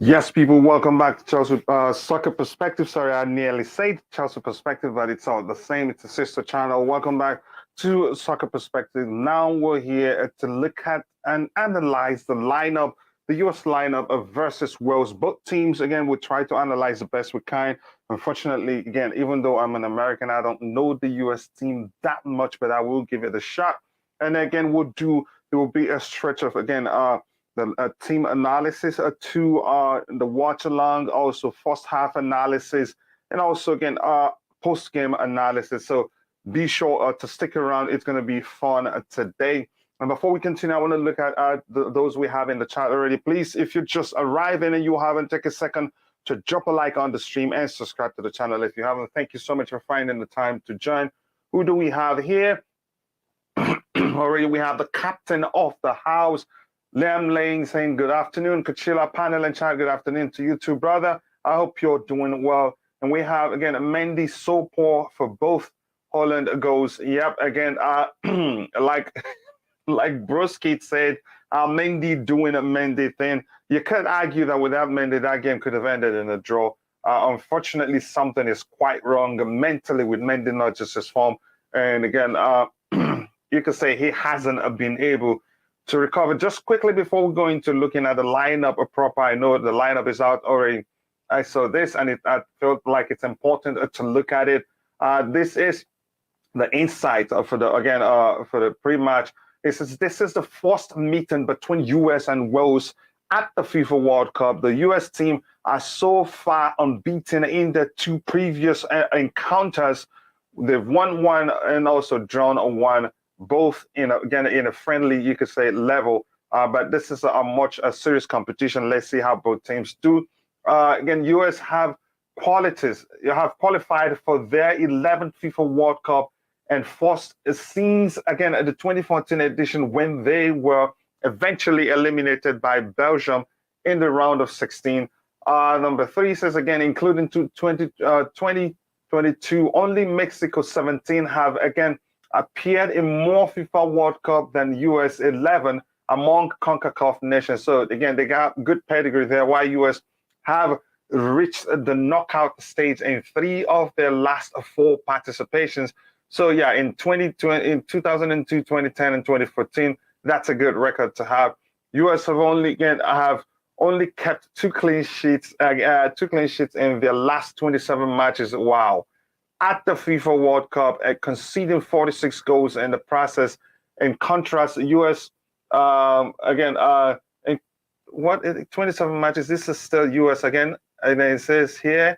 Yes, people, welcome back to Chelsea Soccer Perspective. Sorry, I nearly said Chelsea Perspective, but it's all the same. It's a sister channel. Welcome back to Soccer Perspective. Now we're here to look at and analyze the lineup, the U.S. lineup versus Wales. Both teams, again, we try to analyze the best we can. Unfortunately, again, even though I'm an American, I don't know the U.S. team that much, but I will give it a shot. And again, there will be a stretch of, again, the team analysis to the watch along, also first half analysis, and also, again, post game analysis. So be sure to stick around. It's going to be fun today. And before we continue, I want to look at those we have in the chat already. Please, if you just arrived in and you haven't, take a second to drop a like on the stream and subscribe to the channel if you haven't. Thank you so much for finding the time to join. Who do we have here? Already we have the captain of the house, Liam Lane, saying good afternoon. Kachila panel and chat, good afternoon to you too, brother. I hope you're doing well. And we have, again, Mendy Sopor for both Holland goals. Yep, again, like Broskit said, Mendy doing a Mendy thing. You could argue that without Mendy, that game could have ended in a draw. Unfortunately, something is quite wrong mentally with Mendy, not just his form. And again, you could say he hasn't been able to recover. Just quickly before we go into looking at the lineup proper, I know the lineup is out already. I saw this and I felt like it's important to look at it. This is the insight for the pre-match. This is the first meeting between US and Wales at the FIFA World Cup. The US team are so far unbeaten in their two previous encounters. They've won one and also drawn one, both in a friendly, you could say, level. But this is a serious competition. Let's see how both teams do. Again, US have qualities. You have qualified for their 11th FIFA World Cup and first since, again, at the 2014 edition when they were eventually eliminated by Belgium in the round of 16. Number 3 says, again, including 2022, only Mexico 17 have, again, appeared in more FIFA World Cup than US 11 among CONCACAF nations. So, again, they got good pedigree there, while US have reached the knockout stage in 3 of their last 4 participations. So yeah, in 2002, 2010, and 2014, that's a good record to have. US have only kept 2 clean sheets, in their last 27 matches. Wow, at the FIFA World Cup, conceding 46 goals in the process. In contrast, US in 27 matches. This is still US again, and it says here.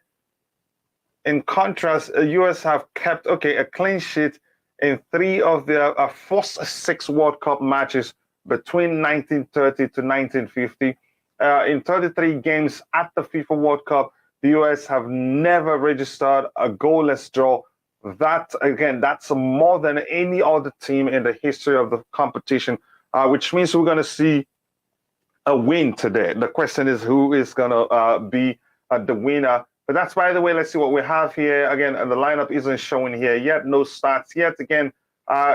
In contrast, US have kept, a clean sheet in 3 of their first 6 World Cup matches between 1930 to 1950. In 33 games at the FIFA World Cup, the US have never registered a goalless draw. That, again, that's more than any other team in the history of the competition, which means we're going to see a win today. The question is who is going to be the winner. But that's, by the way, let's see what we have here. Again, the lineup isn't showing here yet. No stats yet. Again,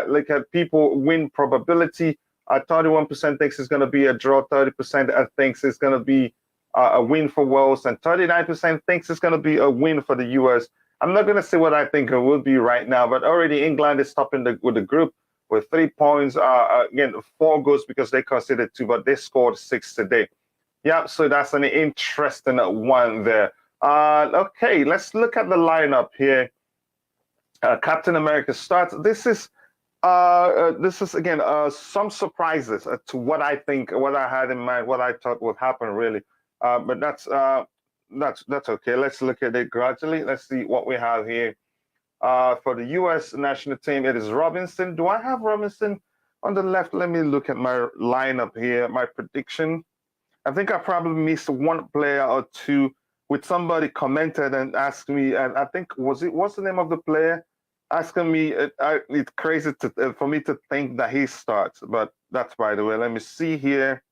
look at people win probability. 31% thinks it's going to be a draw. 30% thinks it's going to be a win for Wales. And 39% thinks it's going to be a win for the US. I'm not going to say what I think it will be right now, but already England is topping with the group with 3 points. Again, 4 goals because they conceded 2, but they scored 6 today. Yeah, so that's an interesting one there. Okay, let's look at the lineup here. Captain America starts. This is again some surprises to what I think, what I had in mind, what I thought would happen really. But that's okay. Let's look at it gradually. Let's see what we have here. For the U.S. national team, it is Robinson. Do I have Robinson on the left? Let me look at my lineup here. My prediction. I think I probably missed 1 player or 2. With somebody commented and asked me, and I think what's the name of the player? Asking me, it's crazy for me to think that he starts, but that's by the way. Let me see here.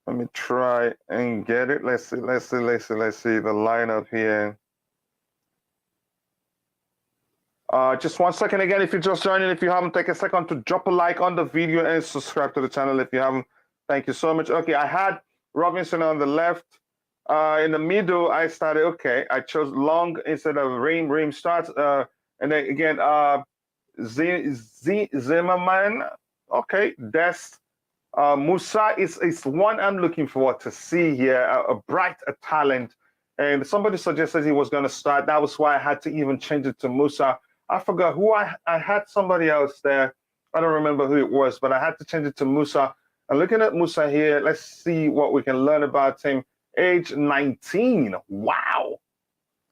Let me try and get it. Let's see the lineup here. Just 1 second again. If you're just joining, if you haven't, take a second to drop a like on the video and subscribe to the channel if you haven't. Thank you so much. Okay, I had Robinson on the left. In the middle, I started, I chose Long instead of Ream starts. And then again, Zimmerman, Dest, Musa is one I'm looking forward to see here, a bright a talent. And somebody suggested he was going to start. That was why I had to even change it to Musa. I forgot who I had somebody else there. I don't remember who it was, but I had to change it to Musa. And looking at Musa here, let's see what we can learn about him. Age 19. Wow.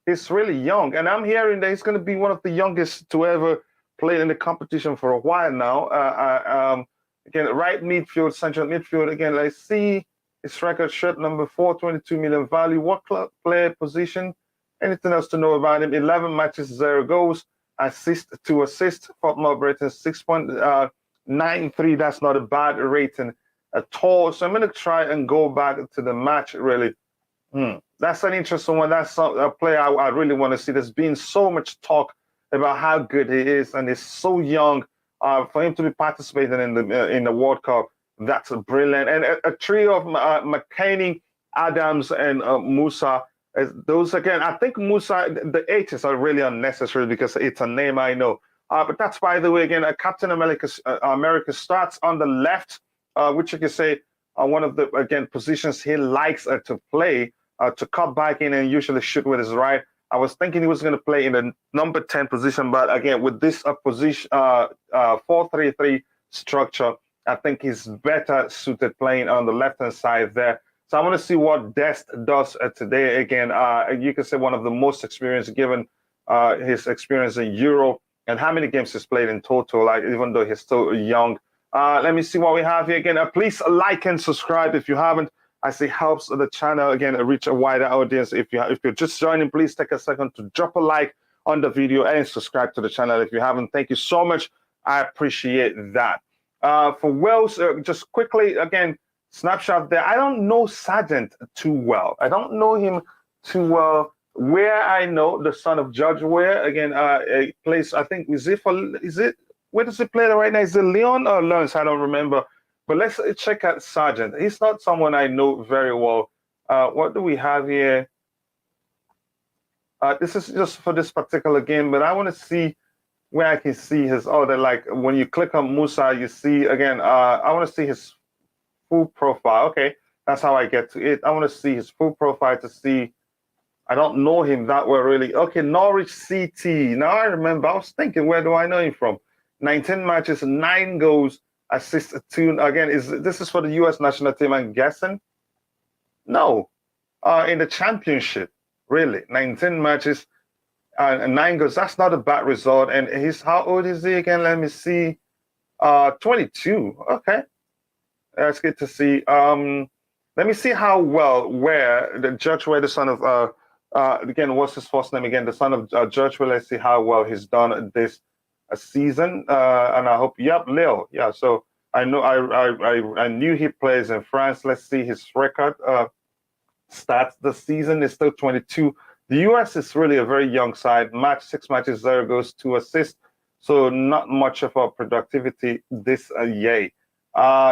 He's really young. And I'm hearing that he's going to be one of the youngest to ever play in the competition for a while now. Again, right midfield, central midfield. Again, let's see his record, shirt number 4, 22 million value. What club, player, position? Anything else to know about him? 11 matches, 0 goals, two assists, Fortnite rating 6.93. That's not a bad rating at all. So I'm going to try and go back to the match, really. That's an interesting one. That's a player I really want to see. There's been so much talk about how good he is, and he's so young. For him to be participating in the World Cup, that's brilliant. And a trio of McKennie, Adams, and Musa. Those again, I think Musa, the H's are really unnecessary because it's a name I know. But that's, by the way, again, Captain America starts on the left, which you can say one of the positions he likes to play, to cut back in and usually shoot with his right. I was thinking he was going to play in the number 10 position, but again, with this position 4-3-3 structure, I think he's better suited playing on the left-hand side there. So I want to see what Dest does today. Again, you can say one of the most experienced given his experience in Europe and how many games he's played in total, like even though he's still young. Let me see what we have here again. Please like and subscribe if you haven't. I say helps the channel again reach a wider audience. If you're just joining, please take a second to drop a like on the video and subscribe to the channel if you haven't. Thank you so much. I appreciate that. For Wales, just quickly again, snapshot there. I don't know Sargent too well. I don't know him too well. Where I know the son of Judge Ware again plays. I think where does he play right now? Is it Leon or Lens? I don't remember. But let's check out Sargent. He's not someone I know very well. What do we have here? This is just for this particular game, but I want to see where I can see his other, like when you click on Musa, you see again, I want to see his full profile. Okay, that's how I get to it. I want to see his full profile to see. I don't know him that well, really. Okay, Norwich City. Now I remember. I was thinking, where do I know him from? 19 matches, 9 goals. Assist 2 again. This is for the U.S. national team? I'm guessing. No, in the championship, really. 19 matches and 9 goals. That's not a bad result. And how old is he again? Let me see. 22. Okay, that's good to see. Let me see how well where the Judge Ware, the son of again, what's his first name again? The son of Judge Ware. Let's see how well he's done this season, and I hope, yep, Leo, yeah. So I know I knew he plays in France. Let's see his record stats. The season is still 22. The US is really a very young side. 6 matches, 0 goals, 2 assists. So not much of a productivity this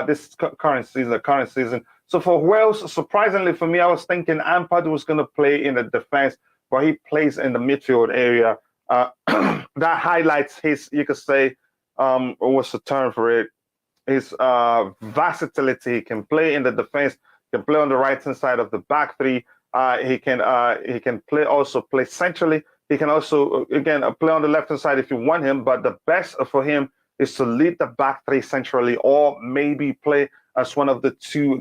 this current season. So for Wales, surprisingly for me, I was thinking Ampadu was going to play in the defense, but he plays in the midfield area. That highlights his, you could say, what's the term for it? His versatility. He can play in the defense, can play on the right hand side of the back three. He can play centrally. He can also again play on the left hand side if you want him. But the best for him is to lead the back three centrally, or maybe play as one of the two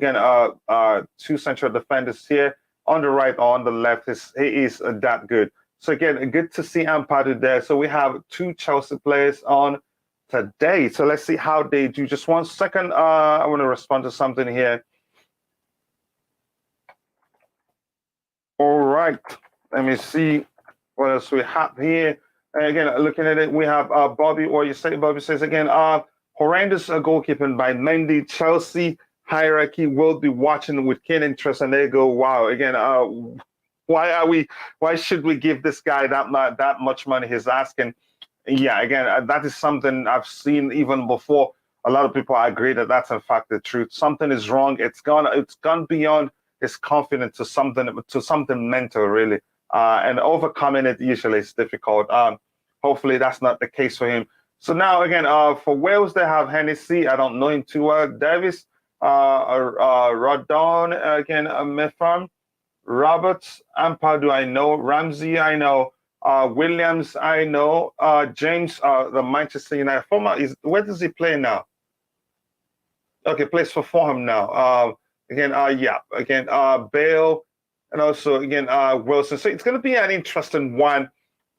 two central defenders here on the right or on the left. He is that good. So again, good to see Ampadu there. So we have 2 Chelsea players on today. So let's see how they do. Just 1 second. I want to respond to something here. All right. Let me see what else we have here. And again, looking at it, we have Bobby, or Bobby says again, horrendous goalkeeping by Mendy. Chelsea hierarchy will be watching with keen interest, and they go, wow. Again, why should we give this guy that much money he's asking? Yeah, again, that is something I've seen even before. A lot of people agree that that's in fact the truth. Something is wrong. It's gone beyond his confidence to something mental, really. And overcoming it usually is difficult. Hopefully that's not the case for him. So now again, for Wales, they have Hennessy. I don't know him too well. Davis, Rodon again, Mitham, Roberts, Ampadu, I know, Ramsey, I know, Williams, I know, James, the Manchester United former is where does he play now? Okay, plays for Fulham now. Again, yeah, again, Bale, and also again, Wilson. So it's going to be an interesting one.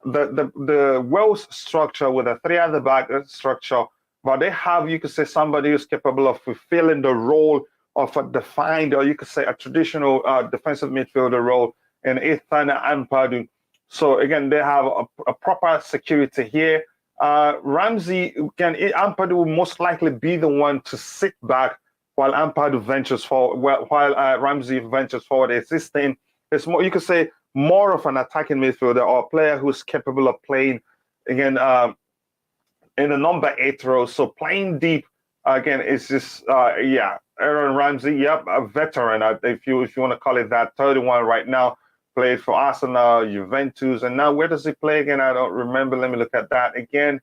The Wales structure with a three at the back structure, but they have, you could say, somebody who's capable of fulfilling the role of a defined, or you could say, a traditional defensive midfielder role in Ethan Ampadu. So again, they have a proper security here. Ramsey, again, Ampadu will most likely be the one to sit back while Ampadu ventures forward, while Ramsey ventures forward, assisting. It's more, you could say, more of an attacking midfielder or a player who's capable of playing again in the number 8 role. So playing deep again is just yeah. Aaron Ramsey, yep, a veteran if you want to call it that. 31 right now, played for Arsenal, Juventus, and now where does he play again? I don't remember. Let me look at that again.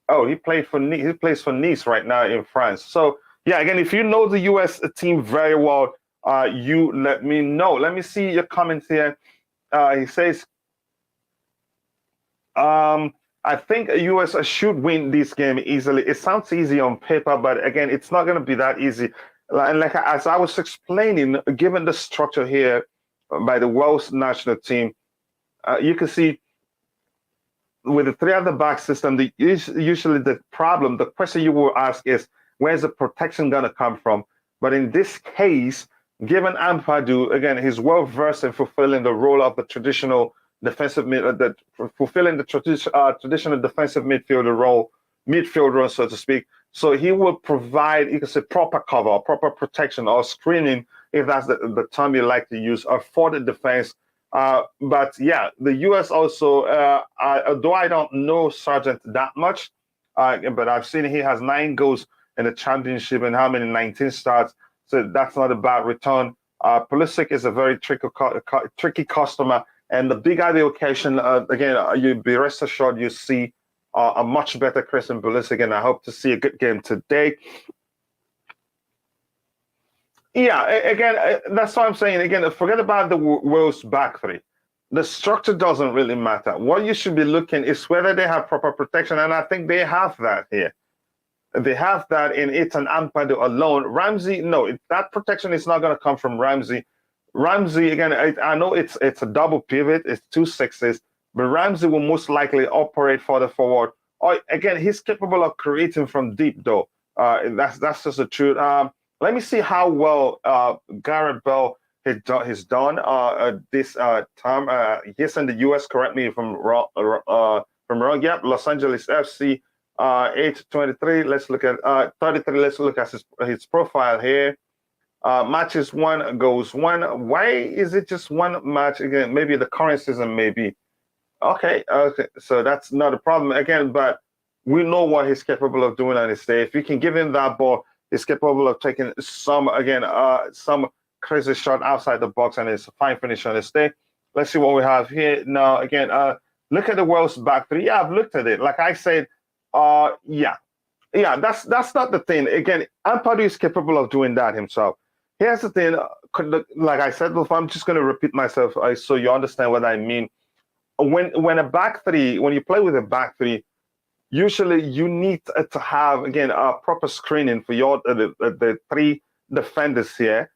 Oh, he played for Nice. He plays for Nice right now in France. So yeah, again, if you know the US team very well, you let me know. Let me see your comments here. He says, I think US should win this game easily. It sounds easy on paper, but again, it's not going to be that easy. And like as I was explaining, given the structure here by the Wales national team, you can see with the three at the back system, usually the question you will ask is, where's the protection going to come from? But in this case, given Ampadu, again, he's well versed in fulfilling the role of the traditional defensive fulfilling the traditional defensive midfield role, so to speak. So he will provide, you can say, proper cover, proper protection, or screening, if that's the term you like to use, for the defense. But yeah, the US also, although I don't know Sargent that much, but I've seen he has 9 goals in the championship and how many 19 starts. So that's not a bad return. Pulisic is a very tricky customer. And the bigger the occasion, again, you be rest assured you see a much better Christian Pulisic, and I hope to see a good game today. Yeah, again, that's what I'm saying. Again, forget about the Wales back three. The structure doesn't really matter. What you should be looking is whether they have proper protection, and I think they have that here. They have that in Ethan Ampadu alone. Ramsey, no, that protection is not going to come from Ramsey. Ramsey, again, I know it's a double pivot, it's 2 6s, but Ramsey will most likely operate further forward. Or again, he's capable of creating from deep, though. That's just the truth. Let me see how well Gareth Bale has done this time. He's in the US. Correct me if I'm wrong. Yep, Los Angeles FC. 8-23. Let's look at 33. Let's look at his profile here. Matches 1, goals 1. Why is it just 1 match again? Maybe the current season, maybe. Okay. So that's not a problem again. But we know what he's capable of doing on his day. If you can give him that ball, he's capable of taking some crazy shot outside the box, and it's a fine finish on his day. Let's see what we have here now. Again, look at the Wales back three. Yeah, I've looked at it. Like I said. Yeah, that's not the thing. Again, Ampadu is capable of doing that himself. Here's the thing, like I said before, I'm just going to repeat myself so you understand what I mean. When a back three, when you play with a back three, usually you need to have, again, a proper screening for the 3 defenders here,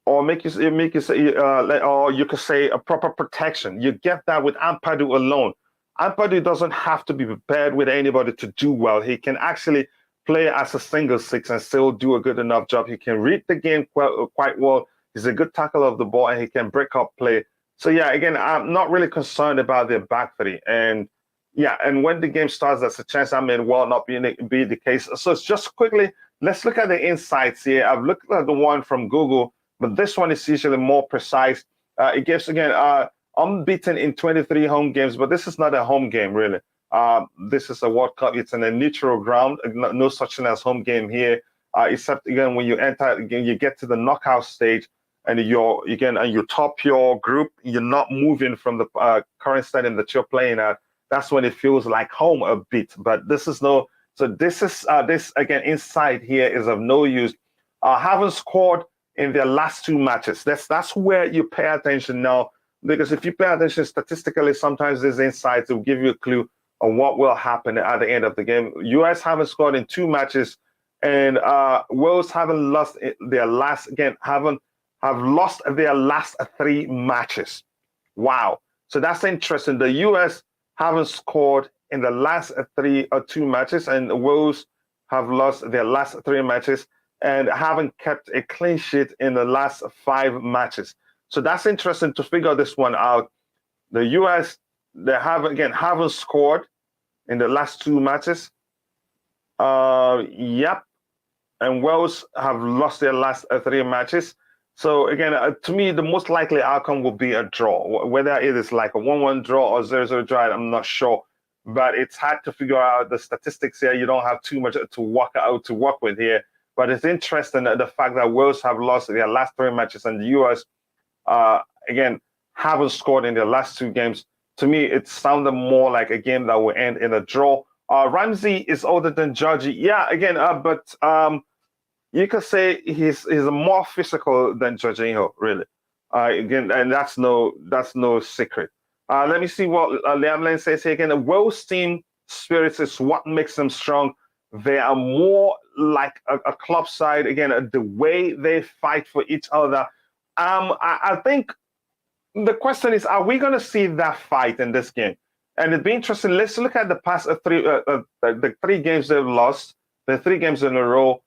or or you could say a proper protection. You get that with Ampadu alone. Ampadu doesn't have to be prepared with anybody to do well. He can actually play as a single 6 and still do a good enough job. He can read the game quite well. He's a good tackler of the ball, and he can break up play. So yeah, again, I'm not really concerned about their back three. And yeah, and when the game starts, there's a chance I may well not be the case. So it's just quickly, let's look at the insights here. I've looked at the one from Google, but this one is usually more precise. It gives, again, unbeaten in 23 home games, but this is not a home game, really. This is a World Cup. It's in a neutral ground. No such thing as home game here, except, again, when you enter, again, you get to the knockout stage, and you top your group, you're not moving from the current stadium that you're playing at. That's when it feels like home a bit. But this is this again, inside here is of no use. haven't scored in their last 2 matches. That's where you pay attention now, because if you pay attention statistically, sometimes these insights will give you a clue on what will happen at the end of the game. US haven't scored in 2 matches, and Wales haven't lost their last have lost their last 3 matches. Wow. So that's interesting. The US haven't scored in the last 3 or 2 matches, and Wales have lost their last 3 matches and haven't kept a clean sheet in the last 5 matches. So that's interesting to figure this one out. The US, they haven't scored in the last 2 matches. Yep. And Wales have lost their last 3 matches. So again, to me, the most likely outcome will be a draw. Whether it is like a 1-1 draw or 0-0 draw, I'm not sure. But it's hard to figure out the statistics here. You don't have too much to work with here. But it's interesting that the fact that Wales have lost their last 3 matches and the US, again, haven't scored in their last 2 games. To me, it sounded more like a game that will end in a draw. Ramsey is older than Georgie. Yeah, again, but you could say he's more physical than Jorginho, really. Again, and that's no secret. Let me see what Liam Lane says here again. The Wales team spirit is what makes them strong. They are more like a club side. Again, the way they fight for each other. I think the question is, are we going to see that fight in this game? And it'd be interesting. Let's look at the past 3 the 3 games they've lost. The 3 games in a row.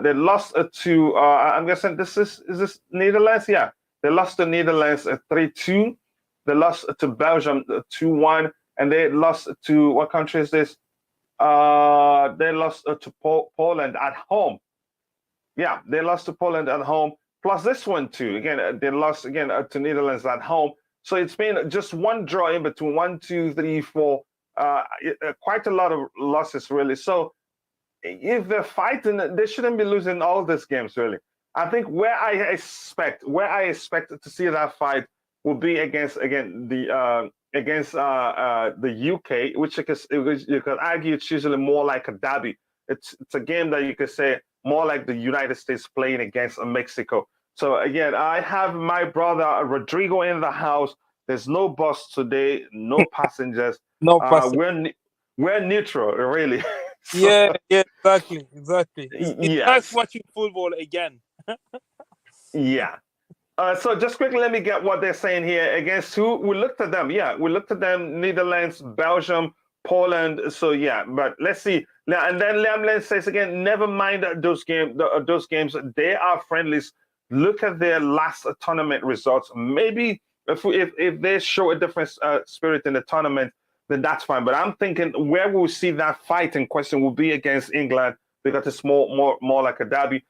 They lost to. I'm guessing is this Netherlands? Yeah, they lost to Netherlands 3-2. They lost to Belgium 2-1, and they lost to what country is this? They lost to Poland at home. Yeah, they lost to Poland at home. Plus this one too. Again, they lost again to Netherlands at home. So it's been just 1 draw in between 1, 2, 3, 4. Quite a lot of losses really. So if they're fighting, they shouldn't be losing all these games really. I think where I expect to see that fight will be against the UK, which you could argue it's usually more like a derby. It's a game that you could say more like the United States playing against Mexico. So again, I have my brother Rodrigo in the house. There's no bus today, no passengers. No passengers. We're neutral, really. So, yeah, exactly. It's yes. nice watching football again. Yeah. So just quickly, let me get what they're saying here. Against who? We looked at them. Yeah, we looked at them. Netherlands, Belgium, Poland. So yeah, but let's see. And then Liam Lane says again, never mind those games. Those games, they are friendlies. Look at their last tournament results. Maybe if they show a different spirit in the tournament, then that's fine. But I'm thinking where we'll see that fight in question will be against England, because it's more like a derby.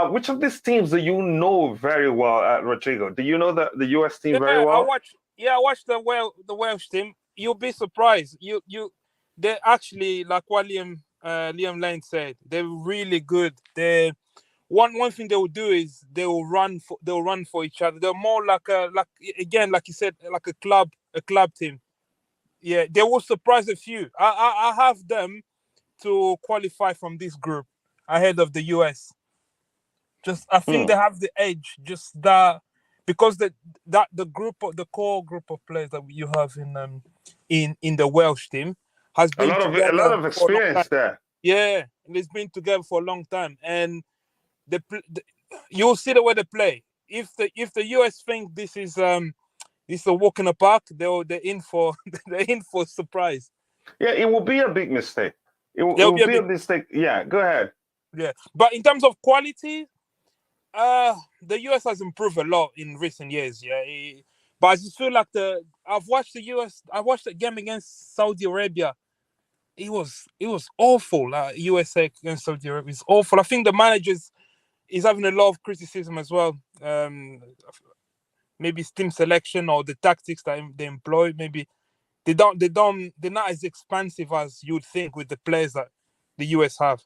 Which of these teams do you know very well, Rodrigo? Do you know the US team very well? I watched the Welsh team. You'll be surprised. They're actually, like what Liam Lane said, they're really good. They one thing they will do is they will run for each other. They're more like you said, like a club team. Yeah, they will surprise a few. I have them to qualify from this group ahead of the US. I think they have the edge. Just that, because the core group of players that you have in the Welsh team has been a lot of experience there. Yeah, it's been together for a long time, and you'll see the way they play. If the US think this is a walk in the park, they're in for a surprise. Yeah, it will be a big mistake. It will be a mistake. Yeah, go ahead. Yeah, but in terms of quality, the US has improved a lot in recent years. Yeah, but I just feel like I've watched the US. I watched the game against Saudi Arabia. It was awful. USA against Saudi Arabia is awful. I think the managers is having a lot of criticism as well. Maybe it's team selection or the tactics that they employ. Maybe they're not as expansive as you'd think with the players that the US have.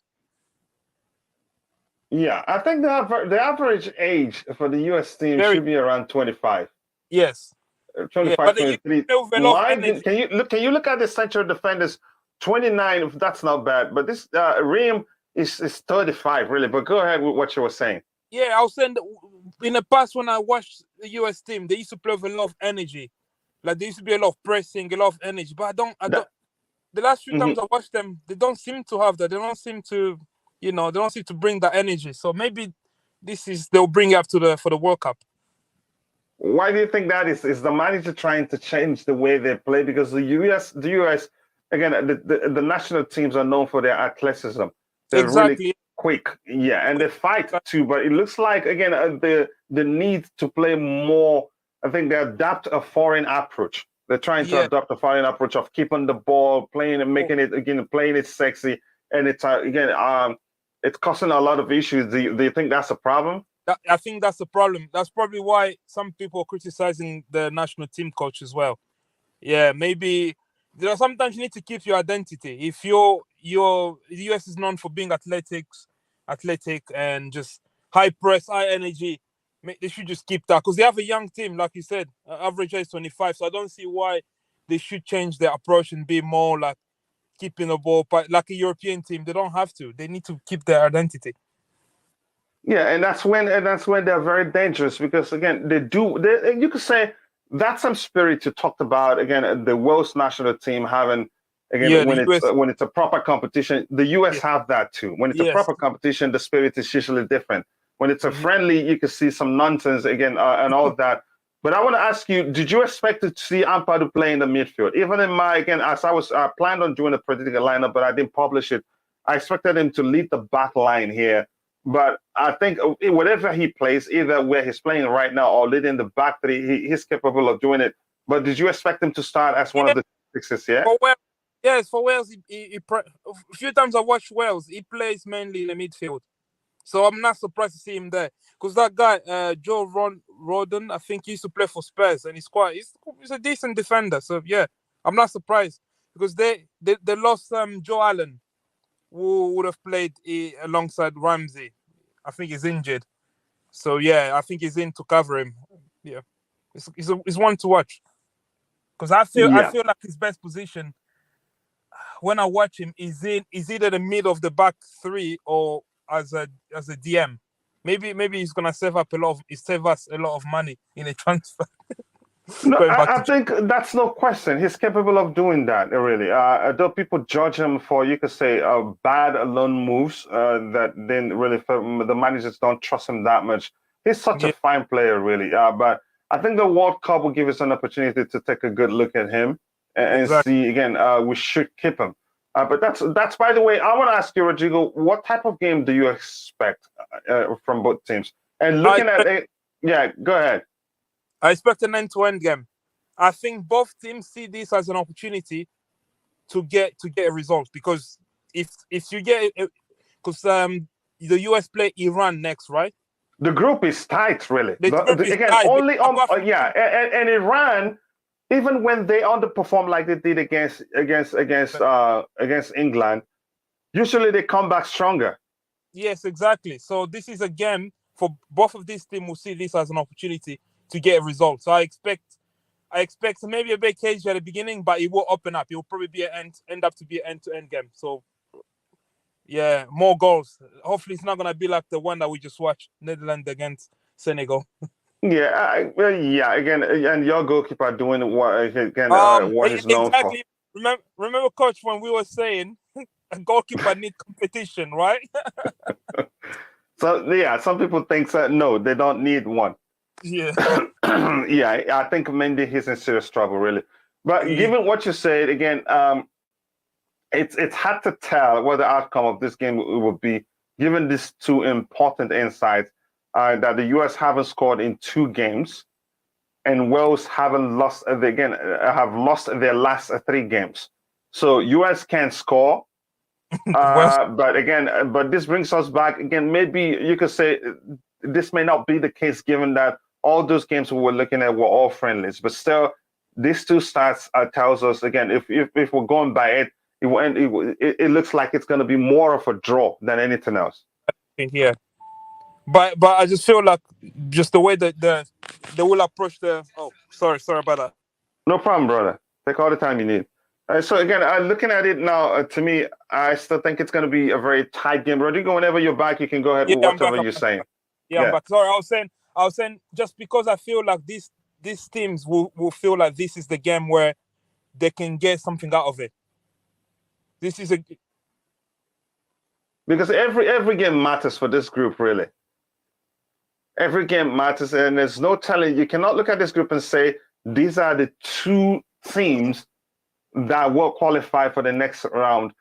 Yeah, I think the average age for the US team should be around 25. Yes. 25, 23. Can you look at the central defenders? 29, that's not bad. But this Ream is 35, really. But go ahead with what you were saying. Yeah, I was saying that in the past when I watched the US team, they used to play with a lot of energy. Like there used to be a lot of pressing, a lot of energy. But I don't. That, The last few mhm. times I watched them, they don't seem to have that. They don't seem to, they don't seem to bring that energy. So maybe they'll bring it up to the for the World Cup. Why do you think that is? Is the manager trying to change the way they play? Because the US, again, the national teams are known for their athleticism. They're really Exactly. quick, yeah, and they fight too. But it looks like again the need to play more. I think they adapt a foreign approach. They're trying to Yeah. adopt a foreign approach of keeping the ball, playing and making it again, playing it sexy, and it's again it's causing a lot of issues. Do you think that's a problem? I think that's the problem. That's probably why some people are criticizing the national team coach as well. Yeah, maybe sometimes you need to keep your identity. If the US is known for being athletic and just high press, high energy. They should just keep that because they have a young team, like you said, average age 25. So I don't see why they should change their approach and be more like keeping the ball, but like a European team, they don't have to. They need to keep their identity. Yeah, and that's when they're very dangerous because again you could say that's some spirit you talked about again the Wales national team having Yeah, again the US. when it's a proper competition the US Yeah, have that too. When it's a yes. proper competition the spirit is usually different. When it's a Mhm. friendly you can see some nonsense again and all that. But I want to ask you, did you expect to see Ampadu play in the midfield? Even in my again as I planned on doing a predicted lineup but I didn't publish it. I expected him to lead the back line here, but I think whatever he plays, either where he's playing right now or leading the back three, he's capable of doing it. But did you expect him to start as one Yeah, of the sixes? Yeah. for Wales. Yes, for Wales, a few times I watched Wales. He plays mainly in the midfield, so I'm not surprised to see him there. Because that guy, Rodon, I think he used to play for Spurs, and he's a decent defender. So yeah, I'm not surprised because they lost Joe Allen, who would have played alongside Ramsey. I think he's injured. So yeah, I think he's in to cover him. Yeah, it's one to watch because I Yeah. feel like his best position when I watch him is either the mid of the back three or as a DM. Maybe he's gonna save us a lot of money in a transfer. No, Going back I to think that's no question. He's capable of doing that, really. Though people judge him for, you could say, bad loan moves that didn't really, the managers don't trust him that much. He's such a yeah, fine player, really. But I think the World Cup will give us an opportunity to take a good look at him and exactly. see, again, we should keep him. But that's, by the way, I want to ask you, Rodrigo, what type of game do you expect from both teams? And I looking at expect, it, yeah, go ahead. I expect an end-to-end game. I think both teams see this as an opportunity to get a result because if you get because the US play Iran next, right? The group is tight, really. The group is Again, tied only apart from yeah, and Iran, even when they underperform like they did against England, usually they come back stronger. yes, exactly. So this is a game for both of these teams will see this as an opportunity to get a result. So I expect maybe a bit cagey at the beginning, but it will open up. It will probably be end up to be an end-to-end game. So yeah, more goals. Hopefully, it's not gonna be like the one that we just watched, Netherlands against Senegal. Yeah, well, yeah. Again, and your goalkeeper doing what he's known for. Exactly. Remember, coach, when we were saying a goalkeeper need competition, right? So yeah, some people think that no, they don't need one. Yeah. Yeah, I think Mendy he's in serious trouble, really. But Yeah. given what you said, again, it's hard to tell what the outcome of this game will be, given these two important insights that the US haven't scored in two games, and Wales haven't lost. Again, have lost their last three games. So US can score, Well, but again, but this brings us back again. Maybe you could say this may not be the case, given that all those games we were looking at were all friendlies, but still, these two stats tells us again if we're going by it, it looks like it's going to be more of a draw than anything else. yeah. But I just feel like just the way that they will approach the. Oh, sorry about that. No problem, brother. Take all the time you need. So again, looking at it now, to me, I still think it's going to be a very tight game. Rodrigo, whenever you're back, you can go ahead Yeah, with I'm back. whatever you're saying. Yeah, I'm back. Sorry, I was saying, just because I feel like these teams will feel like this is the game where they can get something out of it. This is because every game matters for this group, really. Every game matters, and there's no telling. You cannot look at this group and say these are the two teams that will qualify for the next round,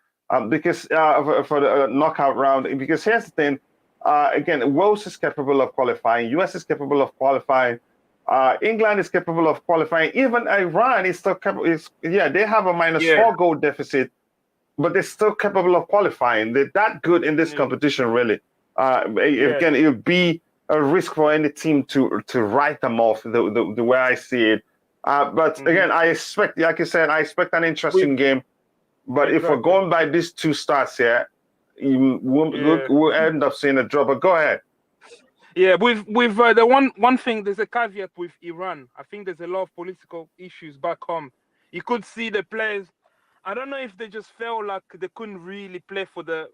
because for the knockout round. Because here's the thing: again, Wales is capable of qualifying. US is capable of qualifying. England is capable of qualifying. Even Iran is still capable. They have a -4 goal deficit, but they're still capable of qualifying. They're that good in this competition, really. Again, it would be a risk for any team to write them off the way I see it. But again, I expect, like you said, I expect an interesting game. But if we're going by these two starts here, we'll end up seeing a draw. But go ahead. Yeah, with the one thing, there's a caveat with Iran. I think there's a lot of political issues back home. You could see the players. I don't know if they just felt like they couldn't really play for the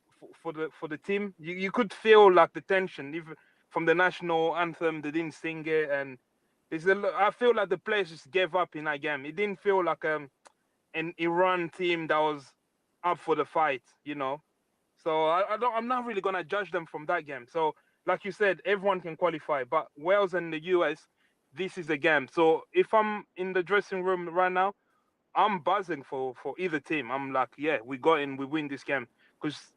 team. You could feel like the tension, even from the national anthem. They didn't sing it, and I feel like the players just gave up in that game. It didn't feel like an Iran team that was up for the fight, you know. So I'm not really gonna judge them from that game. So like you said, everyone can qualify, but Wales and the US, this is the game. So if I'm in the dressing room right now, I'm buzzing for either team. I'm like, yeah, we win this game, because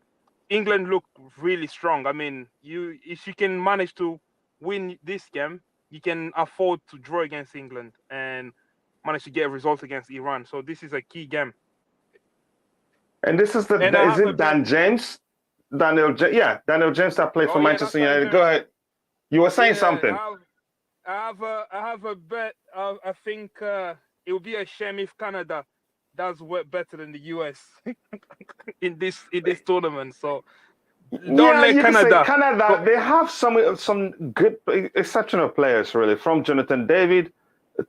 England look really strong. I mean, if you can manage to win this game, you can afford to draw against England and manage to get a result against Iran. So this is a key game. And this is is it Dan James? Daniel James that played for Manchester United. Go ahead. You were saying something. I have a bet. I think it would be a shame if Canada does work better than the US in this tournament. So don't let Canada. Canada, they have some good, exceptional players, really, from Jonathan David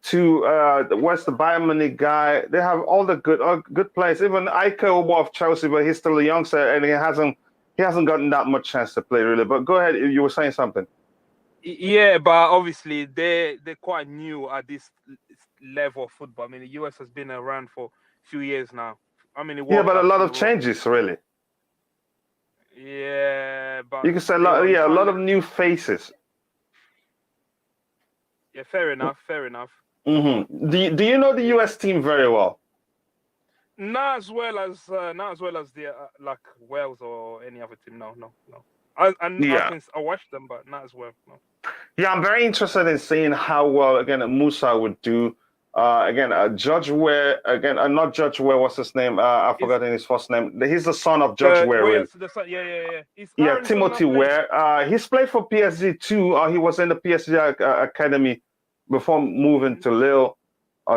to what's the Bayern Munich guy. They have all the good players. Even Ike of Chelsea, but he's still a youngster and he hasn't gotten that much chance to play, really. But go ahead, you were saying something. Yeah, but obviously they're quite new at this level of football. I mean, the US has been around for a few years now. I mean, but a lot of changes, really. Yeah, but you can say a lot of new faces. Yeah, fair enough. Mm-hmm. Do you know the US team very well? Not as well as the like Wales or any other team. No. I watch them, but not as well. No. Yeah, I'm very interested in seeing how well again Musa would do. Judge Ware not Judge Ware. What's his name? I've forgotten his first name. He's the son of Judge Ware. Yeah. Timothy Ware. He's played for PSG too. He was in the PSG academy before moving to Lille.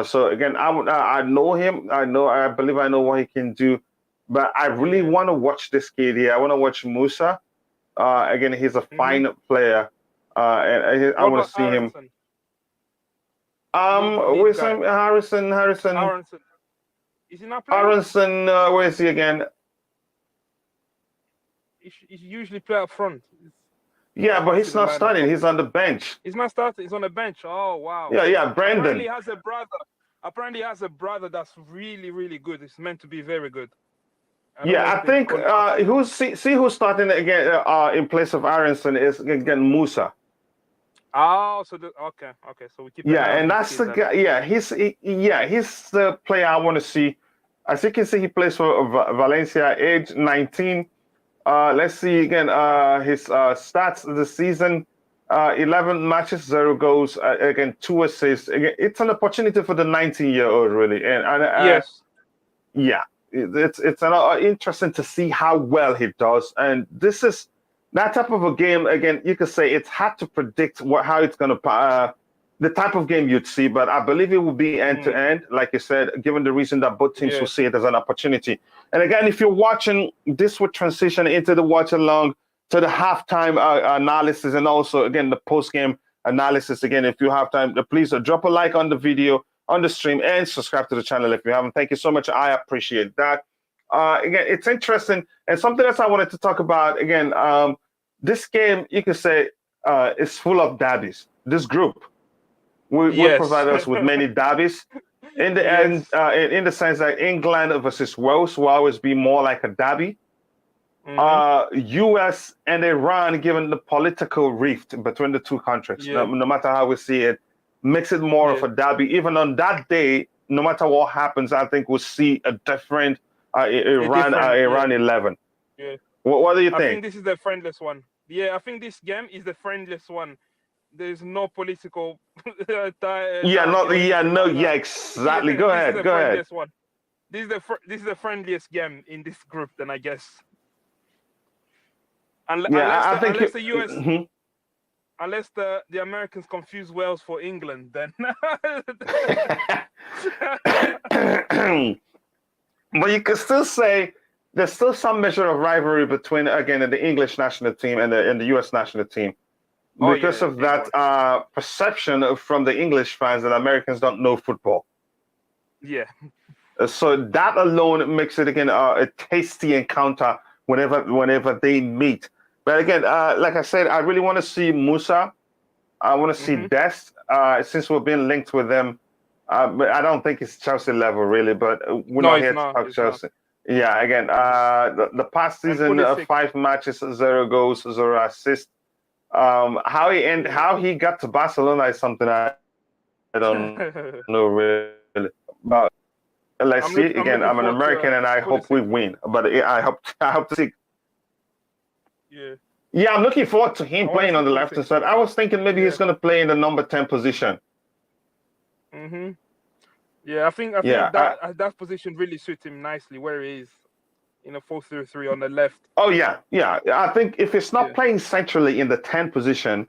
So again, I know him. I believe I know what he can do. But I really want to watch this kid here. I want to watch Musa. Again, he's a fine player. And I want to see him. Where's Harrison? Is he not playing? Harrison, where is he again? He usually play up front. Yeah, but he's not starting. He's on the bench. He's not starting. He's on the bench. Oh, wow. Yeah, Brandon. Apparently he has a brother that's really, really good. It's meant to be very good. I think who's starting again in place of Aronson is again Musa. Oh, so okay. So we keep. Yeah, and that's the guy. Yeah, he's the player I want to see. As you can see, he plays for Valencia, age 19. Let's see again his stats this season: 11 matches, 0 goals, again 2 assists. Again, it's an opportunity for the 19-year-old, really. And yes, yeah, it's interesting to see how well he does. And this is that type of a game. Again, you could say it's hard to predict how it's going to the type of game you'd see, but I believe it will be end to end, like you said, given the reason that both teams will see it as an opportunity. And again, if you're watching, this would transition into the watch along to the halftime analysis, and also again the post-game analysis. Again, if you have time, please drop a like on the video, on the stream, and subscribe to the channel if you haven't. Thank you so much. I appreciate that. Again, it's interesting, and something else I wanted to talk about. Again, this game, you could say, is full of derbies. This group will Yes. provide us with many derbies. In the end, Yes. in the sense that England versus Wales will always be more like a derby. Mm-hmm. U.S. and Iran, given the political rift between the two countries, Yeah. no matter how we see it, makes it more of Yeah. a derby. Even on that day, no matter what happens, I think we'll see a different A different. Yeah. Iran 11. Yeah. What do you I think think? this is the friendless one. Yeah, I think this game is the friendless one. There's no political Yeah, derby not or yeah, anything no, like yeah, that. exactly. Yeah, Go this is ahead, the go ahead. friendliest one. This is the friendliest game in this group, then I guess. Yeah, I think Unless the US mhm. unless the Americans confuse Wales for England, then But you could still say there's still some measure of rivalry between, again, the English national team and the U.S. national team oh because yeah, of big that one. perception from the English fans that Americans don't know football. Yeah. So that alone makes it, again, a tasty encounter whenever they meet. But again, like I said, I really want to see Musa. I want to see Hmm. Dest, since we're being linked with them. But I don't think it's Chelsea level really. But we're No, not it's here to not. talk It's not. Chelsea. Yeah, again, the past And season, Pulisic. 5 matches, 0 goals, 0 assists. Yeah. How he got to Barcelona is something I don't know really. But let's see. Again, I'm I'm an looking forward American to and I hope we Pulisic. win. But I hope I hope to see. Yeah. Yeah, I'm looking forward to him I want to playing see on the left Pulisic. hand side. I was thinking maybe he's Yeah. going to play in the number 10 position. Hmm. Yeah, I Yeah. think that position really suits him nicely where he is in a 4-3-3 on the left. Oh yeah, yeah. I think if he's not Yeah. playing centrally in the 10 position,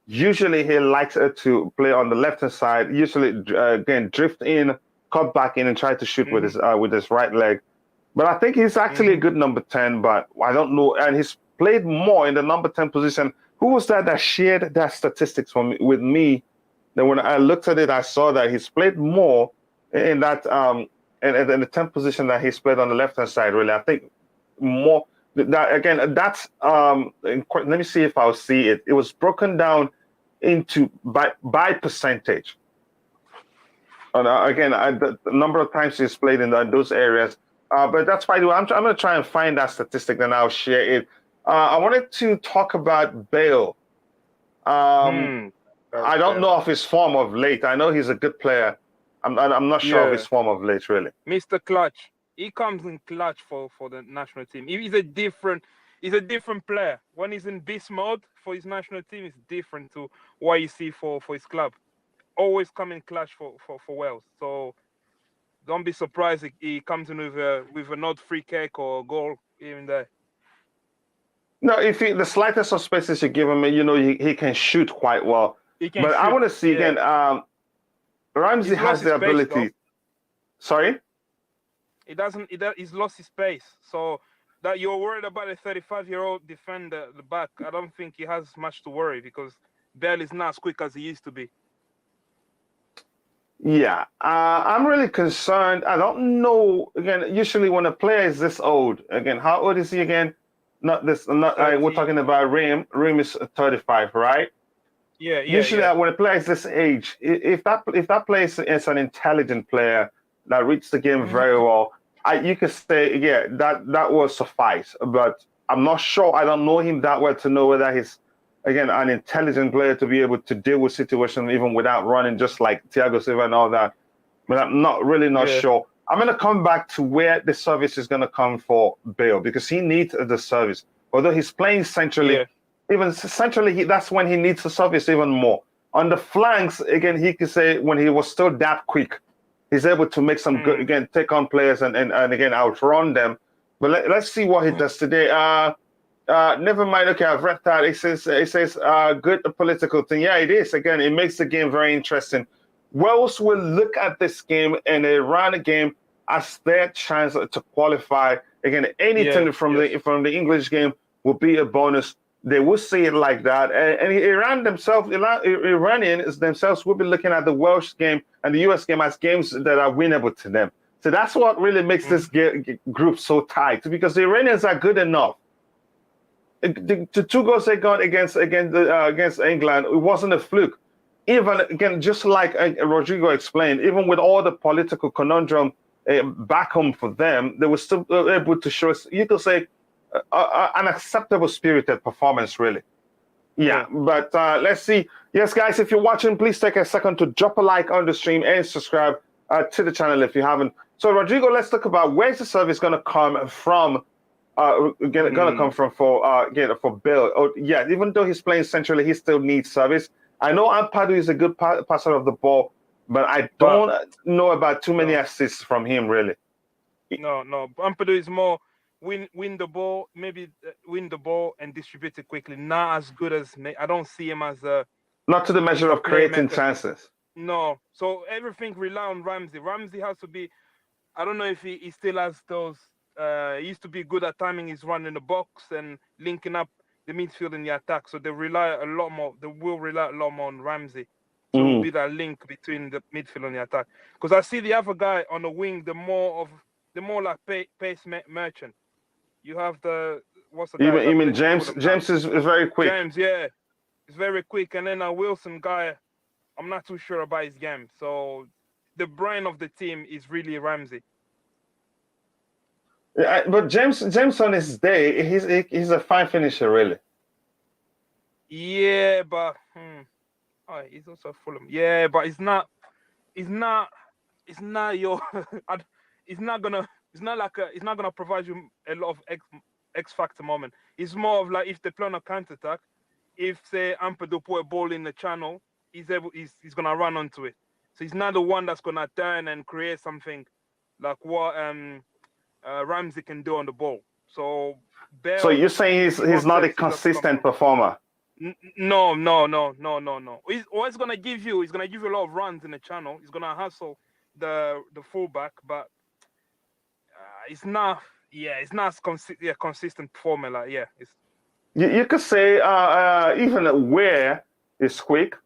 usually he likes it to play on the left hand side. Usually, again, drift in, cut back in, and try to shoot Hmm. with his right leg. But I think he's actually a Hmm. good number 10. But I don't know, and he's played more in the number 10 position. Who was that shared that statistics with me? Then when I looked at it, I saw that he's played more in that in the 10th position that he's played on the left hand side. Really, I think more that again. That's let me see if I'll see it. It was broken down into by percentage. And again, the number of times he's played in those areas. But that's why I'm going to try and find that statistic, and I'll share it. I wanted to talk about Bale. Um, Hmm. I don't Bell. know of his form of late. I know he's a good player. I'm not sure of his Yeah. form of late, really. Mr. Clutch. He comes in clutch for the national team. He's a different player. When he's in beast mode for his national team, it's different to what you see for his club. Always come in clutch for Wales. So don't be surprised he comes in with an odd free kick or goal even there. No, if the slightest of spaces you give him, he can shoot quite well. He can But I shoot. want to see Yeah. again. Ramsey He's has lost his the pace though. ability. Sorry. He's lost his pace. So that you're worried about a 35-year-old defender at the back, I don't think he has much to worry because Bell is not as quick as he used to be. Yeah, I'm really concerned. I don't know. Again, usually when a player is this old, again, how old is he again? Not this. Not. We're 30. talking about Ream. Ream is 35, right? Yeah, yeah, Usually, yeah. when a player is this age, if that player is an intelligent player that reads the game Hmm. very well, you could say, yeah, that will suffice. But I'm not sure. I don't know him that well to know whether he's, again, an intelligent player to be able to deal with situations even without running, just like Thiago Silva and all that. But I'm not Yeah, sure. I'm going to come back to where the service is going to come for Bale because he needs the service. Although he's playing centrally, yeah. even centrally, that's when he needs the service even more. On the flanks, again, he could say when he was still that quick, he's able to make some good, Mm. again, take on players and again, outrun them. But let's see what he does today. Never mind. Okay, I've read that. It says good political thing. Yeah, it is. Again, it makes the game very interesting. Wales will look at this game and a run game as their chance to qualify. Again, Yeah, anything from yes. the English game will be a bonus. They will see it like that. And Iranians themselves will be looking at the Welsh game and the US game as games that are winnable to them. So that's what really makes this Mhm. group so tight because the Iranians are good enough. the 2 goals they got against England, it wasn't a fluke. Even again, just like Rodrigo explained, even with all the political conundrum back home for them, they were still able to show, you could say, an acceptable spirited performance, really. Yeah, but let's see. Yes, guys, if you're watching, please take a second to drop a like on the stream and subscribe to the channel if you haven't. So, Rodrigo, let's talk about where's the service going to come from. Going to come from for Bill. Oh, yeah, even though he's playing centrally, he still needs service. I know Ampadu is a good passer of the ball, but I don't know about too many assists from him, really. No. Ampadu is more win the ball, maybe win the ball and distribute it quickly. Not as good as I don't see him as a. Not to the measure of creating chances. No, so everything rely on Ramsey. Ramsey has to be. I don't know if he still has those. He used to be good at timing his run in the box and linking up the midfield in the attack. So they rely a lot more. They will rely a lot more on Ramsey to be that link between the midfield and the attack. Because I see the other guy on the wing, the more like pace merchant. You have what's the guy? You mean James? James is very quick. James, yeah, he's very quick. And then a Wilson guy, I'm not too sure about his game. So the brain of the team is really Ramsey. Yeah, but James on his day, he's a fine finisher, really. Yeah, but he's also Fulham. Yeah, but it's not your. It's not gonna provide you a lot of X factor moment. It's more of like if they play on a counter attack, if say Ampadu put a ball in the channel, he's gonna run onto it. So he's not the one that's gonna turn and create something like what Ramsey can do on the ball. So you're saying he's not a consistent performer? No. What he's gonna give you? He's gonna give you a lot of runs in the channel. He's gonna hustle the fullback, but it's not. Yeah, it's not consistent performer. Like you could say even Ware is quick.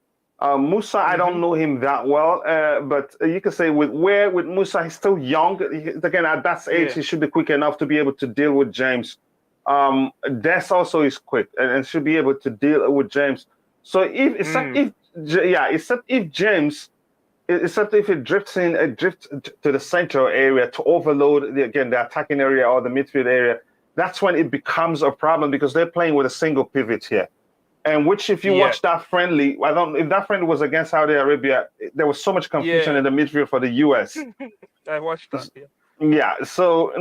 Musa, I don't know him that well, but you could say with Musa, he's still young. Again, at that age, he should be quick enough to be able to deal with James. Des also is quick and should be able to deal with James. So except if it drifts to the central area to overload the attacking area or the midfield area, that's when it becomes a problem because they're playing with a single pivot here. And which, if you watch that friendly, if that friendly was against Saudi Arabia, there was so much confusion in the midfield for the US. I watched that. Yeah, so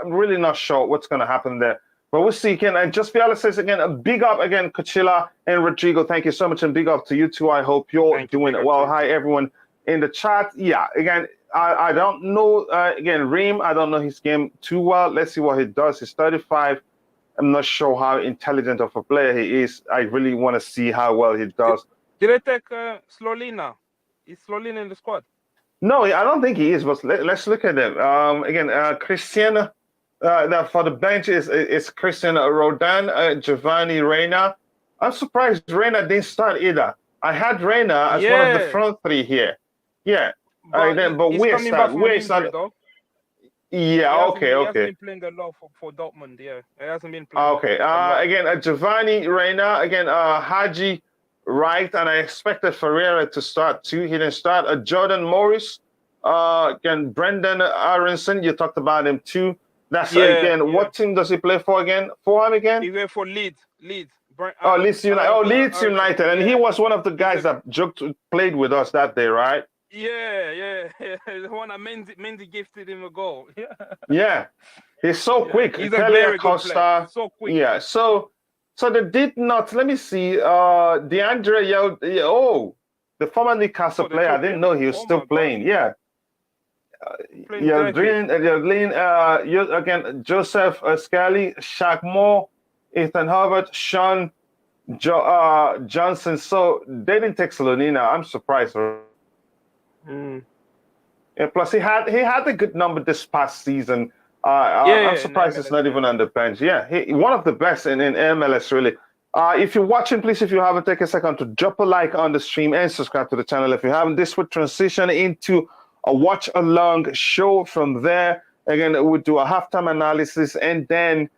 really not sure what's going to happen there. But we'll see again. And just Fiala says again, a big up again, Coachella and Rodrigo. Thank you so much, and big up to you too. I hope you're doing well. Hi, everyone in the chat. Yeah, again, I don't know. Again, Reem, I don't know his game too well. Let's see what he does. He's 35. I'm not sure how intelligent of a player he is. I really want to see how well he does. Did they take Slolina? Is Slolina in the squad? No, I don't think he is. But let's look at him. Again, Christian. For the bench is Christian Rodan, Giovanni Reina. I'm surprised Reina didn't start either. I had Reina as one of the front three here. Yeah. But where's that? Yeah, okay. He hasn't been playing a lot for Dortmund, yeah. He hasn't been playing okay. Again, Giovanni Reina, again, Haji right, and I expected Ferreira to start too. He didn't start. Jordan Morris, again, Brendan Aronson, you talked about him too. That's what team does he play for again? For him again? He went for Leeds. Leeds United. Leeds United. And he was one of the guys that played with us that day, right? Yeah. The one that Mendy gifted him a goal. Yeah. He's so quick. He's a very good player. So quick. Yeah. So they did not. Let me see. DeAndre the former Newcastle player. I didn't know he was still playing. God. Yeah. Again, Joseph Scally, Shaq Moore, Ethan Hubbard, Sean Johnson. So they didn't take Salonina. I'm surprised. Yeah, plus he had a good number this past season. I'm surprised it's not even on the bench. Yeah, one of the best in MLS, really. If you're watching, please, if you haven't, take a second to drop a like on the stream and subscribe to the channel if you haven't. This would transition into a watch-along show from there. Again, we'll do a halftime analysis, and then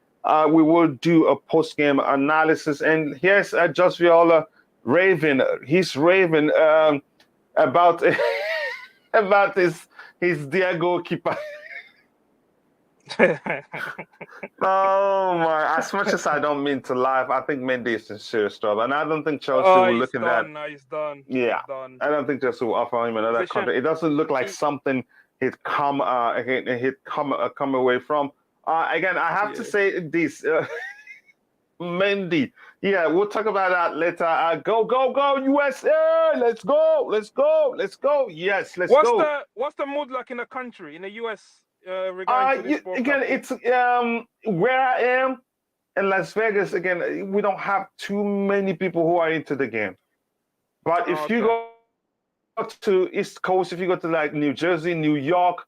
we will do a post-game analysis. And here's Just Viola raving. He's raving about about his dear goalkeeper. Oh my! As much as I don't mean to laugh, I think Mendy is in serious trouble, and I don't think Chelsea will look at that. No, he's done. Yeah, He's done. I don't think Chelsea will offer him another contract. It doesn't look like something he'd come away from. Again, I have to say this. Mendy. Yeah, we'll talk about that later. Go, USA! Let's go. Yes, let's go. What's the mood like in the country, in the US, regarding to this World again, Cup? it's where I am in Las Vegas. Again, we don't have too many people who are into the game. But if you go to East Coast, if you go to like New Jersey, New York,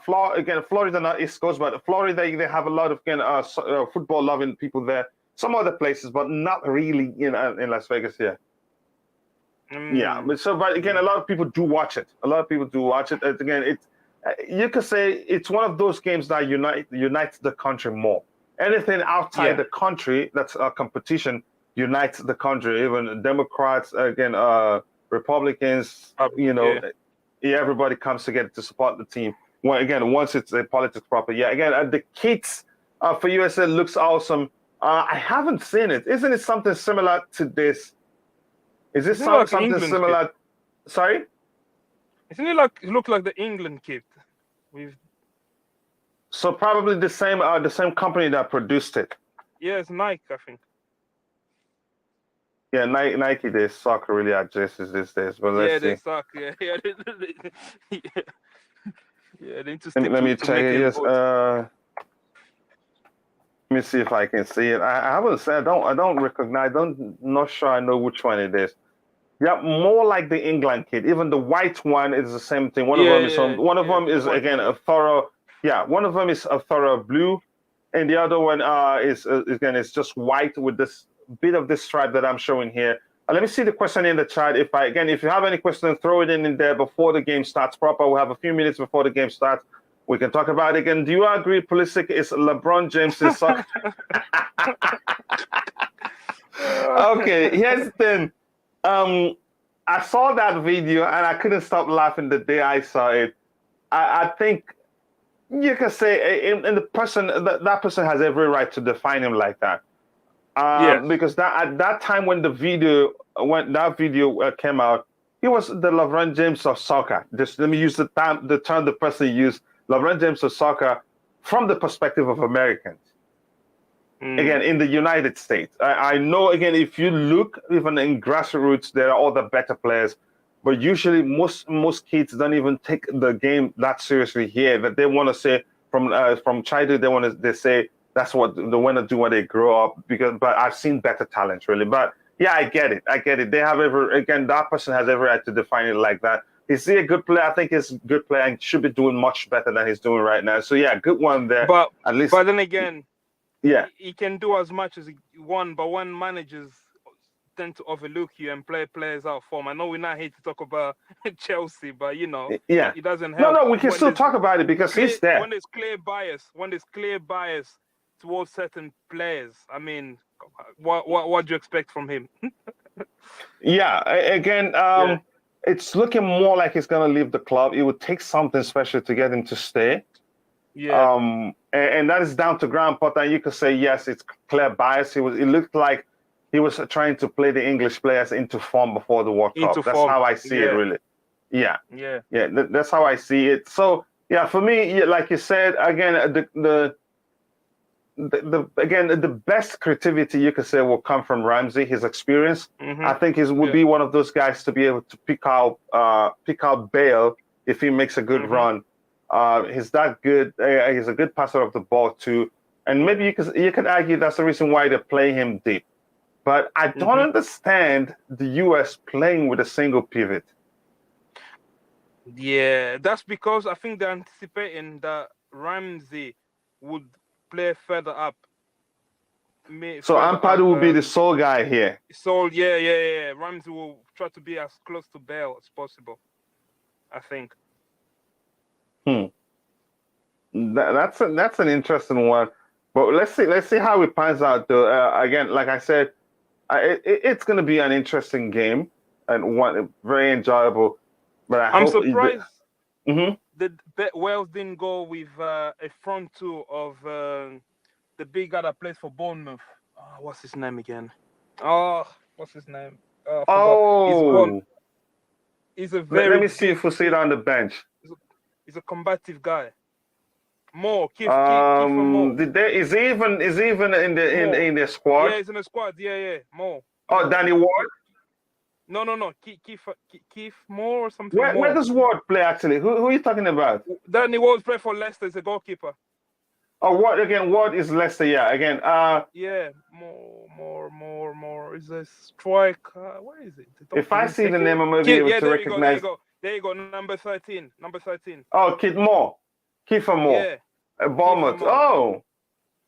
Florida, not East Coast, but Florida, they have a lot of football loving people there. Some other places, but not really in Las Vegas here. Yeah, but again, a lot of people do watch it. Again, you could say it's one of those games that unites the country more. Anything outside the country that's a competition unites the country. Even Democrats, again, Republicans, everybody comes together to support the team. Once it's a politics proper. Yeah, again, the kits for USA looks awesome. I haven't seen it. Isn't it something similar to this? Is this something similar? Kit? Sorry? Isn't it look like the England kit? So probably the same company that produced it. Yeah, it's Nike, I think. Yeah, Nike, they suck really at jerseys these days. But let's see. They suck. Yeah. They need to stick Let me check it. Yes. Let me see if I can see it. I haven't said. I don't recognize. Not sure I know which one it is. Yeah, more like the England kit. Even the white one is the same thing. One of them is again a thorough. Yeah, one of them is a thorough blue, and the other one is just white with this bit of this stripe that I'm showing here. Let me see the question in the chat. If you have any questions, throw it in there before the game starts proper. We have a few minutes before the game starts. We can talk about it again. Do you agree Pulisic is LeBron James's son? Okay, here's the thing. I saw that video and I couldn't stop laughing the day I saw it. I think you can say that person has every right to define him like that. Because at that time when that video came out, he was the LeBron James of soccer. Just let me use the term the person used, LeBron James of soccer, from the perspective of Americans. Again, in the United States, I know. Again, if you look even in grassroots, there are other better players, but usually most kids don't even take the game that seriously here. That they want to say from childhood, they say that's what they want to do when they grow up. But I've seen better talents really. But yeah, I get it. They have that person has every right to define it like that. Is he a good player? I think he's a good player and should be doing much better than he's doing right now. So yeah, good one there. But at least. But then again, yeah, he can do as much as he wants. But when managers tend to overlook you and play players out of form, I know we're not here to talk about Chelsea, but it doesn't help. No, we can still talk about it because he's there. When there's clear bias towards certain players, I mean, what do you expect from him? It's looking more like he's going to leave the club. It would take something special to get him to stay. Yeah. And that is down to Graham Potter. And you could say, yes, it's clear bias. It looked like he was trying to play the English players into form before the World Cup. That's how I see it, really. Yeah. That's how I see it. So, yeah, for me, like you said, again, the best creativity you could say will come from Ramsey, his experience. I think he would be one of those guys to be able to pick out Bale if he makes a good run. He's that good. He's a good passer of the ball too, and maybe you could argue that's the reason why they play him deep. But I don't understand the US playing with a single pivot. Yeah, that's because I think they're anticipating that Ramsey would play further up. So Ampadu will be the sole guy here. Yeah. Ramsey will try to be as close to Bale as possible, I think. That's an interesting one. But let's see how it pans out. Though again, like I said, it's going to be an interesting game and one very enjoyable. But I I'm hope. surprised Mm-hmm. Wales didn't go with a front two of the big guy that plays for Bournemouth. Oh, what's his name again? Oh, what's his name? I forgot. Oh, He's a let very me see big. if we see it on the bench. He's a combative guy. More, Kiefer More. Is he even in More. the squad? Yeah, he's in the squad. Yeah. More. Oh, Danny Ward. No. Keith Moore or something Where more. does Ward play actually? Who are you talking about? Danny Ward play for Leicester as a goalkeeper. Oh, Ward again. Ward is Leicester. Yeah, again. Yeah, more. Is a strike? Where is it? If I see the name, I may be able to recognize. There you go. Number 13. Oh, Kid Moore, Kiefer Moore, Yeah, Bournemouth. Moore. Oh,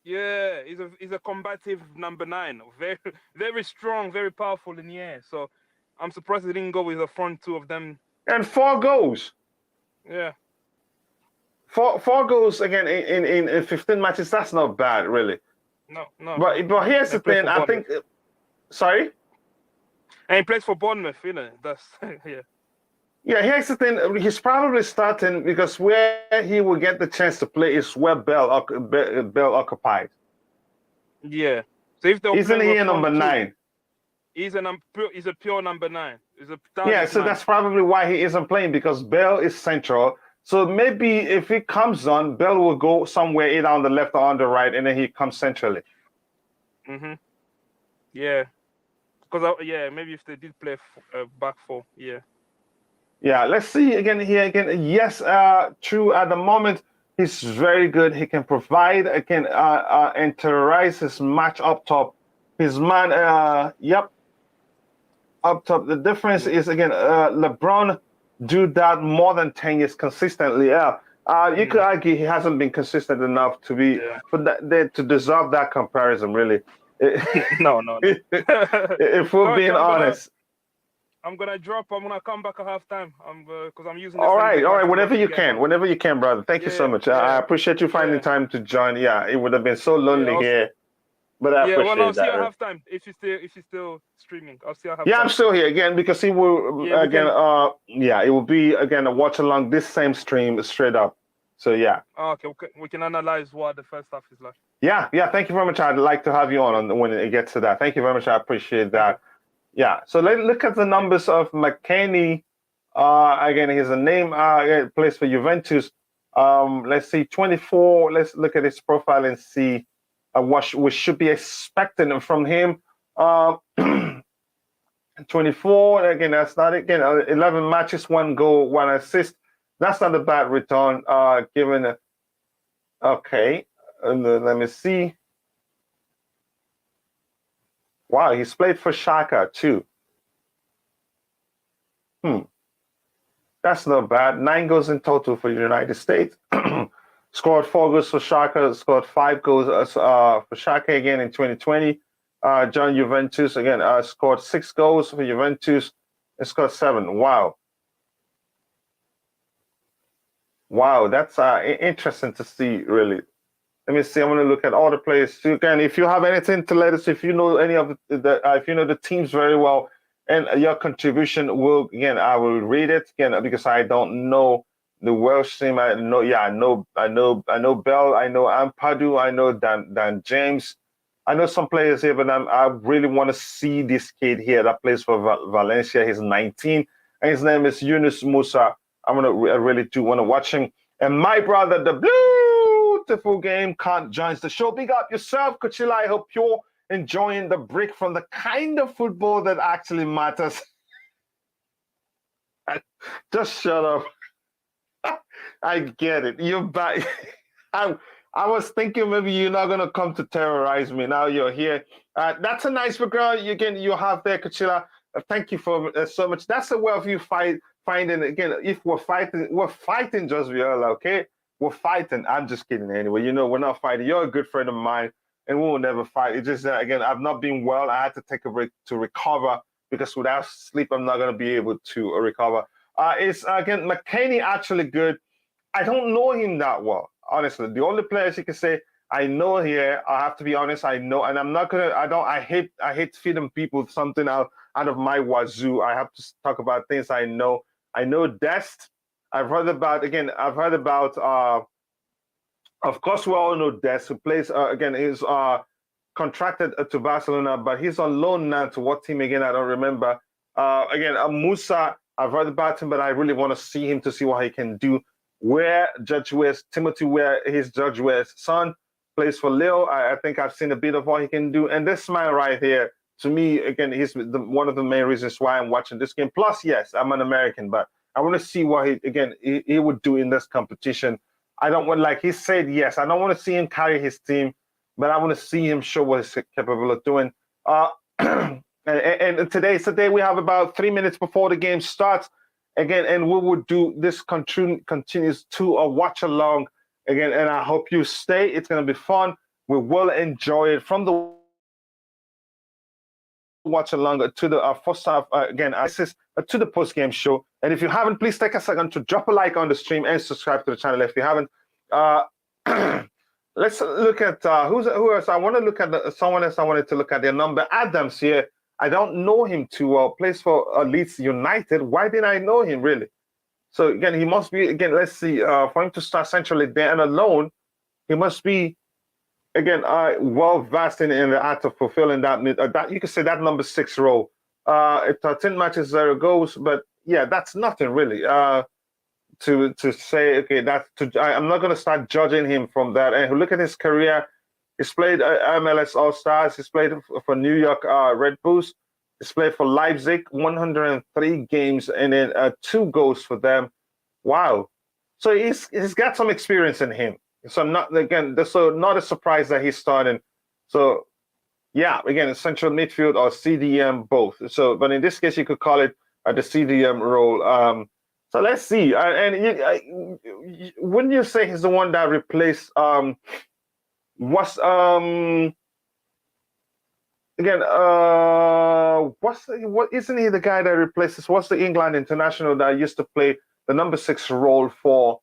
yeah. He's a combative number 9. Very very strong, very powerful in the air. So I'm surprised they didn't go with the front two of them. and 4 goals. Yeah. Four goals again in 15 matches. That's not bad, really. No. But here's the thing. I think. Sorry. And he plays for Bournemouth, you know. That's yeah. Yeah, here's the thing. He's probably starting because where he will get the chance to play is where Bell occupied. Yeah. So if they're Isn't he number 9? He's a pure number 9. Yeah, so that's probably why he isn't playing because Bell is central. So maybe if he comes on, Bell will go somewhere either on the left or on the right, and then he comes centrally. Yeah. Because maybe if they did play back 4, yeah. Yeah, let's see again here again. Yes, true. At the moment, he's very good. He can provide, can and terrorize his match up top. His man, yep, up top. The difference is again, LeBron do that more than 10 years consistently. Yeah, you could argue he hasn't been consistent enough to be for that to deserve that comparison. Really, no. If we're being honest. I'm gonna drop. I'm gonna come back at halftime. Because I'm using. All right. Whenever you can, brother. Thank you so much. I appreciate you finding time to join. Yeah, it would have been so lonely here, but I appreciate that. I'll see you at halftime if you're still streaming. I'll see you at halftime. Yeah, I'm still here again because he will again. It will be again a watch along this same stream straight up. So yeah. Okay, we can analyze what the first half is like. Yeah. Thank you very much. I'd like to have you on when it gets to that. Thank you very much. I appreciate that. Yeah, so let's look at the numbers of McKennie. Again, here's a name. Plays for Juventus. Let's see, 24. Let's look at his profile and see what we should be expecting from him. 24. Again, that's not again. 11 matches, 1 goal, 1 assist. That's not a bad return. Given. Okay, let me see. Wow, he's played for Schalke too. That's not bad. 9 goals in total for the United States. Scored 4 goals for Schalke. Scored 5 goals for Schalke again in 2020. John Juventus again scored 6 goals for Juventus and scored 7. Wow, that's interesting to see, really. Let me see. I'm going to look at all the players too. Again, if you have anything to let us, if you know any of if you know the teams very well, and your contribution will again, I will read it again because I don't know the Welsh team. I know Bell. I know Ampadu. I know Dan James. I know some players here, but I really want to see this kid here that plays for Valencia. He's 19, and his name is Yunus Musa. I really do want to watch him. And my brother, the beautiful game, can't join the show. Big up yourself, Coachella. I hope you're enjoying the break from the kind of football that actually matters. Just shut up. I get it. You're back. I was thinking maybe you're not gonna come to terrorize me. Now you're here. That's a nice girl. You have there, Coachella. Thank you for so much. That's the way of you finding again. If we're fighting just Viola, okay? We're fighting. I'm just kidding anyway. You know, we're not fighting. You're a good friend of mine, and we will never fight. It's just that, again, I've not been well. I had to take a break to recover because without sleep, I'm not going to be able to recover. It's, again, McKennie actually good. I don't know him that well, honestly. The only players you can say, I know here, I have to be honest, I know, and I'm not gonna, I hate feeding people something out of my wazoo. I have to talk about things I know. I know Dest. I've heard about, of course, we all know Dest, who plays, again, he's contracted to Barcelona, but he's on loan now to what team again? I don't remember. Again, Musa, I've heard about him, but I really want to see him to see what he can do. Where Judge Ware's Timothy Ware, his Judge Ware's son, plays for Lille. I think I've seen a bit of what he can do. And this man right here, to me, again, he's one of the main reasons why I'm watching this game. Plus, yes, I'm an American, but I want to see what he would do in this competition. I don't want, like he said, yes, I don't want to see him carry his team, but I want to see him show what he's capable of doing. And today's the day we have about 3 minutes before the game starts again, and we will do this continues to a watch along again, and I hope you stay. It's going to be fun. We will enjoy it from the watch along to the first half again. This is to the post game show, and if you haven't, please take a second to drop a like on the stream and subscribe to the channel if you haven't. Let's look at who else. I want to look at someone else. I wanted to look at their number. Adams here. I don't know him too well. Plays for Leeds United. Why didn't I know him really? So again, he must be again. Let's see. For him to start centrally there and alone, he must be again well versed in the art of fulfilling that. That you could say that number 6 role. 13 matches, 0 goals. But yeah, that's nothing really. To say okay, I'm not going to start judging him from that. And look at his career. He's played MLS All Stars. He's played for New York Red Bulls. He's played for Leipzig, 103 games, and then 2 goals for them. Wow! So he's got some experience in him. So not a surprise that he's starting. So yeah, again, central midfield or CDM both. So, but in this case, you could call it the CDM role. So let's see. Wouldn't you say he's the one that replaced? Again? What isn't he the guy that replaces? What's the England international that used to play the number 6 role for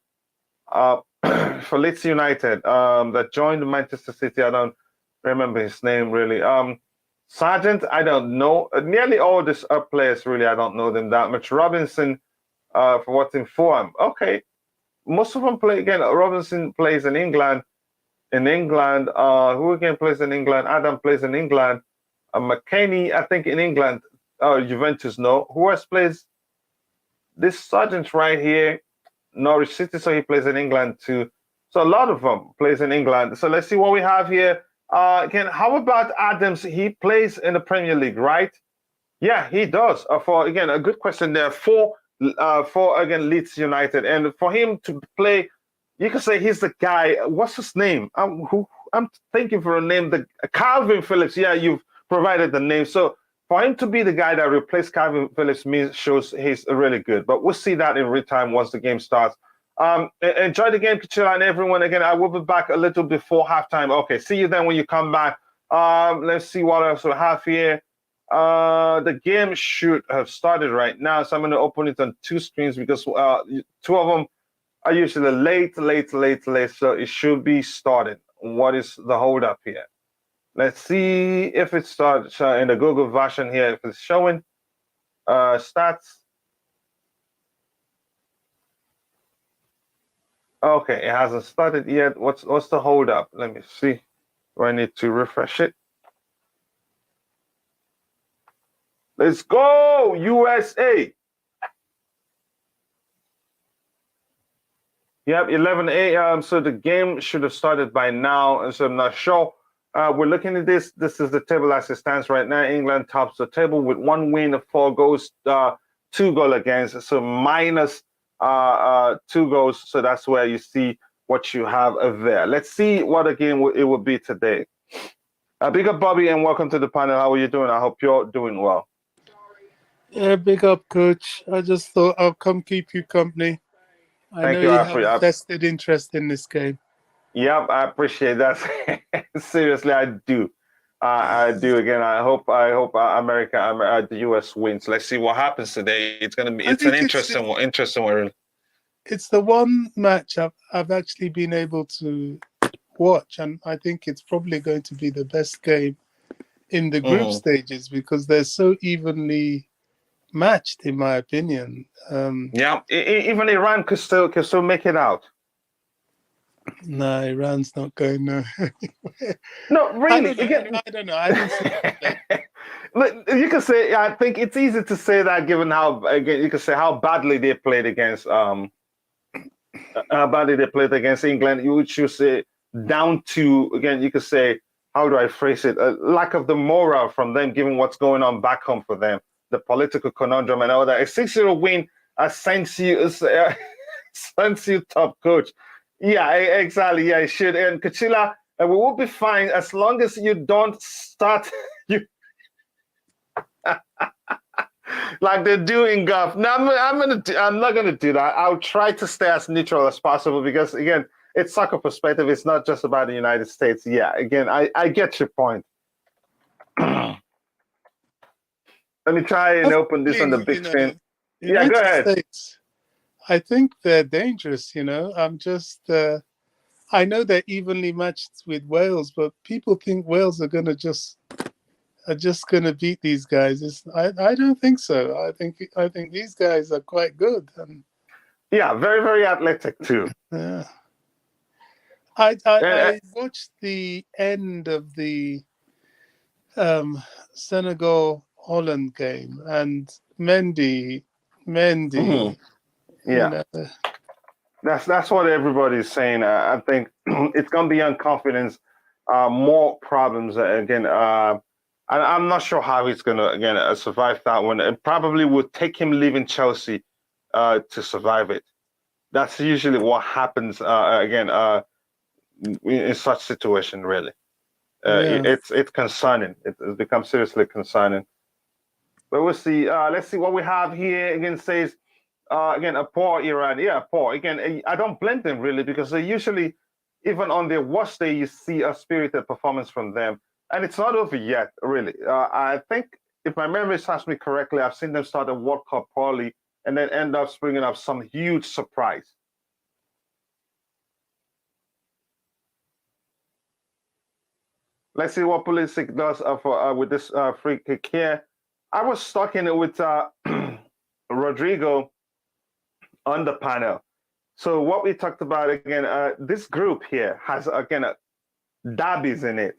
for Leeds United? That joined Manchester City. I don't remember his name really. Sargent, I don't know. Nearly all these players really, I don't know them that much. Robinson, for what's in form. Okay, most of them play again. Robinson plays in England. Who again plays in England? Adam plays in England. McKennie, I think in England. Juventus, no. Who else plays? This Sargent right here, Norwich City, so he plays in England too. So a lot of them plays in England. So let's see what we have here. Again, how about Adams? He plays in the Premier League, right? Yeah, he does. For again, a good question there. For again Leeds United, and for him to play. You can say he's the guy. What's his name? I'm thinking for a name. The Calvin Phillips. Yeah, you've provided the name. So for him to be the guy that replaced Calvin Phillips shows he's really good. But we'll see that in real time once the game starts. Enjoy the game, Kichila, and everyone. Again, I will be back a little before halftime. Okay, see you then when you come back. Let's see what else we have here. The game should have started right now. So I'm going to open it on 2 screens because 2 of them are usually late, so it should be started. What is the hold up here? Let's see if it starts in the Google version here, if it's showing stats. Okay, it hasn't started yet. What's the hold up? Let me see. Do I need to refresh it? Let's go, USA! Yep, 11 a.m. So the game should have started by now, and so I'm not sure. We're looking at this. This is the table as it stands right now. England tops the table with 1 win, 4 goals, 2 goals against. So minus 2 goals. So that's where you see what you have there. Let's see what a game it will be today. Big up, Bobby, and welcome to the panel. How are you doing? I hope you're doing well. Yeah, big up, Coach. I just thought I'll come keep you company. I know you have a vested interest in this game. Yep, I appreciate that. Seriously, I do. I do. Again, I hope America, the US wins. Let's see what happens today. It's an interesting one. It's the one match I've actually been able to watch, and I think it's probably going to be the best game in the group stages because they're so evenly matched, in my opinion. Yeah, even Iran could still make it out. No, Iran's not going no. No, really. I don't know. I didn't see that. You can say. I think it's easy to say that, given how you can say how badly they played against England. You would say down to, again, you could say, how do I phrase it? A lack of the morale from them, given what's going on back home for them, the political conundrum and all that. A 6-0 win sends you top coach. Yeah, exactly. Yeah, it should. And Kachila, we will be fine as long as you don't start you like they do in golf. No, I'm not gonna do that. I'll try to stay as neutral as possible because, again, it's soccer perspective. It's not just about the United States. Yeah, again, I get your point. Let me try and open this on the big screen. Yeah, go ahead. States, I think they're dangerous. I'm just. I know they're evenly matched with Wales, but people think Wales are just going to beat these guys. I don't think so. I think these guys are quite good. Yeah, very, very athletic too. Yeah. I watched the end of the Senegal-Holland game, and Mendy. Yeah. That's what everybody's saying. I think it's going to be on confidence, more problems again. And I'm not sure how he's going to survive that one. It probably would take him leaving Chelsea to survive it. That's usually what happens in such situation. Really, it's concerning. It becomes seriously concerning. But we'll see. Let's see what we have here. Again, says. Again, a poor Iran. Yeah, poor. Again, I don't blame them really because they usually, even on their worst day, you see a spirited performance from them. And it's not over yet, really. I think, if my memory serves me correctly, I've seen them start the World Cup poorly and then end up springing up some huge surprise. Let's see what Pulisic does with this free kick here. I was talking with Rodrigo on the panel. So what we talked about again, this group here has again derbies in it.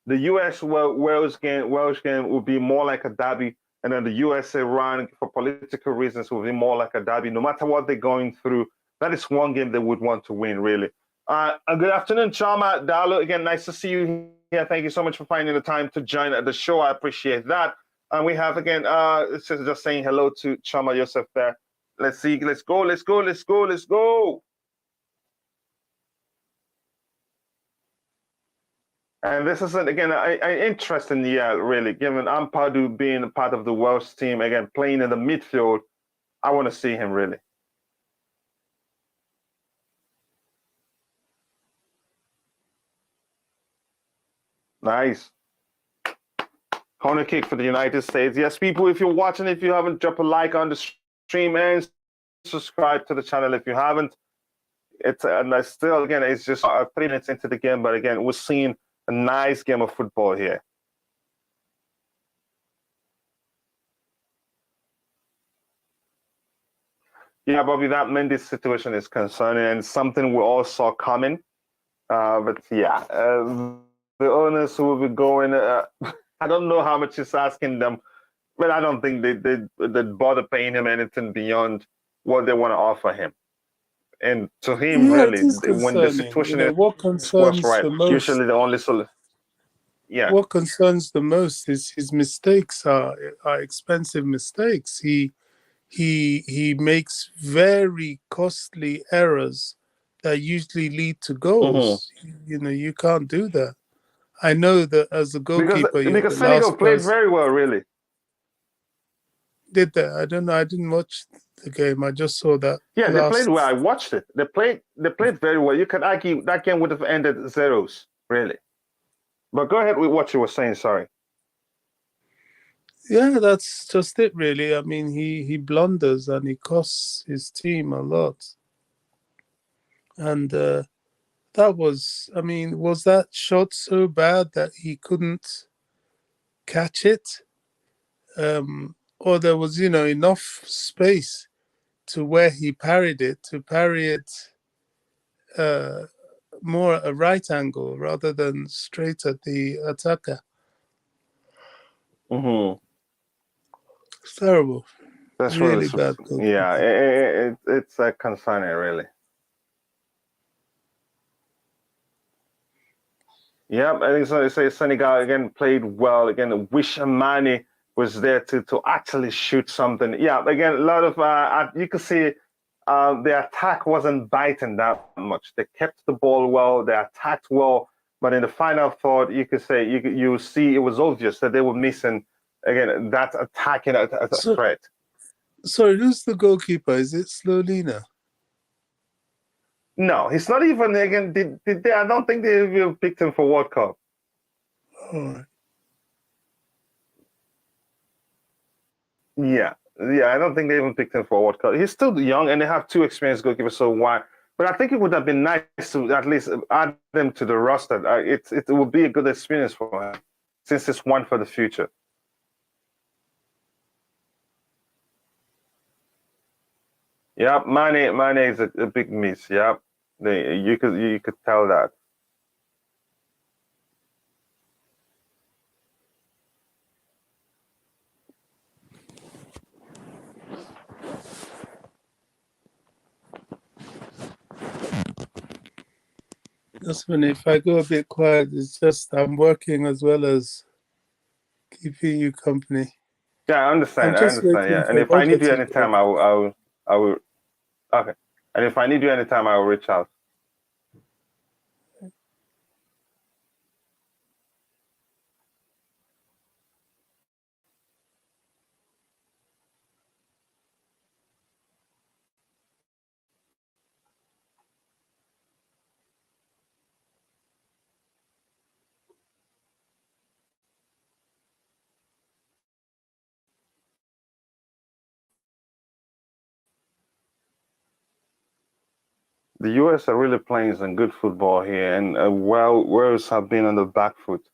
The US-Wales game will be more like a derby, and then the US-Iran, for political reasons, will be more like a derby. No matter what they're going through, that is one game they would want to win, really. Good afternoon, Chama Dalo. Again, nice to see you here. Thank you so much for finding the time to join the show. I appreciate that. And we have again, just saying hello to Chama Yosef there. Let's see. Let's go. And this is again an interesting year, really. Given Ampadu being a part of the Welsh team, again playing in the midfield, I want to see him really. Nice. Corner kick for the United States. Yes, people, if you're watching, if you haven't, drop a like on the stream and subscribe to the channel if you haven't. And still, again, it's just 3 minutes into the game, but again, we're seeing a nice game of football here. Yeah, Bobby, that Mendy's situation is concerning and something we all saw coming. But yeah, the owners who will be going, I don't know how much he's asking them, but I don't think they'd bother paying him anything beyond what they want to offer him. And to him, really, when the situation is what concerns right, the most, usually the only solution. Yeah. What concerns the most is his mistakes are expensive mistakes. He makes very costly errors that usually lead to goals. You can't do that. I know that as a goalkeeper, because Senegal played very well, really. Did they? I don't know. I didn't watch the game. I just saw that. Yeah, they played well. I watched it. They played very well. You could argue that game would have ended zeros, really. But go ahead with what you were saying. Sorry. Yeah, that's just it, really. I mean, he blunders and he costs his team a lot. And the that was, I mean, was that shot so bad that he couldn't catch it? Or there was, enough space to where he parried it, to parry it more at a right angle rather than straight at the attacker. Mm-hmm. It's terrible. That's Really bad yeah. goalkeeping. It's concerning, really. Yep, and so Senegal again played well. Again, wish Amani was there to actually shoot something. Yeah, again, a lot of you can see the attack wasn't biting that much. They kept the ball well, they attacked well, but in the final third, you could say you see it was obvious that they were missing again that attacking threat. Sorry, who's the goalkeeper? Is it Slolina? No, he's not even again. Did they? I don't think they even picked him for World Cup. All right. Yeah, I don't think they even picked him for a World Cup. He's still young, and they have two experienced goalkeepers. So why? But I think it would have been nice to at least add them to the roster. It would be a good experience for him, since it's one for the future. Yeah, Mane is a big miss. Yeah, you could tell that. Just when if I go a bit quiet, it's just I'm working as well as keeping you company. Yeah, I I'm understand. I just understand. waiting Yeah, and for if I Roger need you to go. anytime, I will. Okay, and if I need you anytime, I will reach out. The US are really playing some good football here, and Wales have been on the back foot.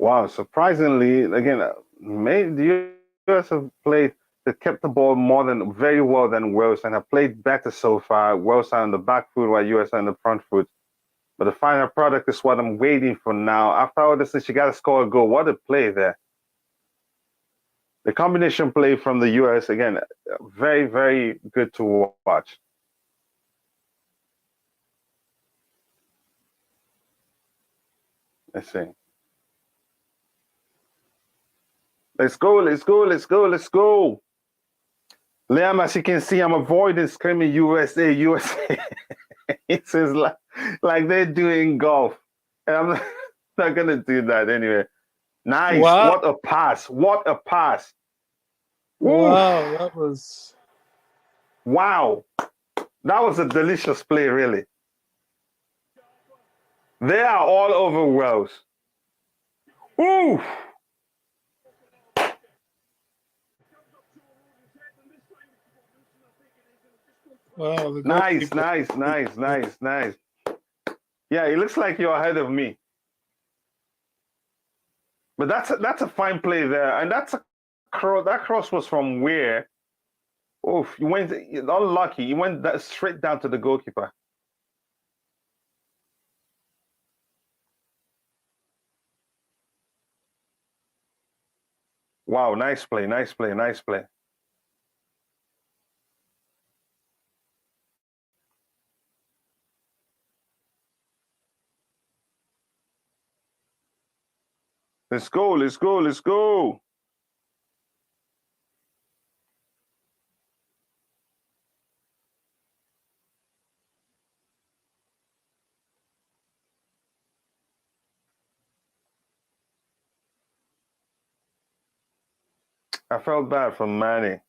Wow, surprisingly, again, the US have played, they kept the ball very well than Wales and have played better so far. Wales are on the back foot while US are on the front foot. But the final product is what I'm waiting for now. After all this, you got to score a goal. What a play there. The combination play from the US, again, very, very good to watch. Let's see. Let's go, let's go, let's go, let's go. Liam, as you can see, I'm avoiding screaming USA, USA. It says like they're doing golf. And I'm not going to do that anyway. Nice. Wow. What a pass. What a pass. Wow, that was... Wow. That was a delicious play, really. They are all over Wales. Ooh. Wow, the Nice, goalkeeper. nice. Yeah, it looks like you're ahead of me. But that's a fine play there. And that cross was from where? Oh, you went unlucky. You went straight down to the goalkeeper. Wow, nice play, nice play, nice play. Let's go, let's go, let's go. I felt bad for Manny.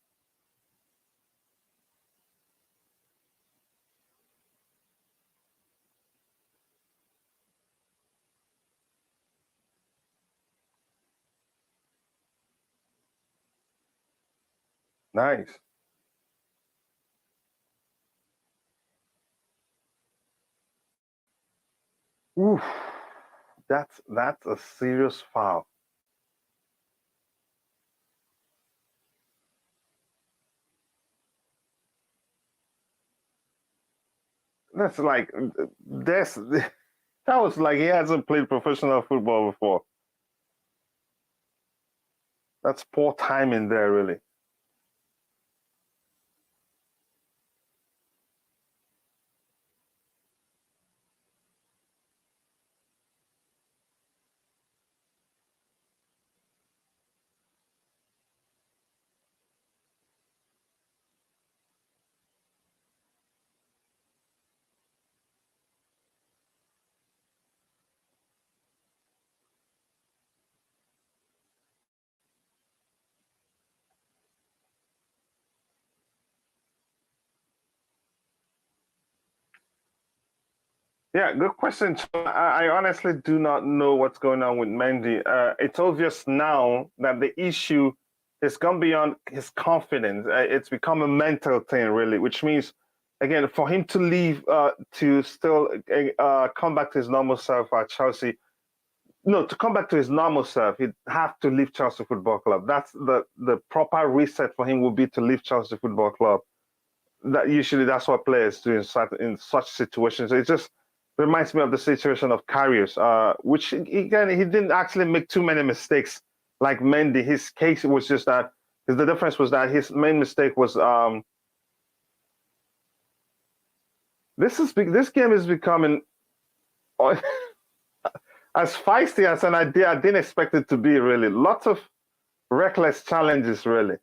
Nice. Oof. That's a serious foul. That's like this. That was like he hasn't played professional football before. That's poor timing there, really. Yeah, good question. I honestly do not know what's going on with Mendy. It's obvious now that the issue has gone beyond his confidence. It's become a mental thing, really, which means, again, for him to leave to still come back to his normal self at Chelsea, no, to come back to his normal self, he'd have to leave Chelsea Football Club. That's the proper reset for him would be to leave Chelsea Football Club. That usually that's what players do in such situations. It just reminds me of the situation of Karius, which again he didn't actually make too many mistakes like Mendy. His case was just that the difference was that his main mistake was this game is becoming as feisty as an idea I didn't expect it to be. Really, lots of reckless challenges. Really.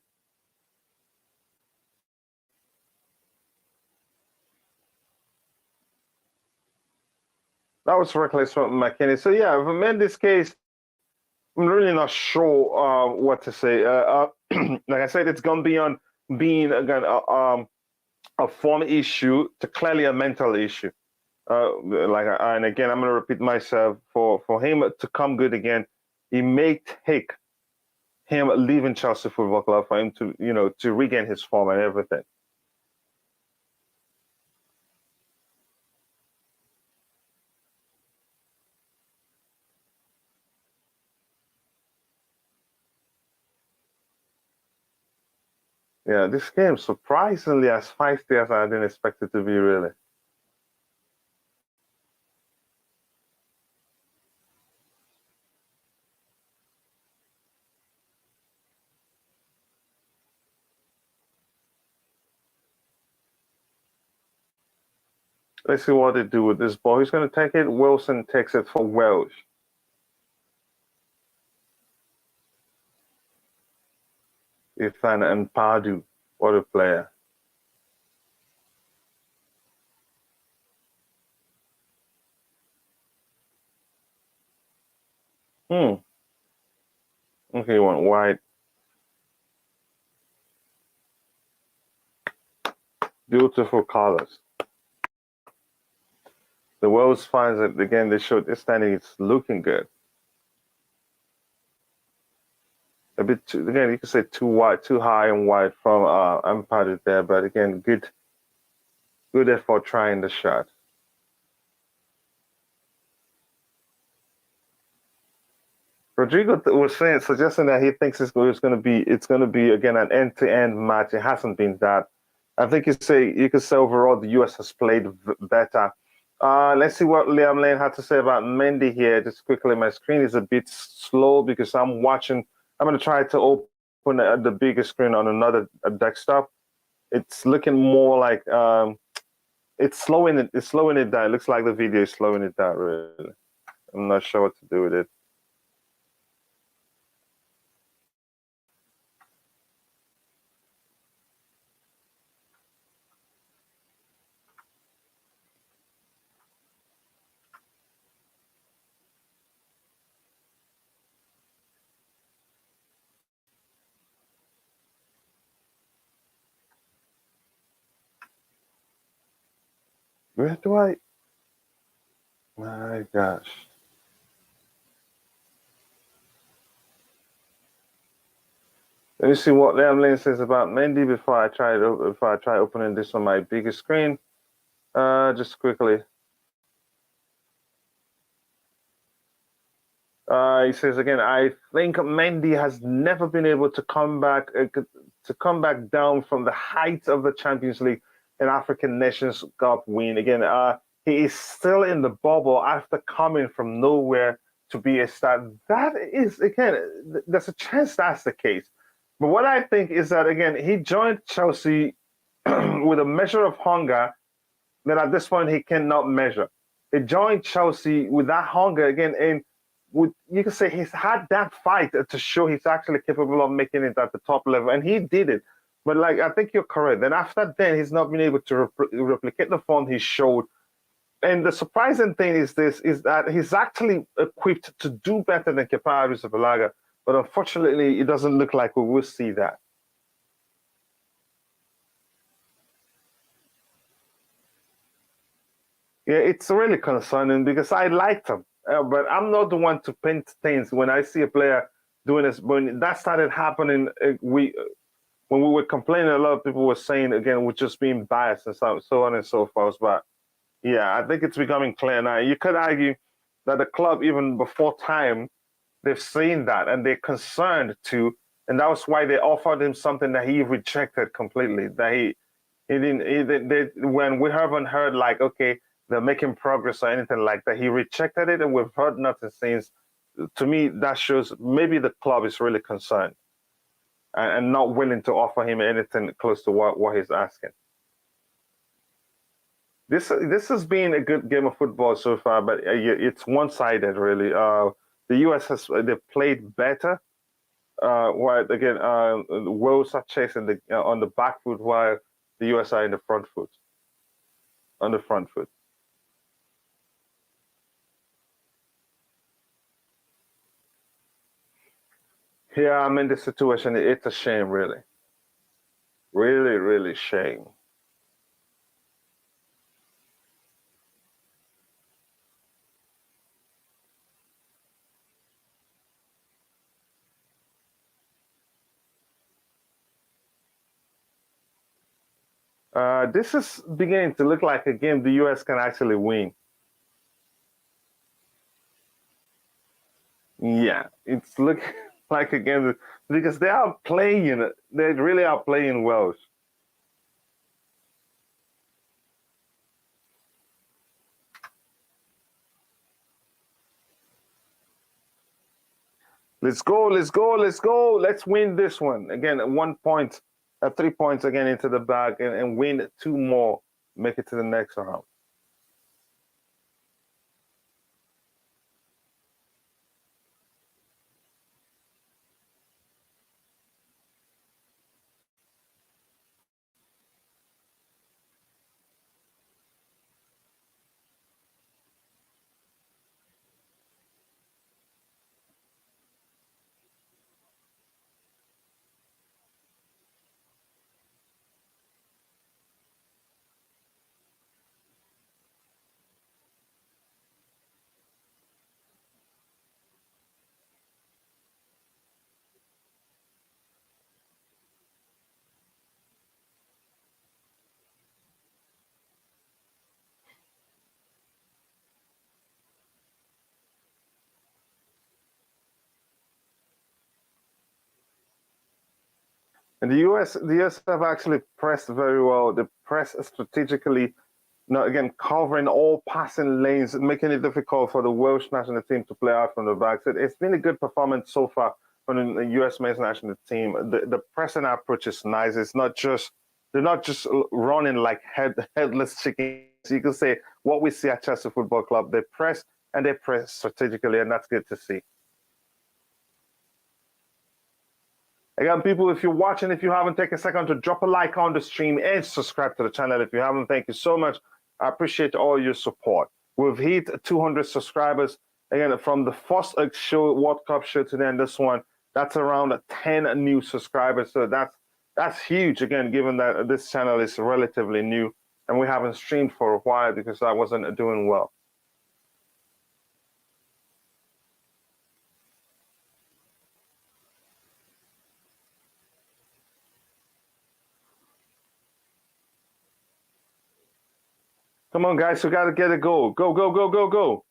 That was reckless from McKinney. So yeah, for Mendy's case, I'm really not sure what to say. Like I said, it's gone beyond being again a form issue to clearly a mental issue. And again, I'm going to repeat myself. For him to come good again, it may take him leaving Chelsea Football Club for him to to regain his form and everything. Yeah, this game surprisingly as feisty as I didn't expect it to be. Really. Let's see what they do with this ball. Who's going to take it? Wilson takes it for Welsh. Ifan and Padu. What a player. Okay, he went wide. Beautiful colors. The Wales finds that again they showed this standing it's looking good. A bit too, again, you could say too wide, too high and wide from Ampadu there, but again, good effort trying the shot. Rodrigo was suggesting that he thinks it's going to be again an end-to-end match. It hasn't been that. I think you could say overall the US has played better. Let's see what Liam Lane had to say about Mendy here. Just quickly, my screen is a bit slow because I'm watching. I'm going to try to open the bigger screen on another desktop. It's looking more like it's slowing it. It's slowing it down. It looks like the video is slowing it down. Really, I'm not sure what to do with it. Where do I? My gosh. Let me see what Liam Lane says about Mendy before I try opening this on my bigger screen. Just quickly. He says again, I think Mendy has never been able to come back down from the heights of the Champions League and African Nations Cup win. Again, he is still in the bubble after coming from nowhere to be a star. That is, again, there's a chance that's the case. But what I think is that, again, he joined Chelsea with a measure of hunger that at this point he cannot measure. He joined Chelsea with that hunger again, and you can say he's had that fight to show he's actually capable of making it at the top level, and he did it. But like, I think you're correct. Then after then, he's not been able to replicate the form he showed. And the surprising thing is that he's actually equipped to do better than Kepa Arrizabalaga. But unfortunately, it doesn't look like we will see that. Yeah, it's really concerning because I liked him, but I'm not the one to paint things when I see a player doing this. When that started happening, when we were complaining, a lot of people were saying, again, we're just being biased and so on and so forth. But yeah, I think it's becoming clear now. You could argue that the club, even before time, they've seen that and they're concerned too. And that was why they offered him something that he rejected completely. That he didn't, when we haven't heard like, okay, they're making progress or anything like that, he rejected it and we've heard nothing since. To me, that shows maybe the club is really concerned and not willing to offer him anything close to what he's asking. This has been a good game of football so far, but it's one-sided really. The US they've played better. While again, Wales are chasing on the back foot, while the US are in the front foot. On the front foot. Yeah, I'm in this situation. It's a shame, really. Really, really shame. This is beginning to look like a game the US can actually win. Yeah, it's looking like a game because they are playing it. They really are playing well. Let's go, let's go, let's go. Let's win this one. Again, 1 point, 3 points again into the bag and win 2 more. Make it to the next round. And the US have actually pressed very well. They press strategically, again, covering all passing lanes, making it difficult for the Welsh national team to play out from the back. So it's been a good performance so far from the US men's national team. The pressing approach is nice. They're not just running like headless chickens. You can say what we see at Chelsea Football Club. They press and they press strategically, and that's good to see. Again, people, if you're watching, if you haven't taken a second to drop a like on the stream and subscribe to the channel. If you haven't, thank you so much. I appreciate all your support. We've hit 200 subscribers. Again, from the first World Cup show to then this one, that's around 10 new subscribers. So that's huge, again, given that this channel is relatively new. and we haven't streamed for a while because I wasn't doing well. Come on, guys, we gotta get a goal. Go, go, go, go, go.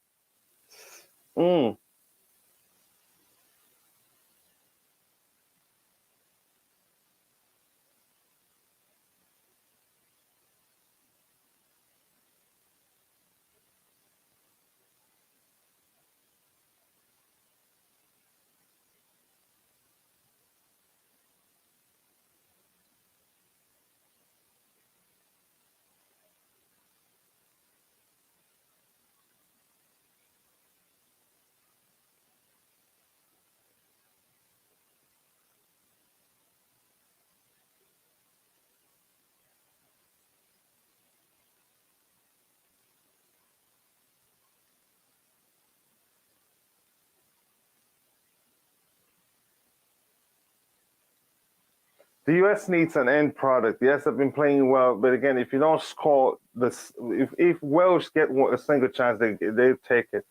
The US needs an end product. Yes, they've been playing well, but again, if you don't score this, if Wales get a single chance, they take it.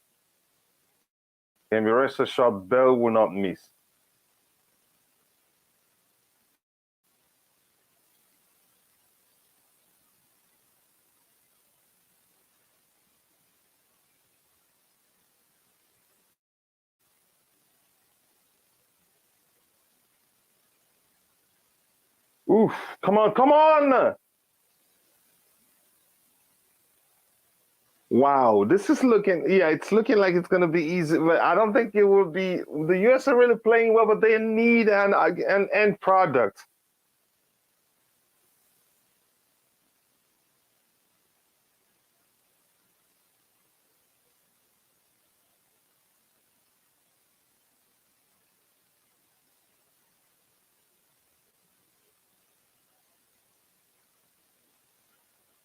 And be rest assured, Bell will not miss. Oof! Come on, come on! Wow, this is looking, yeah, it's looking like it's going to be easy, but I don't think it will be. The US are really playing well, but they need an end product.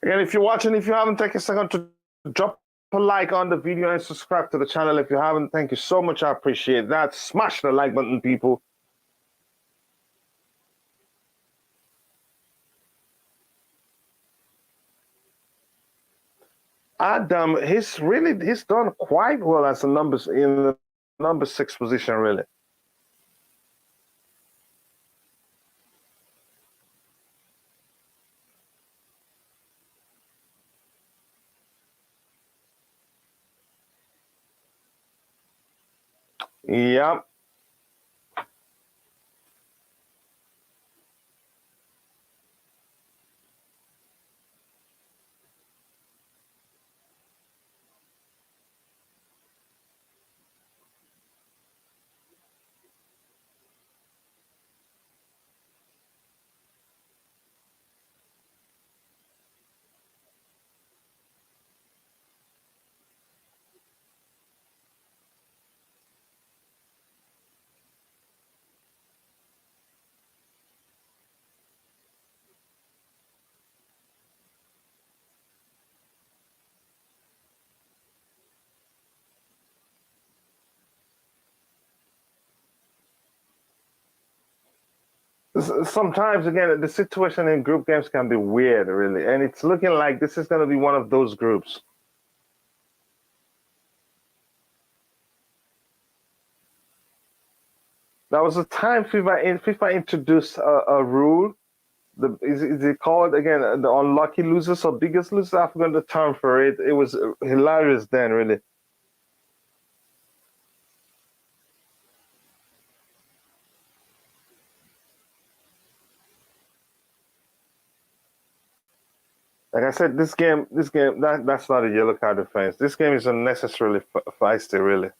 Again, if you're watching, if you haven't, take a second to drop a like on the video and subscribe to the channel. If you haven't, thank you so much. I appreciate that. Smash the like button, people. Adam, he's done quite well as a numbers in the number 6 position, really. Yep. Sometimes, again, the situation in group games can be weird, really, and it's looking like this is going to be one of those groups. There was a time FIFA introduced a rule. Is it called again the unlucky losers or biggest losers? I forgot the term for it. It was hilarious then, really. Like I said, this game, that's not a yellow card defense. This game is unnecessarily feisty, really.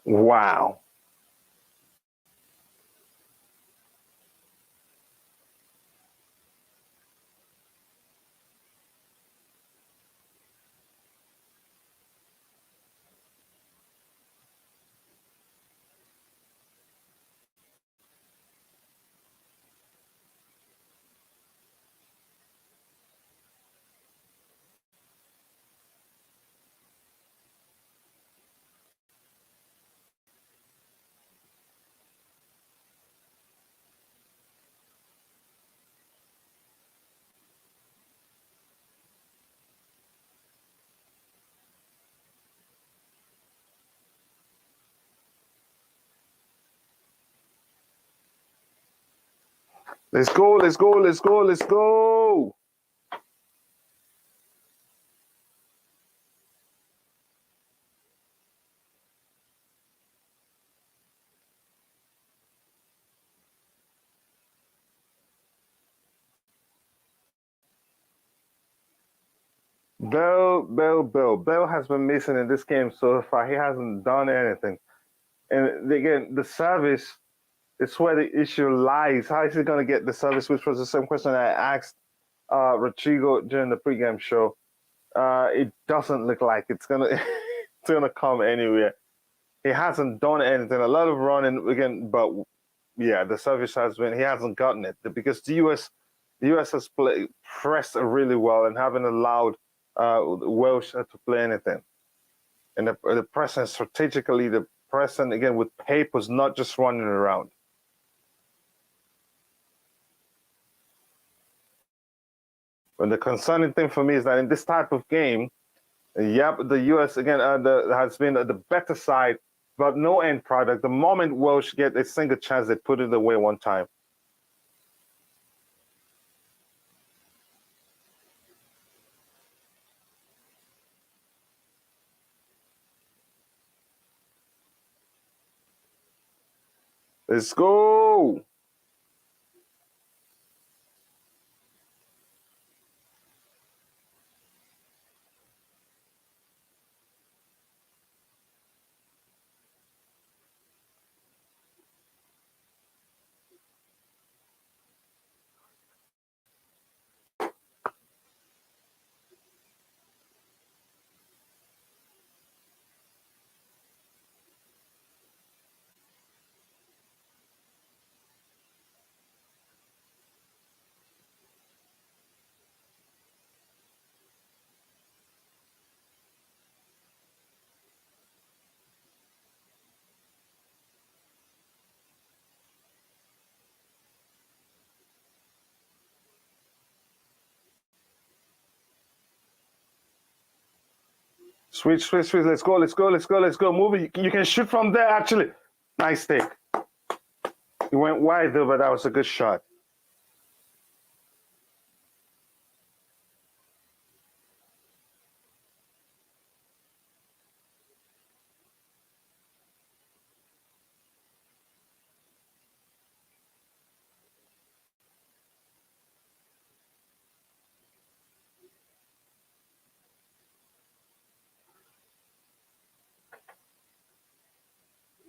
Wow. Let's go, let's go, let's go, let's go. Bell has been missing in this game so far. He hasn't done anything. And again, the service is where the issue lies. How is he going to get the service? Which was the same question I asked Rodrigo during the pregame show. It doesn't look like it's gonna it's gonna come anywhere. He hasn't done anything. A lot of running again, but yeah, the service has been. He hasn't gotten it because the US has pressed really well and haven't allowed Welsh to play anything. And the pressing strategically, the pressing again with papers, not just running around. But the concerning thing for me is that in this type of game, yep, the US again has been the better side, but no end product. The moment Welsh get a single chance, they put it away one time. Let's go. Switch. Let's go. Move it. You can shoot from there, actually. Nice take. It went wide, though, but that was a good shot.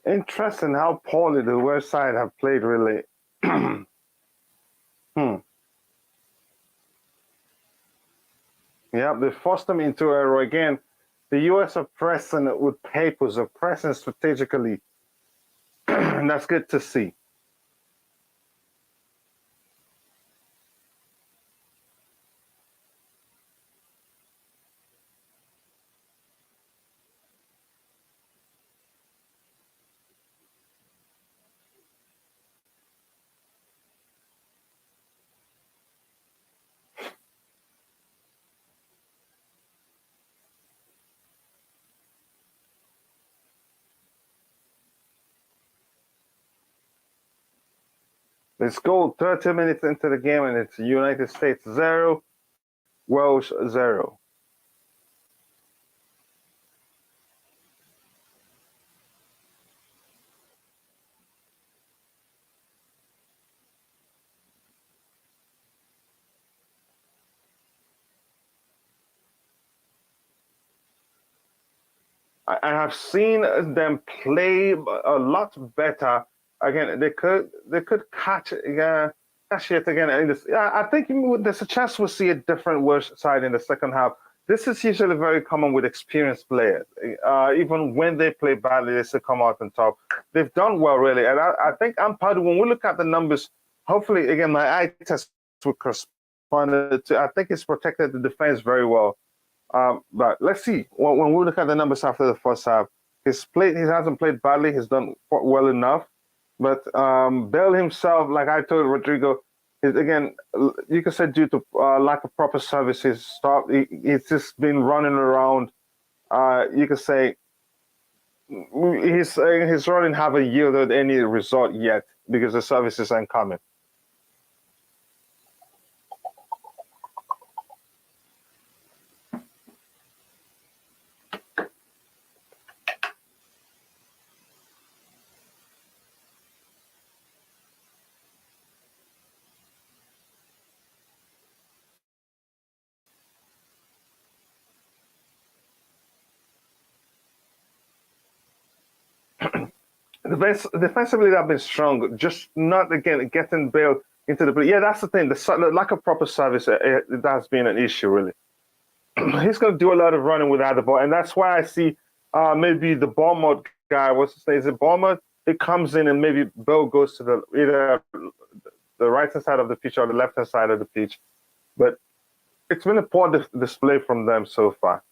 Interesting how poorly the West side have played, really. Yeah, they forced them into error again. The US are pressing with papers, are pressing strategically. And that's good to see. Let's go 30 minutes into the game, and it's United States 0, Welsh 0. I have seen them play a lot better. Again, they could catch it again. I think there's a chance we'll see a different Welsh side in the second half. This is usually very common with experienced players. Even when they play badly, they still come out on top. They've done well, really. And I think when we look at the numbers, hopefully, again, my eye test will correspond to, I think it's protected the defense very well. But let's see. When we look at the numbers after the first half, he hasn't played badly. He's done well enough. But Bale himself, like I told Rodrigo, is again, you could say due to lack of proper services, he's just been running around. You could say his running haven't yielded any result yet because the services aren't coming. Defensively, they've been strong. Just not again getting Bale into the play. Yeah, that's the thing. The lack of proper service that has been an issue, really. He's going to do a lot of running without the ball, and that's why I see maybe the Bournemouth guy. What's his name? Is it Bournemouth? It comes in, and maybe Bale goes to either the right hand side of the pitch or the left hand side of the pitch. But it's been a poor display from them so far.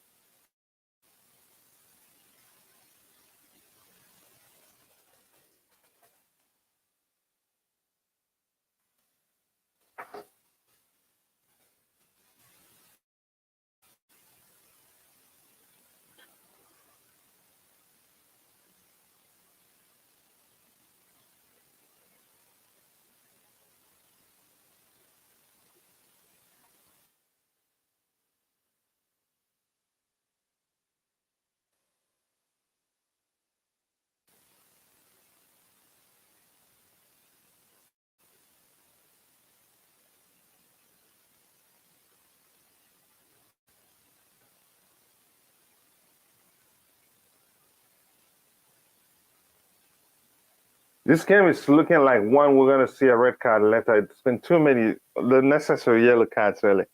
This game is looking like one we're going to see a red card later. It's been too many, the necessary yellow cards, really.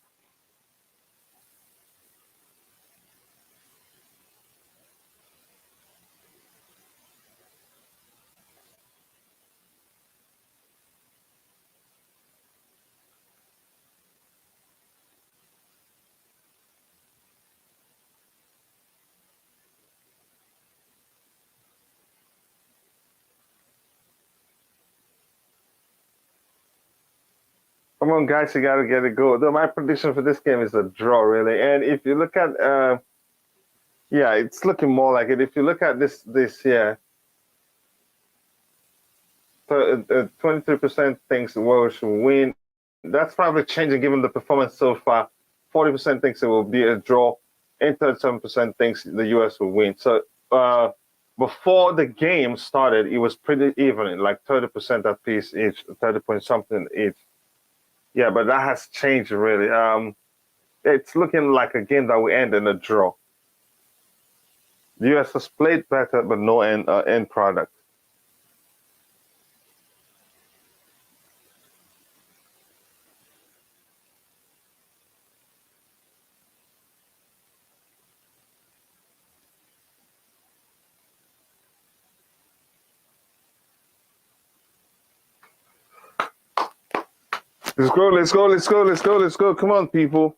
Come on, guys, you got to get a goal. Though my prediction for this game is a draw, really. And if you look at, yeah, it's looking more like it. If you look at this here, 23% thinks the Welsh will win. That's probably changing given the performance so far. 40% thinks it will be a draw, and 37% thinks the US will win. So before the game started, it was pretty even, like 30% apiece each, 30 point something each. Yeah, but that has changed really. It's looking like a game that will end in a draw. The US has played better, but no end product. Let's go, let's go, let's go, let's go, let's go. Come on, people.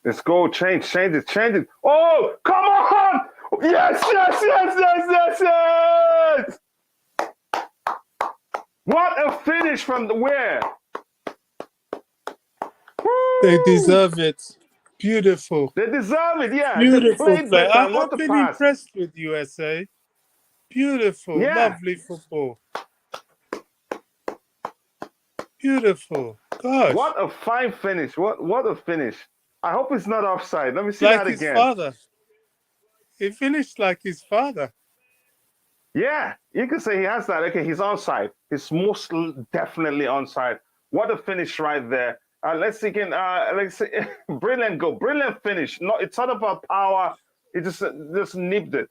Let's go, change it. Oh, come on! Yes, yes, yes, yes, yes, yes! What a finish from the where? They deserve it. Beautiful. They deserve it. Yeah, they Beautiful played play. better. And what I've a been pass! impressed with USA. Beautiful, Yeah, lovely football. Beautiful. Gosh. what a fine finish! What a finish! I hope it's not offside. Let me see Like that his again. father. He finished like his father. Yeah, you can say he has that. Okay, he's onside. He's most definitely onside. What a finish right there. Let's see again. Let's see. Brilliant goal. Brilliant finish. No, it's not about power. He just nipped it.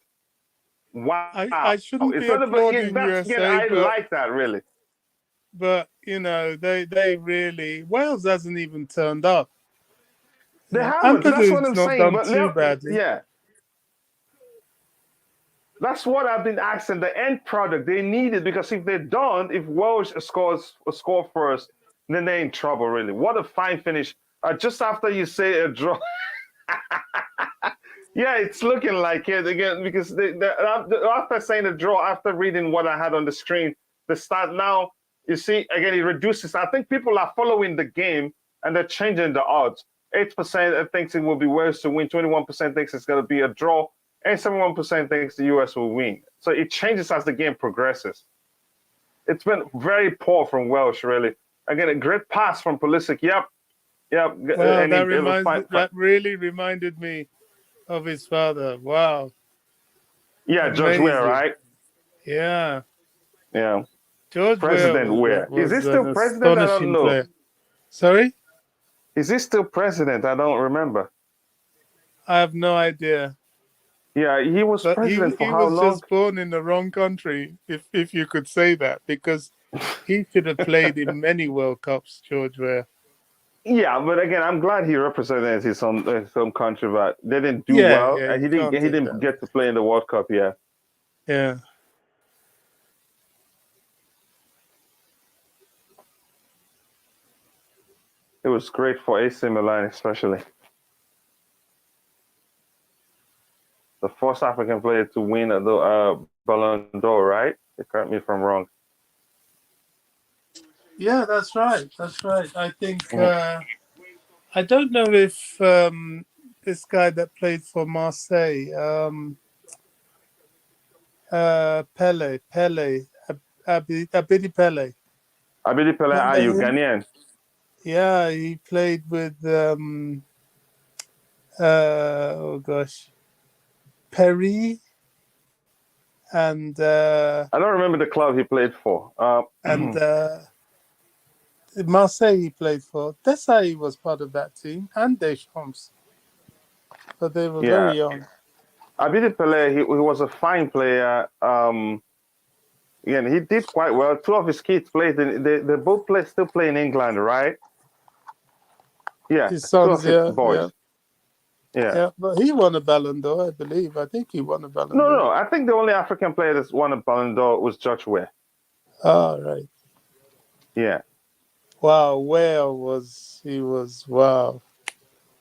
Wow. I shouldn't It's be not about. Yeah, applauding that's again. USA, I like that really. but you know, they really Wales hasn't even turned up. They haven't. That's what Ampadu's I'm not saying. done But too badly. yeah, that's what I've been asking. The end product they need it because if they don't, if Welsh score first, then they're in trouble. Really. What a fine finish. Just after you say a draw. Yeah, it's looking like it again because after saying a draw, after reading what I had on the screen, the start now, you see, again, it reduces. I think people are following the game and they're changing the odds. 8% thinks it will be Wales to win, 21% thinks it's going to be a draw, and 71% thinks the US will win. So it changes as the game progresses. It's been very poor from Welsh, really. Again, a great pass from Pulisic. Yep. Wow, And that really reminded me of his father. Wow. yeah, George Weah, Amazing. right? Yeah. Yeah. George Weah President Weah. Is he was still an president? I don't astonishing know. player. Sorry? Is he still president? I don't remember. I have no idea. Yeah, he was But president for he how was long? just born in the wrong country, if you could say that, because he should have played in many World Cups, George Weah. Yeah, but again, I'm glad he represented his own country, but they didn't do Yeah, well, yeah, and you he didn't can't he take didn't that. get to play in the World Cup. Yeah, Yeah. it was great for AC Milan, especially the first African player to win the Ballon d'Or. Right? Correct me if I'm wrong. Yeah, that's right. That's right. I think Mhm. I don't know if this guy that played for Marseille, Abidi Pele. Abidi Pele, are Remember you him? Ghanaian? Yeah, he played with oh gosh, Perry and I don't remember the club he played for. and Marseille he played for. Desai was part of that team and Deschamps, but they were yeah, very young. Abidi Pele, he was a fine player. Again, he did quite well. Two of his kids played. They both still play in England, right? Yeah, His two of sons, his yeah, boys. yeah, Yeah. yeah. But he won a Ballon d'Or, I believe. I think he won a Ballon No, d'Or. I think the only African player that's won a Ballon d'Or was George Weah. Ah, right. Yeah, Wow, where was he? Was wow.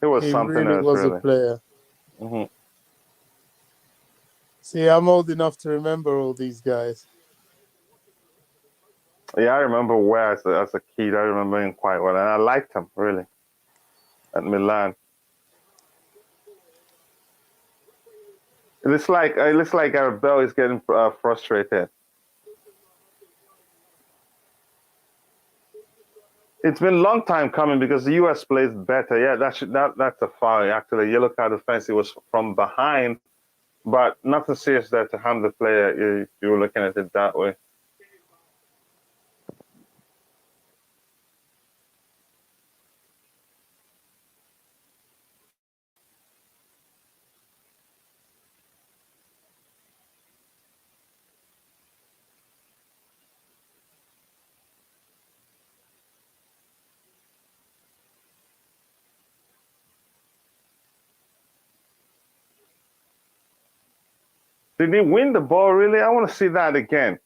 it was He something really else, was a really. player. Hmm. See, I'm old enough to remember all these guys. Yeah, I remember Weah as a kid. I remember him quite well, and I liked him really at Milan. It looks like Bell is getting frustrated. It's been a long time coming because the US plays better. Yeah, that's a foul. Actually, yellow card offense. It was from behind, but nothing serious there to harm the player. You were looking at it that way. Did he win the ball really? I want to see that again.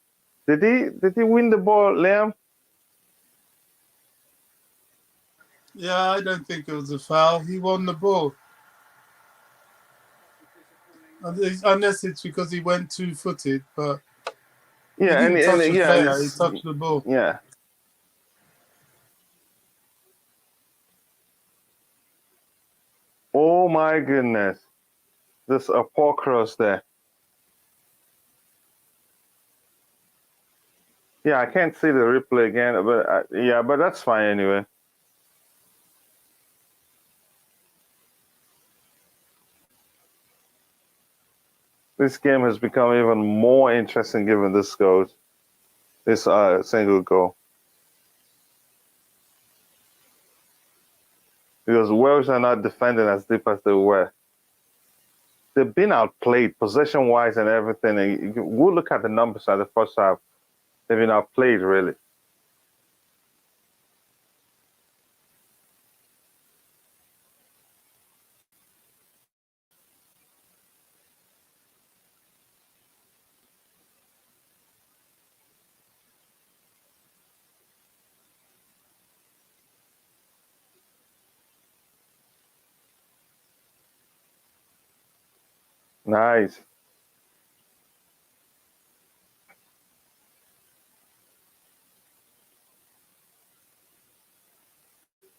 Did he win the ball, Liam? Yeah, I don't think it was a foul. He won the ball. Unless it's because he went two-footed, but he Yeah, didn't touch the yeah, player. He touched the ball. yeah. Oh my goodness. This a poor cross there. Yeah, I can't see the replay again, but yeah, but that's fine anyway. This game has become even more interesting given this goes. This single goal. Because Wales are not defending as deep as they were. They've been outplayed possession-wise and everything. And we'll look at the numbers at the first half. They've been outplayed, really. Nice.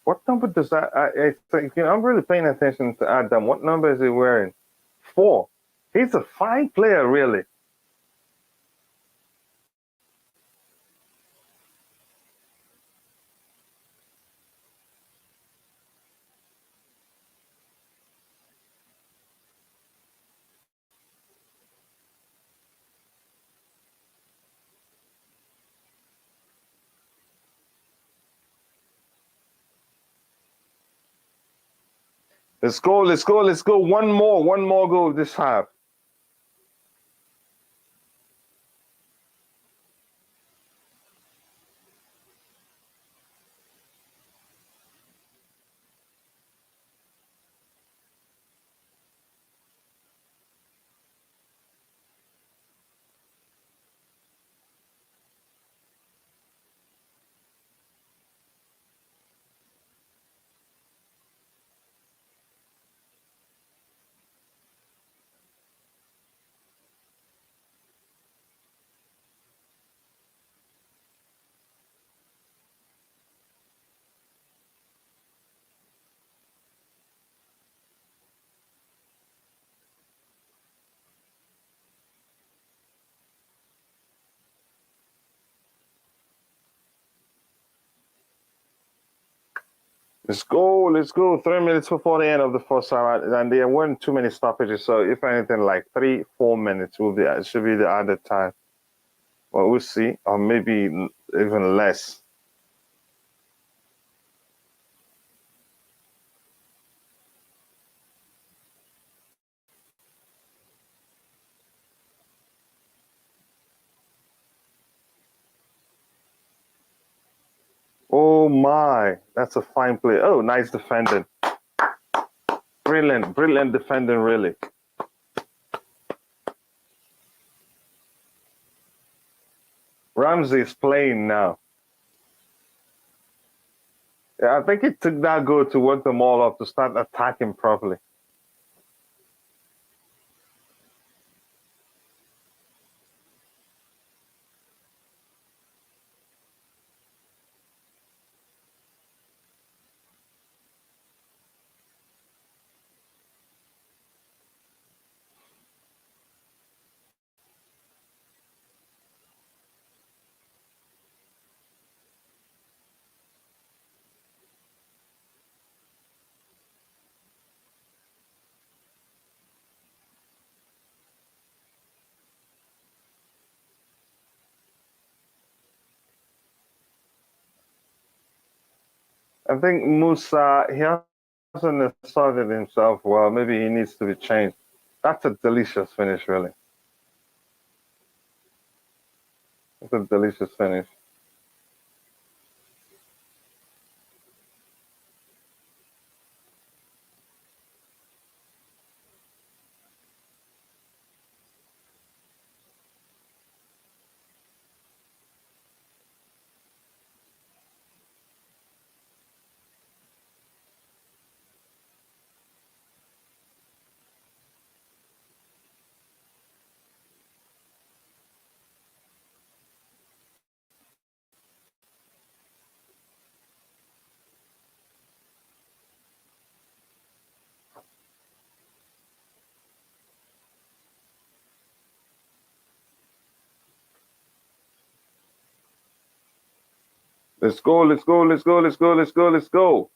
What number does that? I think I'm really paying attention to Adam. What number is he wearing? 4. He's a fine player, really. Let's go, let's go, let's go. One more goal this half. Let's go, let's go. 3 minutes before the end of the first half, and there weren't too many stoppages. So if anything, like 3-4 minutes will be should be the added time. Well, we'll see, or maybe even less. Oh my, that's a fine play. Oh, nice defending. Brilliant, brilliant defending, really. Ramsey is playing now. Yeah, I think it took that goal to work them all up to start attacking properly. I think Musa, he hasn't started himself well. Maybe he needs to be changed. That's a delicious finish, really. It's a delicious finish. Let's go, let's go, let's go, let's go, let's go, let's go.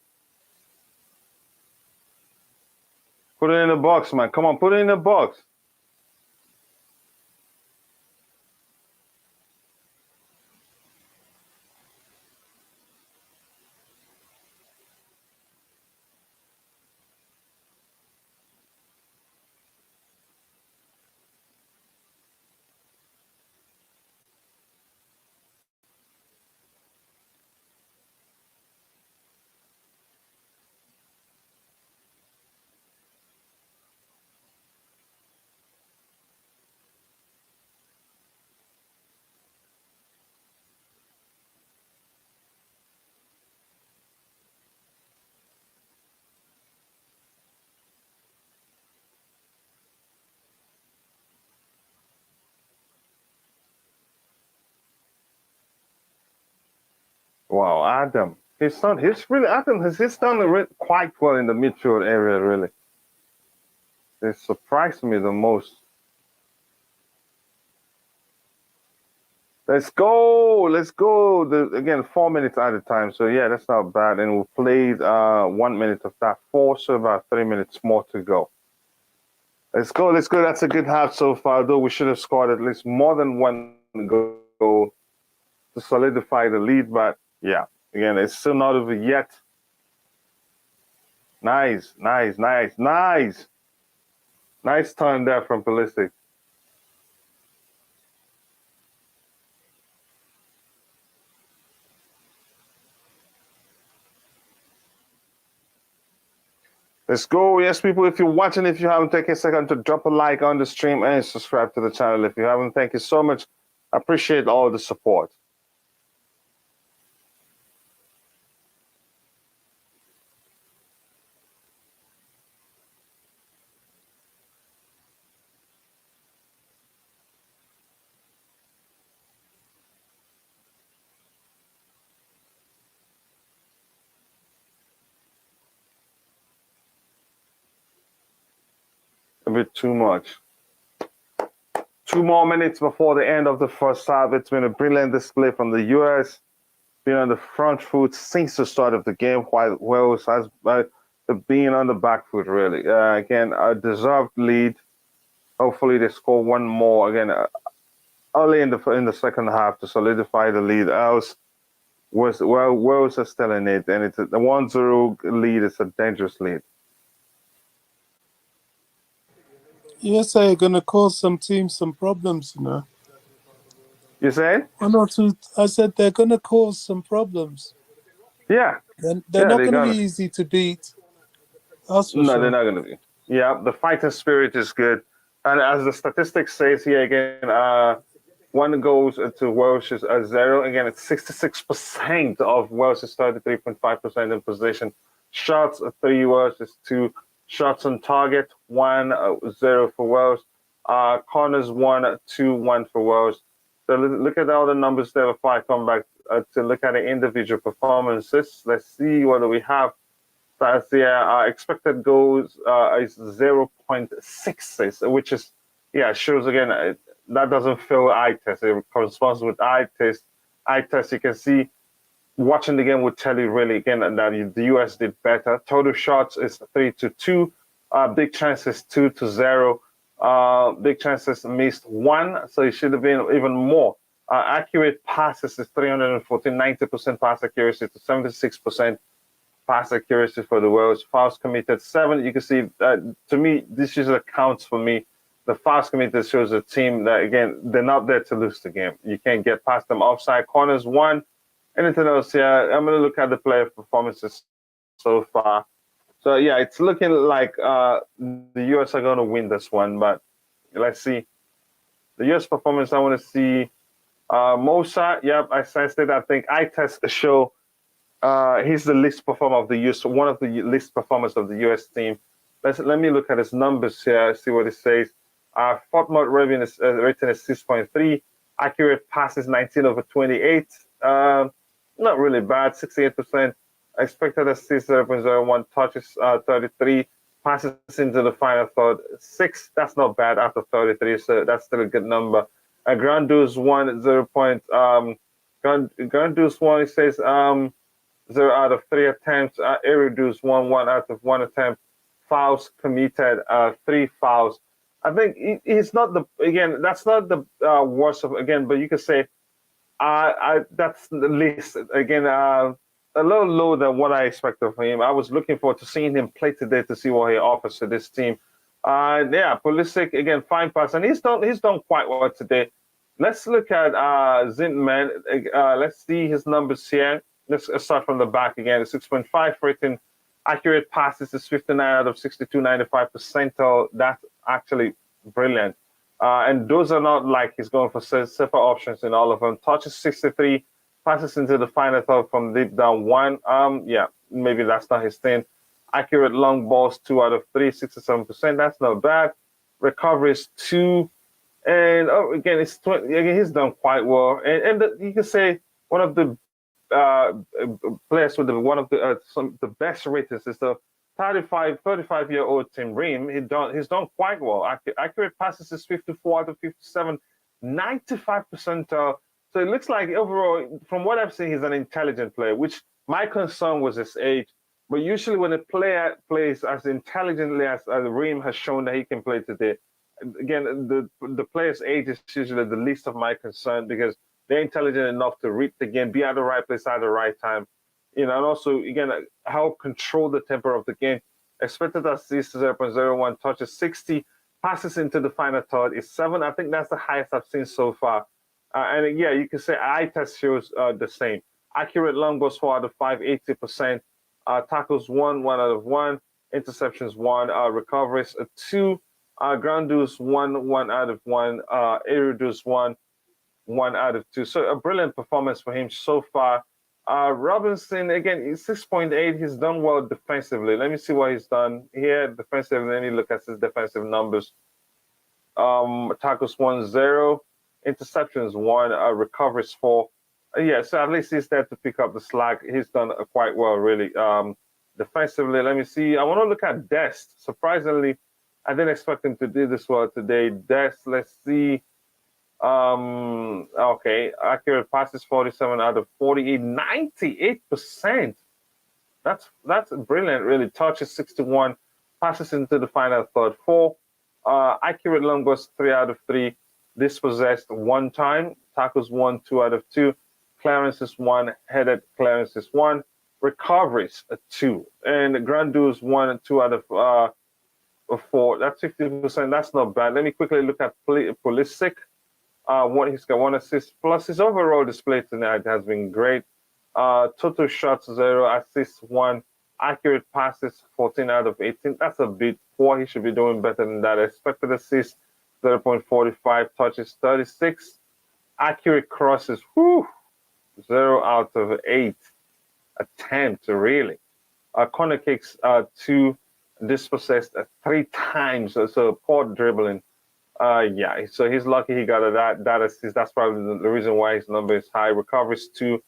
Put it in the box, man. Come on, put it in the box. Wow, Adam. He's done. He's done quite well in the midfield area. Really, it surprised me the most. Let's go. Let's go. Again, 4 minutes at a time. So yeah, that's not bad. And we played 1 minute of that four, so about 3 minutes more to go. Let's go. Let's go. That's a good half so far. Though we should have scored at least more than one goal to solidify the lead. But yeah, again, it's still not over yet. Nice, nice, nice, nice. Nice turn there from Pulisic. Let's go. Yes, people, if you're watching, if you haven't taken a second to drop a like on the stream and subscribe to the channel. If you haven't, thank you so much. I appreciate all the support. A bit too much. 2 more minutes before the end of the first half. It's been a brilliant display from the US. Been on the front foot since the start of the game, while Wales has been on the back foot, really. Again, a deserved lead. Hopefully they score one more again early in the second half to solidify the lead. Else, Wales are still in it, and it's the 1-0 lead is a dangerous lead. USA are going to cause some teams some problems, you know. You saying? I said they're going to cause some problems. Yeah. They're not going to be easy to beat. That's for No, sure. they're not going to be. Yeah, the fighting spirit is good. And as the statistics says here again, one goes to Welsh's 0. Again, it's 66% of Welsh's 33.5% in possession. Shots 3 Welsh's 2. Shots on target 1-0 for Wales. Corners 1-2-1 for Wales. So look at all the numbers there before I come back to look at the individual performances. Let's see what we have. That's our expected goals is 0.66, which is shows again that doesn't fill eye test. It corresponds with eye test. Eye test, you can see watching the game would tell you really again that the US did better. Total shots is 3-2. Big chances 2-0. Big chances missed 1, so it should have been even more. Accurate passes is 314, 90% pass accuracy to 76% pass accuracy for the Wales. Fouls committed 7. You can see to me this usually counts for me. The fouls committed shows a team that again they're not there to lose the game. You can't get past them. Offside corners 1. Anything else? Yeah, I'm gonna look at the player performances so far. So yeah, it's looking like the US are gonna win this one, but let's see. The US performance, I want to see Mosa. Yep, I sensed it. I think eye test show he's the least performer of the US, one of the least performers of the US team. Let me look at his numbers here, see what it says. Fort mode rating is 6.3. Accurate passes 19/28. Not really bad, 68%. Expected assist 0.01, touches 33, passes into the final third 6. That's not bad after 33, so that's still a good number. Ground duels 1, Grandu's one. It says 0 out of 3 attempts. Eridu's 1 out of 1 attempt. Fouls committed 3 fouls. I think he's not the again. That's not the worst of again, but you could say that's the least again. A little lower than what I expected from him. I was looking forward to seeing him play today to see what he offers to this team. Yeah, Pulisic again, fine pass, and he's done quite well today. Let's look at Zintman. Let's see his numbers here. Let's start from the back again. 6.5 rating, accurate passes is 59 out of 62, 95%. That's actually brilliant. And those are not like he's going for safer options in all of them. Touches 63, passes into the final third from deep down 1. Yeah, maybe that's not his thing. Accurate long balls 2 out of 3, 67%. That's not bad. Recoveries 2. And again, it's 20, again, he's done quite well. And you can say one of the players with one of the best ratings is the 35-year-old Tim Ream. He's done quite well. Accurate passes is 54 out of 57, 95%. So it looks like overall, from what I've seen, he's an intelligent player. Which my concern was his age. But usually, when a player plays as intelligently as Ream has shown that he can play today, again, the player's age is usually the least of my concern because they're intelligent enough to read the game, be at the right place at the right time, and also again help control the tempo of the game. Expected assist 0.01, touches 60, passes into the final third is 7. I think that's the highest I've seen so far. And yeah, you can say eye test shows the same. Accurate long balls 4 out of 5, 80%. Tackles 1 out of 1, interceptions 1, recoveries 2. Ground duels 1 out of 1, air duels 1 out of 2. So a brilliant performance for him so far. Robinson again, he's 6.8. He's done well defensively. Let me see what he's done here defensively. Let me look at his defensive numbers. Tackles 1-0, interceptions 1, recoveries 4. Yeah, so at least he's there to pick up the slack. He's done quite well, really. Defensively, let me see. I want to look at Dest. Surprisingly, I didn't expect him to do this well today. Dest, let's see. Okay, accurate passes 47 out of 48, 98%. That's brilliant, really. Touches 61, passes into the final third 4. Accurate long balls 3 out of 3, dispossessed 1 time, tackles 1, 2 out of 2, clearances 1, headed clearances 1, recoveries 2, and ground duels 1 and 2 out of 4. That's 50%. That's not bad. Let me quickly look at Pulisic. He's got 1 assist, plus his overall display tonight has been great. Total shots 0, assists 1, accurate passes 14 out of 18. That's a bit poor. He should be doing better than that. Expected assists 0.45, touches 36, accurate crosses 0 out of 8 attempts, really. Corner kicks 2, dispossessed 3 times. So poor dribbling. Yeah, so he's lucky he got that assist. That's probably the reason why his number is high. Recoveries 2.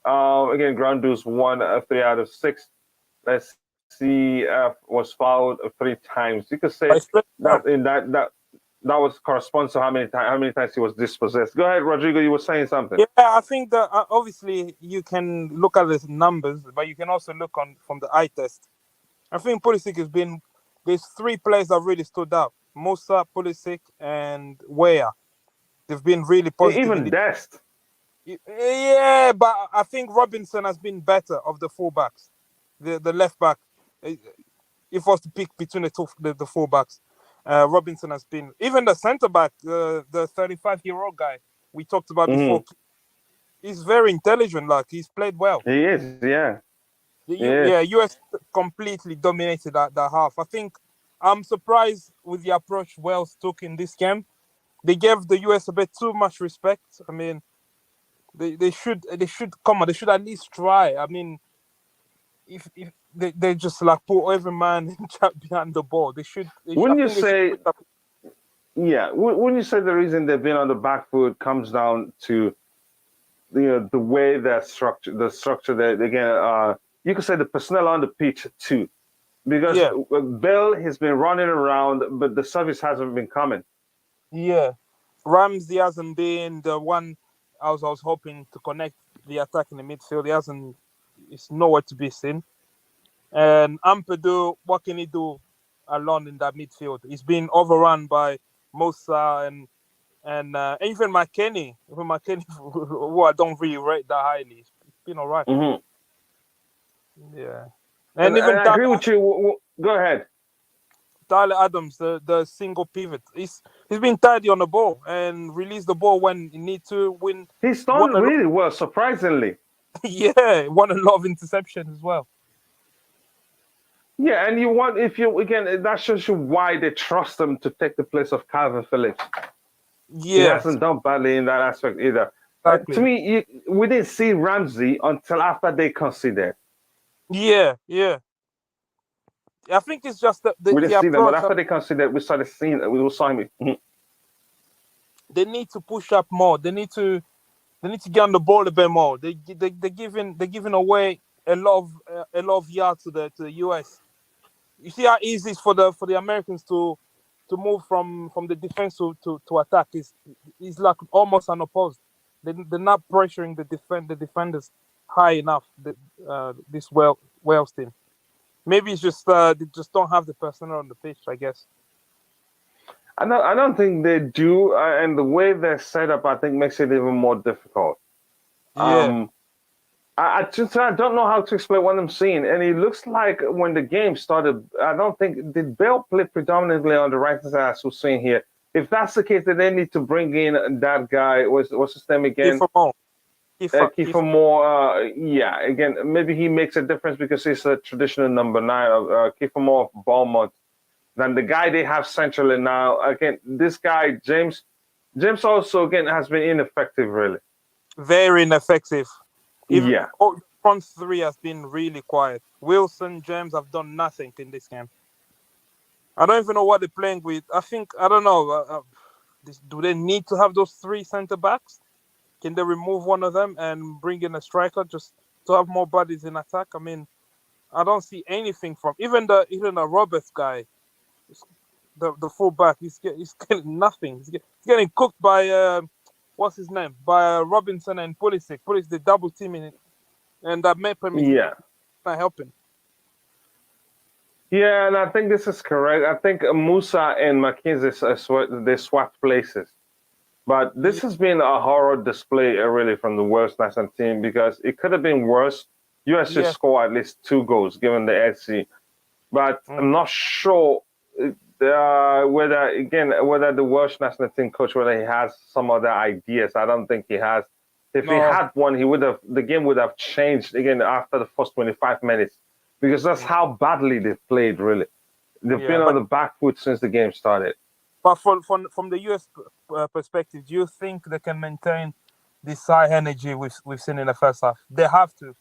Again, ground duels 1, 3 out of 6. Let's see, was fouled 3 times. You could say that was corresponds to how many times he was dispossessed. Go ahead, Rodrigo. You were saying something. Yeah, I think that obviously you can look at the numbers, but you can also look from the eye test. I think Pulisic has been. There's 3 players that really stood out: Musa, Pulisic, and Weah. They've been really positive. Even Dest. Yeah, but I think Robinson has been better of the fullbacks. The left back. If I was to pick between the fullbacks, Robinson has been. Even the centre back, the 35-year-old guy we talked about before. He's very intelligent. Like he's played well. He is, yeah. US completely dominated that half. I think I'm surprised with the approach Wales took in this game. They gave the US a bit too much respect. I mean, they should come on. They should at least try. I mean, if they just like put every man behind the ball, Wouldn't you say the reason they've been on the back foot comes down to the way they're structured, the structure that again, you could say the personnel on the pitch too, because Bell has been running around, but the service hasn't been coming. Yeah, Ramsey hasn't been the one. I was hoping to connect the attack in the midfield. He hasn't. It's nowhere to be seen. And Ampadu, what can he do alone in that midfield? He's been overrun by Musa and even McKennie. Even McKennie, who I don't really rate that highly. It's been alright. Mhm. Yeah. And And even I agree with you. Go ahead. Tyler Adams, the single pivot, he's been tidy on the ball and release the ball when you need to. He's Won done really well, surprisingly. yeah, won a lot of interceptions as well. Yeah, and if you again, that shows you why they trust him to take the place of Calvin Phillips. He Yeah, hasn't done badly in that aspect either. To exactly. me, we didn't see Ramsey until after they conceded. Yeah, yeah. I think it's just We the didn't see them, but approach. after they conceded, we started seeing. We saw him. Mhm. They need to push up more. They need to get on the ball a bit more. They're giving away a lot of yards to the US. You see how easy it's for the Americans to move from the defense to attack. Is like almost unopposed. They're not pressuring the defenders high enough. This Wales team. Maybe it's just they just don't have the personnel on the pitch. I guess. I don't think they do, and the way they're set up, I think, makes it even more difficult. Yeah. Um, I don't know how to explain what I'm seeing, and it looks like when the game started, I don't think did Bale play predominantly on the right side as we're seeing here. If that's the case, then they need to bring in that guy. What's his name again? Kiefer Moore. Kiefer Moore. Yeah, again, maybe he makes a difference because he's a traditional number 9. Kiefer Moore of Bournemouth. Then the guy they have centrally now, again, this guy James also again has been ineffective really. Very ineffective. Even Yeah. the front three has been really quiet. Wilson, James have done nothing in this game. I don't even know what they're playing with. I don't know. Do they need to have those 3 centre backs? Can they remove one of them and bring in a striker just to have more bodies in attack? I mean, I don't see anything from even the Roberts guy, the fullback. He's getting nothing. He's getting cooked by what's his name? By Robinson and Pulisic. Pulisic the double teaming it, and that Mepem is Yeah. not helping. Yeah, and I think this is correct. I think Musa and McKinsey they swapped places. But this has been a horror display really from the Wales national team because it could have been worse. US just Yes. scored at least 2 goals given the XG. But I'm not sure whether the Welsh national team coach whether he has some other ideas. I don't think he has. If he No. had one, the game would have changed again after the first 25 minutes because that's how badly they've played. Really, they've been on the back foot since the game started. But from the US perspective, do you think they can maintain this high energy we've seen in the first half? They have to.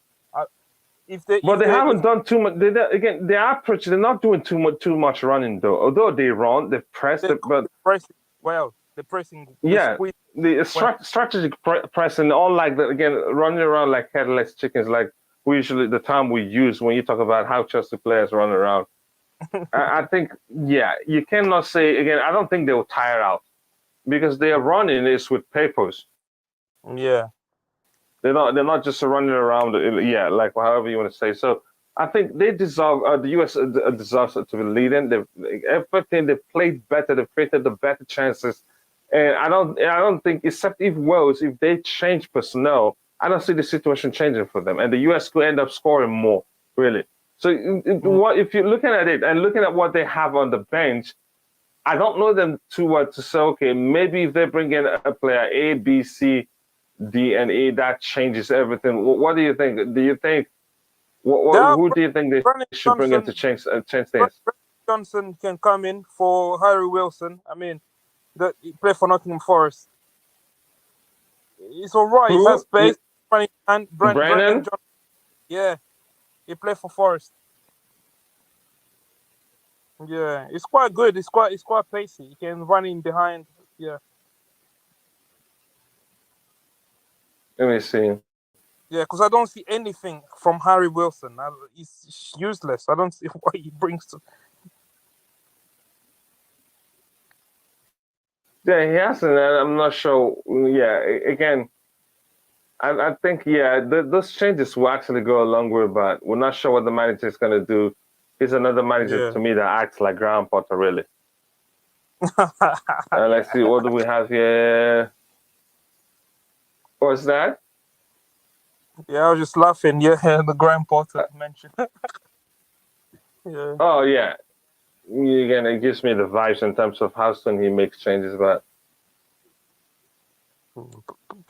But they haven't done too much. Again, their approach, they're not doing too much running though. Although they run, they press, but pressing well. They're pressing. Yeah, the strategic pressing, all like that again, running around like headless chickens, like the term we use when you talk about how Chelsea players run around. I think, yeah, you cannot say again. I don't think they will tire out because they are running is with papers. Yeah. They're not just running around. Yeah, like however you want to say. So I think they deserve. The US deserves to be leading. Everything they played better. They've created the better chances. And I don't think, except if Wales, if they change personnel, I don't see the situation changing for them. And the US could end up scoring more, really. So what if you're looking at it and looking at what they have on the bench, I don't know them too well to say, okay, maybe if they bring in a player A, B, C, D, and E, that changes everything. What do you think? Do you think who do you think they should bring in to change things? Johnson can come in for Harry Wilson. I mean, he play for Nottingham Forest. It's all right. He has space. Brennan Johnson. Yeah, he play for Forest. Yeah, it's quite good. It's quite pacey. He can run in behind. Yeah. Let me see. Yeah, because I don't see anything from Harry Wilson. He's useless. I don't see what he brings to. Yeah, he hasn't. I'm not sure. Yeah, again, I think, yeah, those changes will actually go a long way, but we're not sure what the manager is going to do. He's another manager Yeah. to me that acts like Graham Potter, really. Let's see, what do we have here? What's that? Yeah, I was just laughing. Yeah, the Graham Potter mention. Yeah. Oh, yeah. Again, it gives me the vibes in terms of how soon he makes changes, but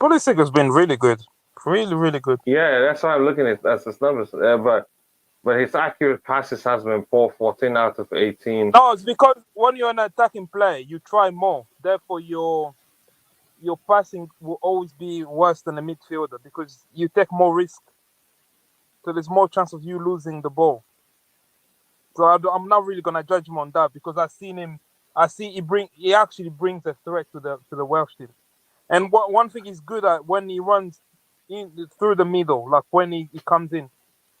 Pulisic has been really good. Really, really good. yeah, that's why I'm looking at that's his numbers. But his accurate passes has been poor, 14 out of 18. No, it's because when you're an attacking player, you try more. Therefore, your passing will always be worse than a midfielder because you take more risk. So there's more chance of you losing the ball. So I'm not really gonna judge him on that because I've seen him. I see he actually brings a threat to the Welsh team. And one thing he's good at when he runs in through the middle, like when he comes in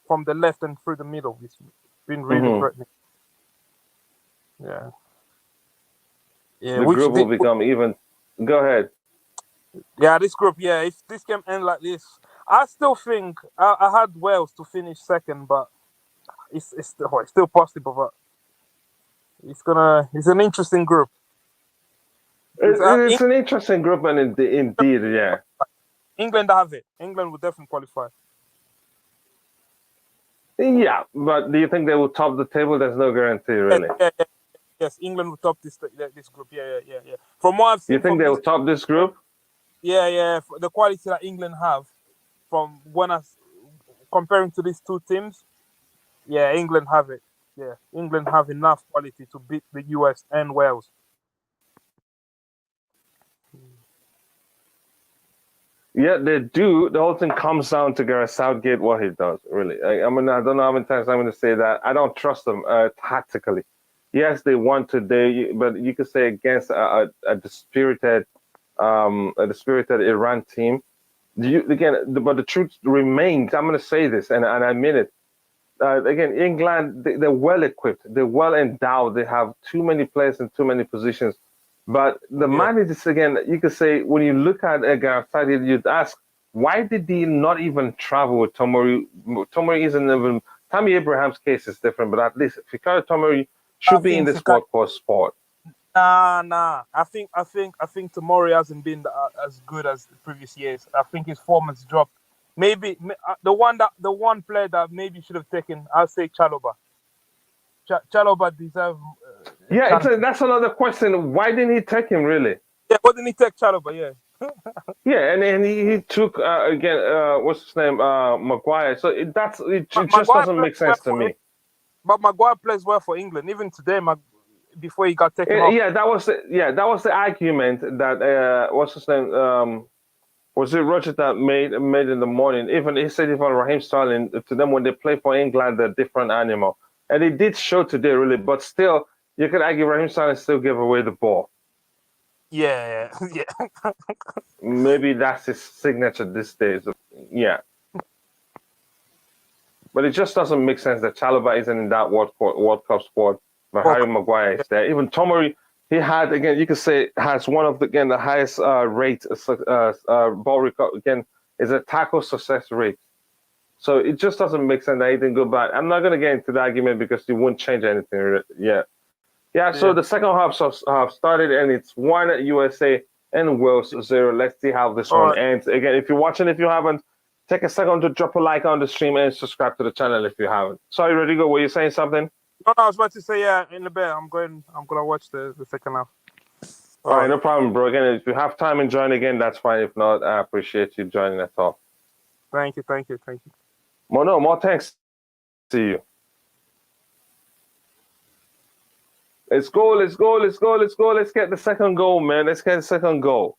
from the left and through the middle, it's been really Hmm. threatening. Yeah, yeah. The Which group will become even. Go ahead. yeah, this group, yeah. If this game end like this, I still think I had Wales to finish second, but it's still possible. But it's an interesting group. Because, It's an interesting group, and indeed, yeah. England have it. England will definitely qualify. Yeah, but do you think they will top the table? There's no guarantee, really. Yeah. Yes, England will top this group. Yeah. From what I've You seen think from they this, will top this group? yeah, the quality that England have from when I comparing to these two teams, yeah, England have it. Yeah, England have enough quality to beat the US and Wales. Yeah, they do. The whole thing comes down to Gareth Southgate, what he does, really. I mean, I don't know how many times I'm going to say that. I don't trust them tactically. Yes, they won today, but you could say against a dispirited Iran team. But the truth remains. I'm going to say this, and I mean it. Again, England, they're well equipped, they're well endowed, they have too many players in too many positions. But the Yeah, managers, again, you could say, when you look at Gareth Southgate, you'd ask, why did he not even travel with Tomori? Tomori isn't even, Tammy Abraham's case is different, but at least Fikayo Tomori I should be in think this World Cup sport. nah. I think Tomori hasn't been as good as the previous years. I think his form has dropped. Maybe the one player that maybe should have taken, I'll say Chaloba. Chaloba deserve a Yeah, chance. that's another question. Why didn't he take him, really? Yeah, why didn't he take Chaloba? Yeah. Yeah, and he took again what's his name Maguire. So it just Maguire doesn't plays make well sense to for me. but Maguire plays well for England. Even today, before he got taken off. Yeah, that was the argument that what's his name was it Roger that made in the morning. Even he said even Raheem Sterling to them when they play for England, they're a different animal, and it did show today really. But still, you could argue Raheem Sterling still gave away the ball. Yeah, yeah. Maybe that's his signature these days. Yeah. But it just doesn't make sense that Chalobah isn't in that World Cup squad, but Well, Harry Maguire is there. Even Tomori, he had again, you could say, has one of the highest rate ball recovery. Again, is a tackle success rate. So it just doesn't make sense that he didn't go back. I'm not going to get into the argument because it won't change anything. Yeah. So yeah. the second half have started, and it's 1 USA and Wales 0. Let's see how this All one right. ends. Again, if you're watching, if you haven't, take a second to drop a like on the stream and subscribe to the channel if you haven't. Sorry, Rodrigo, were you saying something? No, I was about to say yeah. In a bit, I'm gonna watch the second half. All All right, right. no problem, bro. Again, if you have time and join again, that's fine. If not, I appreciate you joining at all. Thank you. More thanks to you. Let's go. Let's get the second goal, man. Let's get the second goal.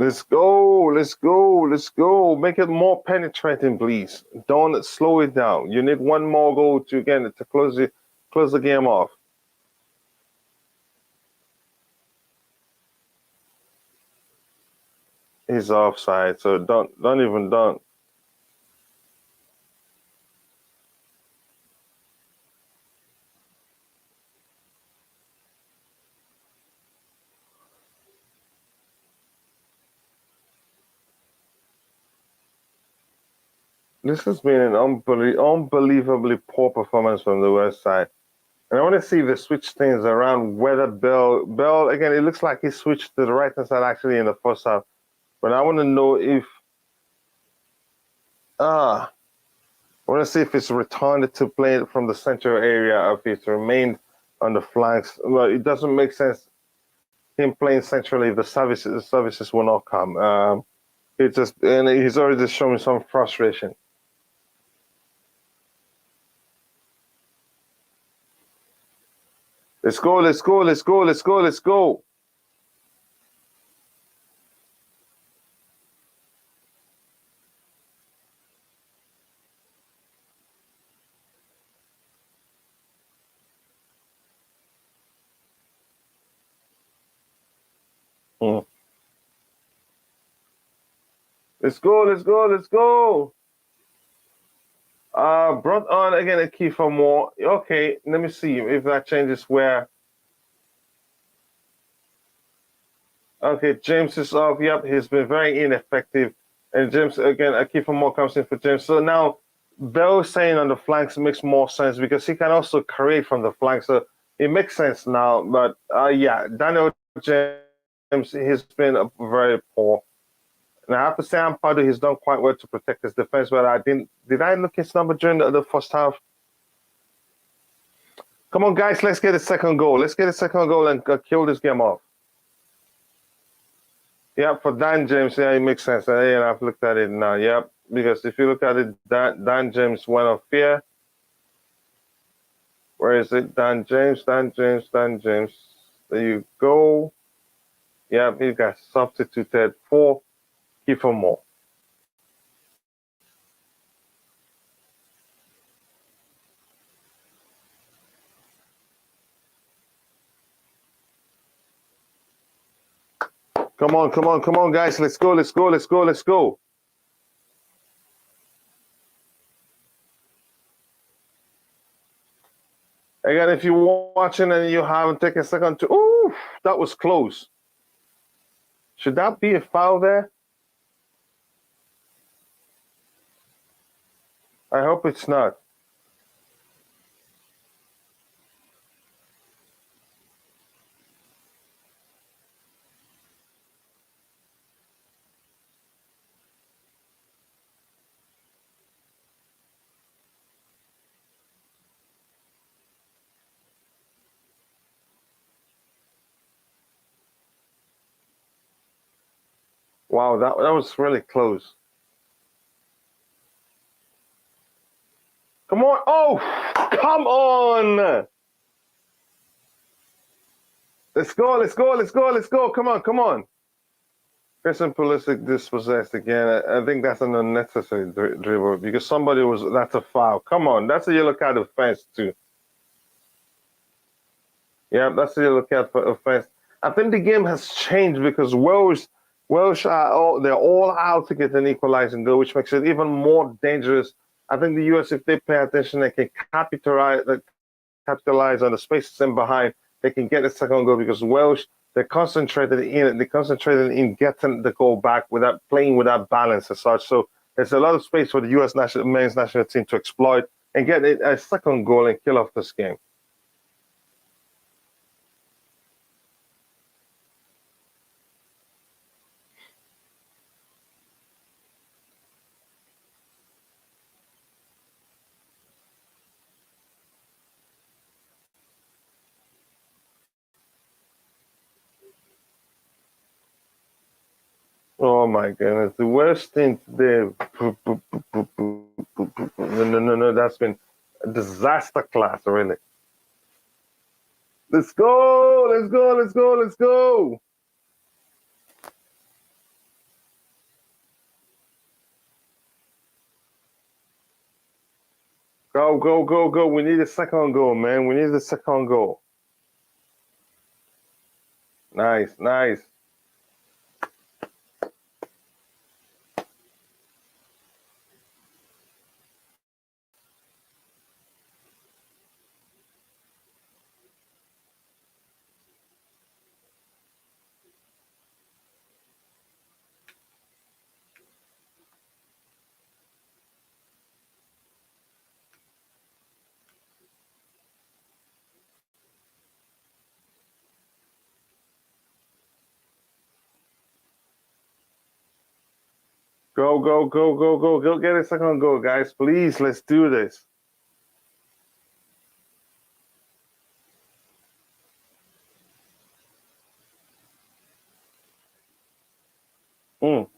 Let's go, let's go, let's go. Make it more penetrating, please. Don't slow it down. You need one more goal to again to close the game off. He's offside, so don't even. This has been an unbelievably poor performance from the West side. And I want to see if they switch things around, whether Bell, again, it looks like he switched to the right-hand side actually in the first half. But I want to know if, I want to see if it's returned to play from the central area or if it's remained on the flanks. Well, it doesn't make sense him playing centrally if the services will not come. And he's already showing some frustration. Let's go, let's go, let's go, let's go, let's go. Let's go, let's go, let's go. Brought on again a key for more. Okay, let me see if that changes where. Okay, James is off. Yep, he's been very ineffective. And James, again, a key for more comes in for James. So now Bell saying on the flanks makes more sense because he can also create from the flanks. So it makes sense now. But yeah, Daniel James, he's been very poor. And I have to say, Ampadu, he's done quite well to protect his defense, but did I look his number during the first half? Come on, guys, let's get a second goal. Let's get a second goal and kill this game off. Yeah, for Dan James, yeah, it makes sense. Yeah, I've looked at it now. Yep, because if you look at it, Dan James went off here. Where is it? Dan James. There you go. Yep, he got substituted for FIFA more. Come on, guys. Let's go. Again, if you're watching and you haven't taken a second to, ooh, that was close. Should that be a foul there? I hope it's not. Wow, that was really close. Come on. Oh, come on. Let's go. Come on. Christian Pulisic dispossessed again. I think that's an unnecessary dribble because that's a foul. Come on, that's a yellow card offense too. Yeah, that's a yellow card for offense. I think the game has changed because Welsh they're all out to get an equalizing goal, which makes it even more dangerous. I think the US, if they pay attention, they can capitalize on the spaces in behind. They can get a second goal because Welsh, they're concentrated in getting the goal back without playing without balance as such. So there's a lot of space for the US men's national team to exploit and get a second goal and kill off this game. Oh my goodness, the worst thing today. No, that's been a disaster class, really. Let's go. Go, go, go, go. We need a second goal, man. We need the second goal. Nice, nice. Go, go, go, go, go. Go get a second goal, guys. Please, let's do this.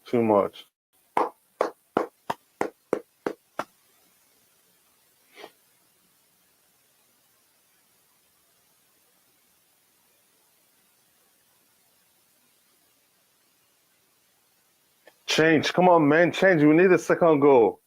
Too much. Change. Come on, man. Change. We need a second goal.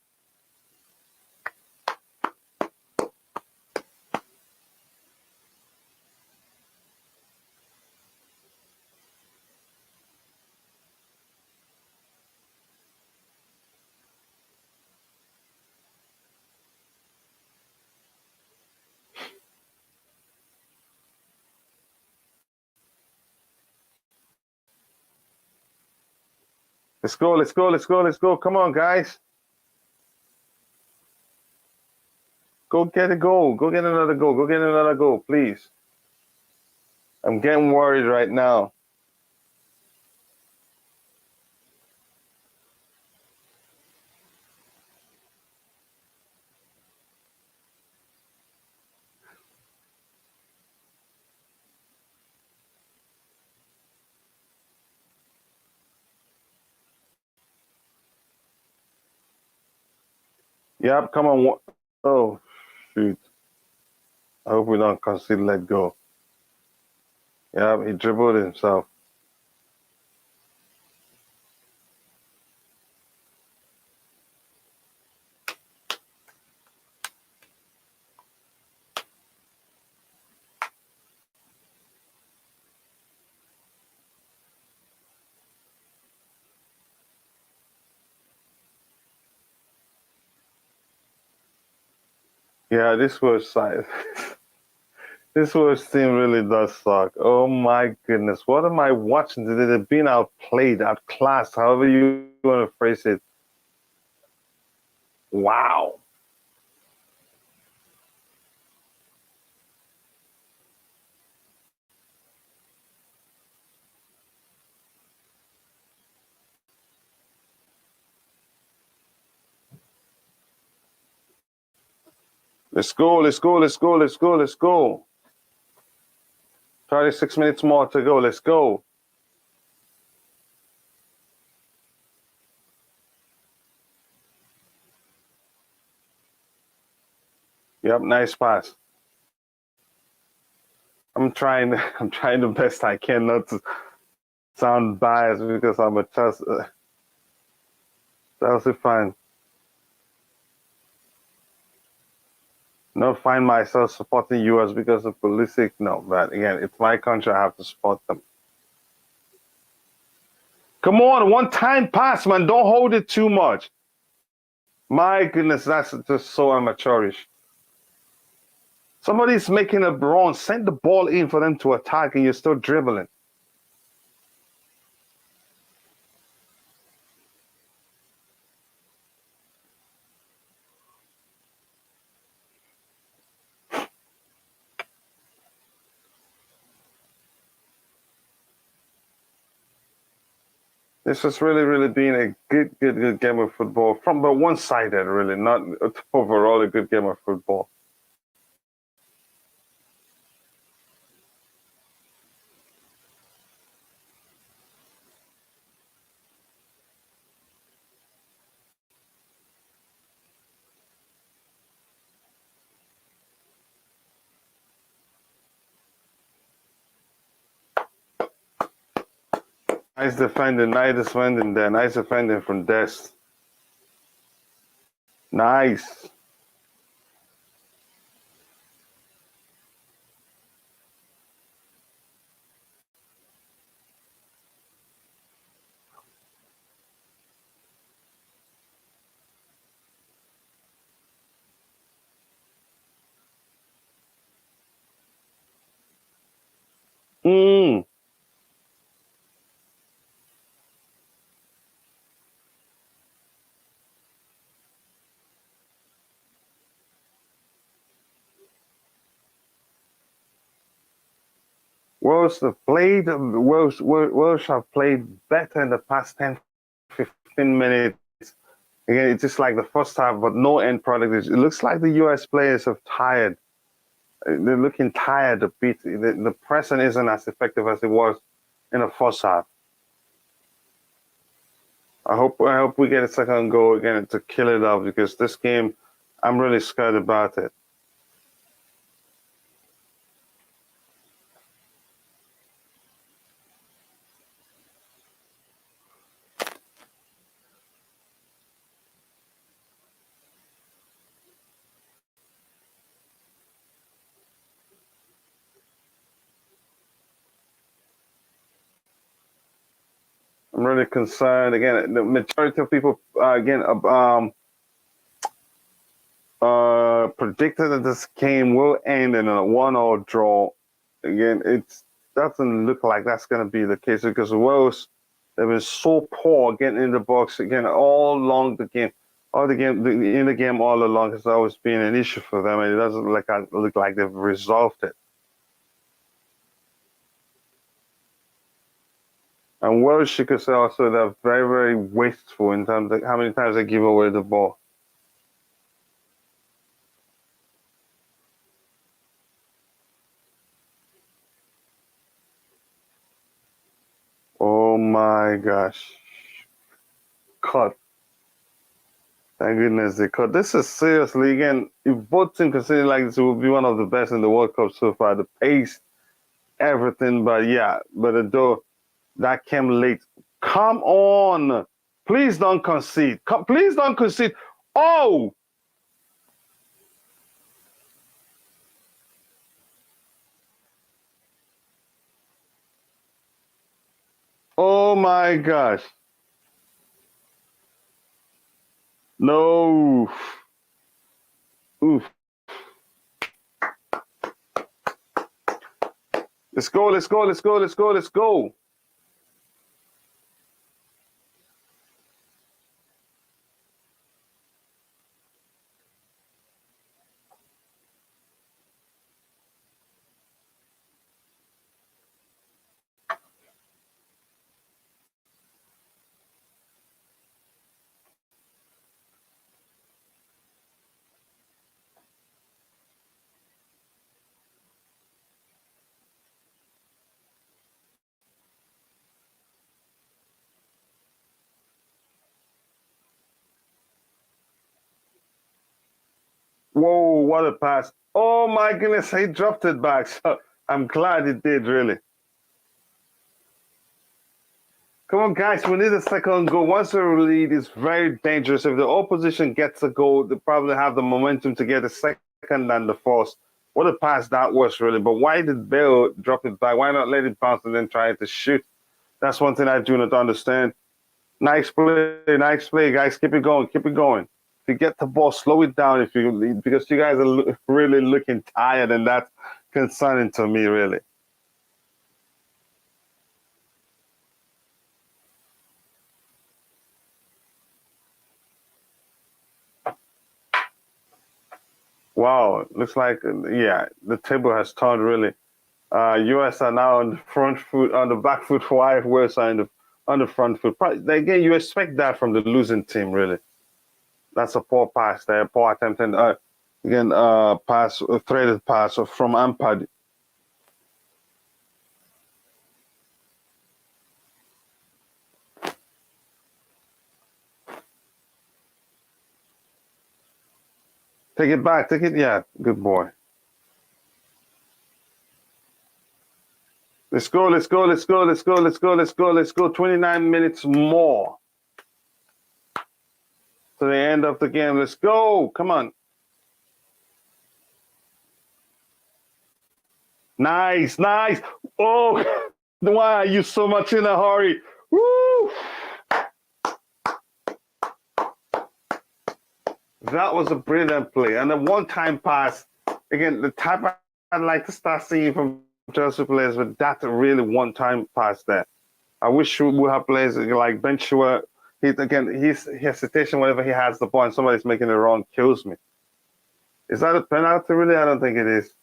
Let's go, let's go, let's go, let's go. Come on, guys. Go get a goal. Go get another goal. Go get another goal, please. I'm getting worried right now. Yep, come on. Oh, shoot. I hope we don't concede let go. Yep, he dribbled himself. Yeah, this was this worst team really does suck. Oh my goodness. What am I watching? They're being outplayed, outclassed, however you want to phrase it. Wow. Let's go, let's go, let's go, let's go, let's go. 36 minutes more to go. Let's go. Yep, nice pass. I'm trying the best I can not to sound biased because I'm a Chelsea fan. Not find myself supporting US because of Pulisic. No, but again, it's my country. I have to support them. Come on, one time pass, man. Don't hold it too much. My goodness, that's just so amateurish. Somebody's making a run. Send the ball in for them to attack, and you're still dribbling. This has really, really been a good game of football from but one-sided, really, not overall a good game of football. Nice defending there. Nice defending from Dest. Nice. Mm. Wales have played better in the past 10, 15 minutes. Again, it's just like the first half, but no end product. It looks like the US players have tired. They're looking tired a bit. The pressing isn't as effective as it was in the first half. I hope we get a second goal again to kill it off, because this game, I'm really scared about it. I'm really concerned. Again, the majority of people predicted that this game will end in a 1-1 draw. Again, it doesn't look like that's going to be the case, because Wales, they've been so poor getting in the box again all along the game. In the game all along has always been an issue for them, and it doesn't look like they've resolved it. And Welsh, you could say also, they're very, very wasteful in terms of how many times they give away the ball. Oh my gosh. Cut. Thank goodness they cut. This is seriously, again, if both teams consider like this, it will be one of the best in the World Cup so far. The pace, everything, but yeah, but though that came late. Come on. Please don't concede. Please don't concede. Oh! Oh my gosh. No. Oof. Let's go, let's go, let's go, let's go, let's go. Whoa, what a pass. Oh my goodness, he dropped it back. So I'm glad he did, really. Come on, guys, we need a second goal. Once we lead, it's very dangerous. If the opposition gets a goal, they probably have the momentum to get a second and the first. What a pass that was, really. But why did Bale drop it back? Why not let it bounce and then try to shoot? That's one thing I do not understand. Nice play, guys. Keep it going, keep it going. If you get the ball, slow it down because you guys are really looking tired, and that's concerning to me, really. Wow, looks like, yeah, the table has turned, really. US are now on the front foot, on the back foot, while Wales are on the front foot. Again, you expect that from the losing team, really. That's a poor pass there, poor attempt, and again, pass, a threaded pass from Ampad. Take it back, take it, yeah, good boy. Let's go, let's go, let's go, let's go, let's go, let's go, let's go. 29 minutes more to the end of the game. Let's go, come on. Nice, nice. Oh, why are you so much in a hurry? Woo! That was a brilliant play. And a one-time pass. Again, the type I'd like to start seeing from Chelsea players, but that really one-time pass there. I wish we have players like Ben Chua. His hesitation whenever he has the ball and somebody's making it wrong kills me. Is that a penalty, really? I don't think it is.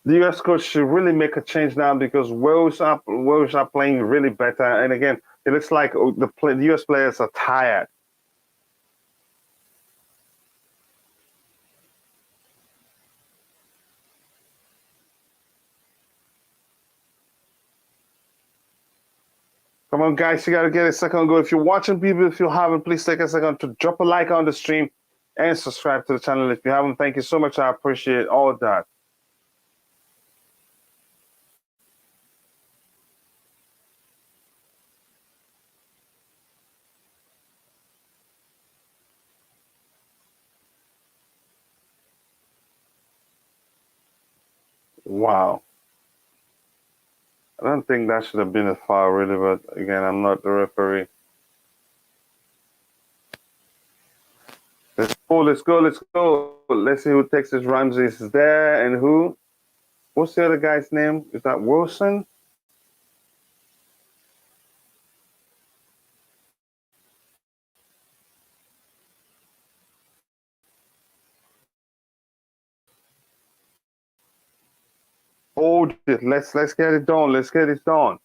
The US coach should really make a change now because Wales are playing really better. And again, it looks like the US players are tired. Come on, guys, you got to get a second goal. If you're watching, people, if you haven't, please take a second to drop a like on the stream and subscribe to the channel. If you haven't, thank you so much. I appreciate all that. Wow. I don't think that should have been a foul, really, but again, I'm not the referee. Let's go, let's go, let's go. Let's see who takes this. Ramsey is there, and who? What's the other guy's name? Is that Wilson? Hold it. Let's get it done. Let's get it done.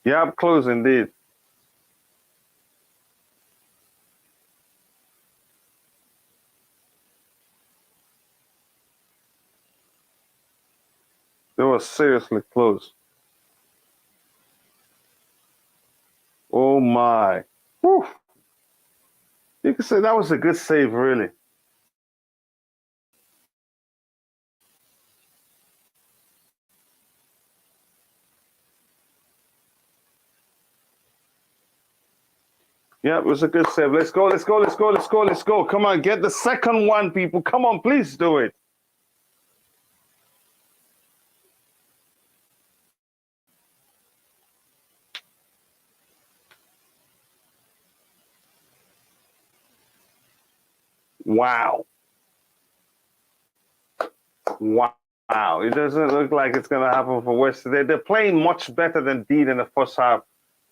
Yeah, up close indeed. They were seriously close. Oh my. Whew. You could say that was a good save, really. Yeah, it was a good save. Let's go, let's go, let's go, let's go, let's go. Come on, get the second one, people. Come on, please do it. Wow. Wow. It doesn't look like it's going to happen for West. They're playing much better than did in the first half.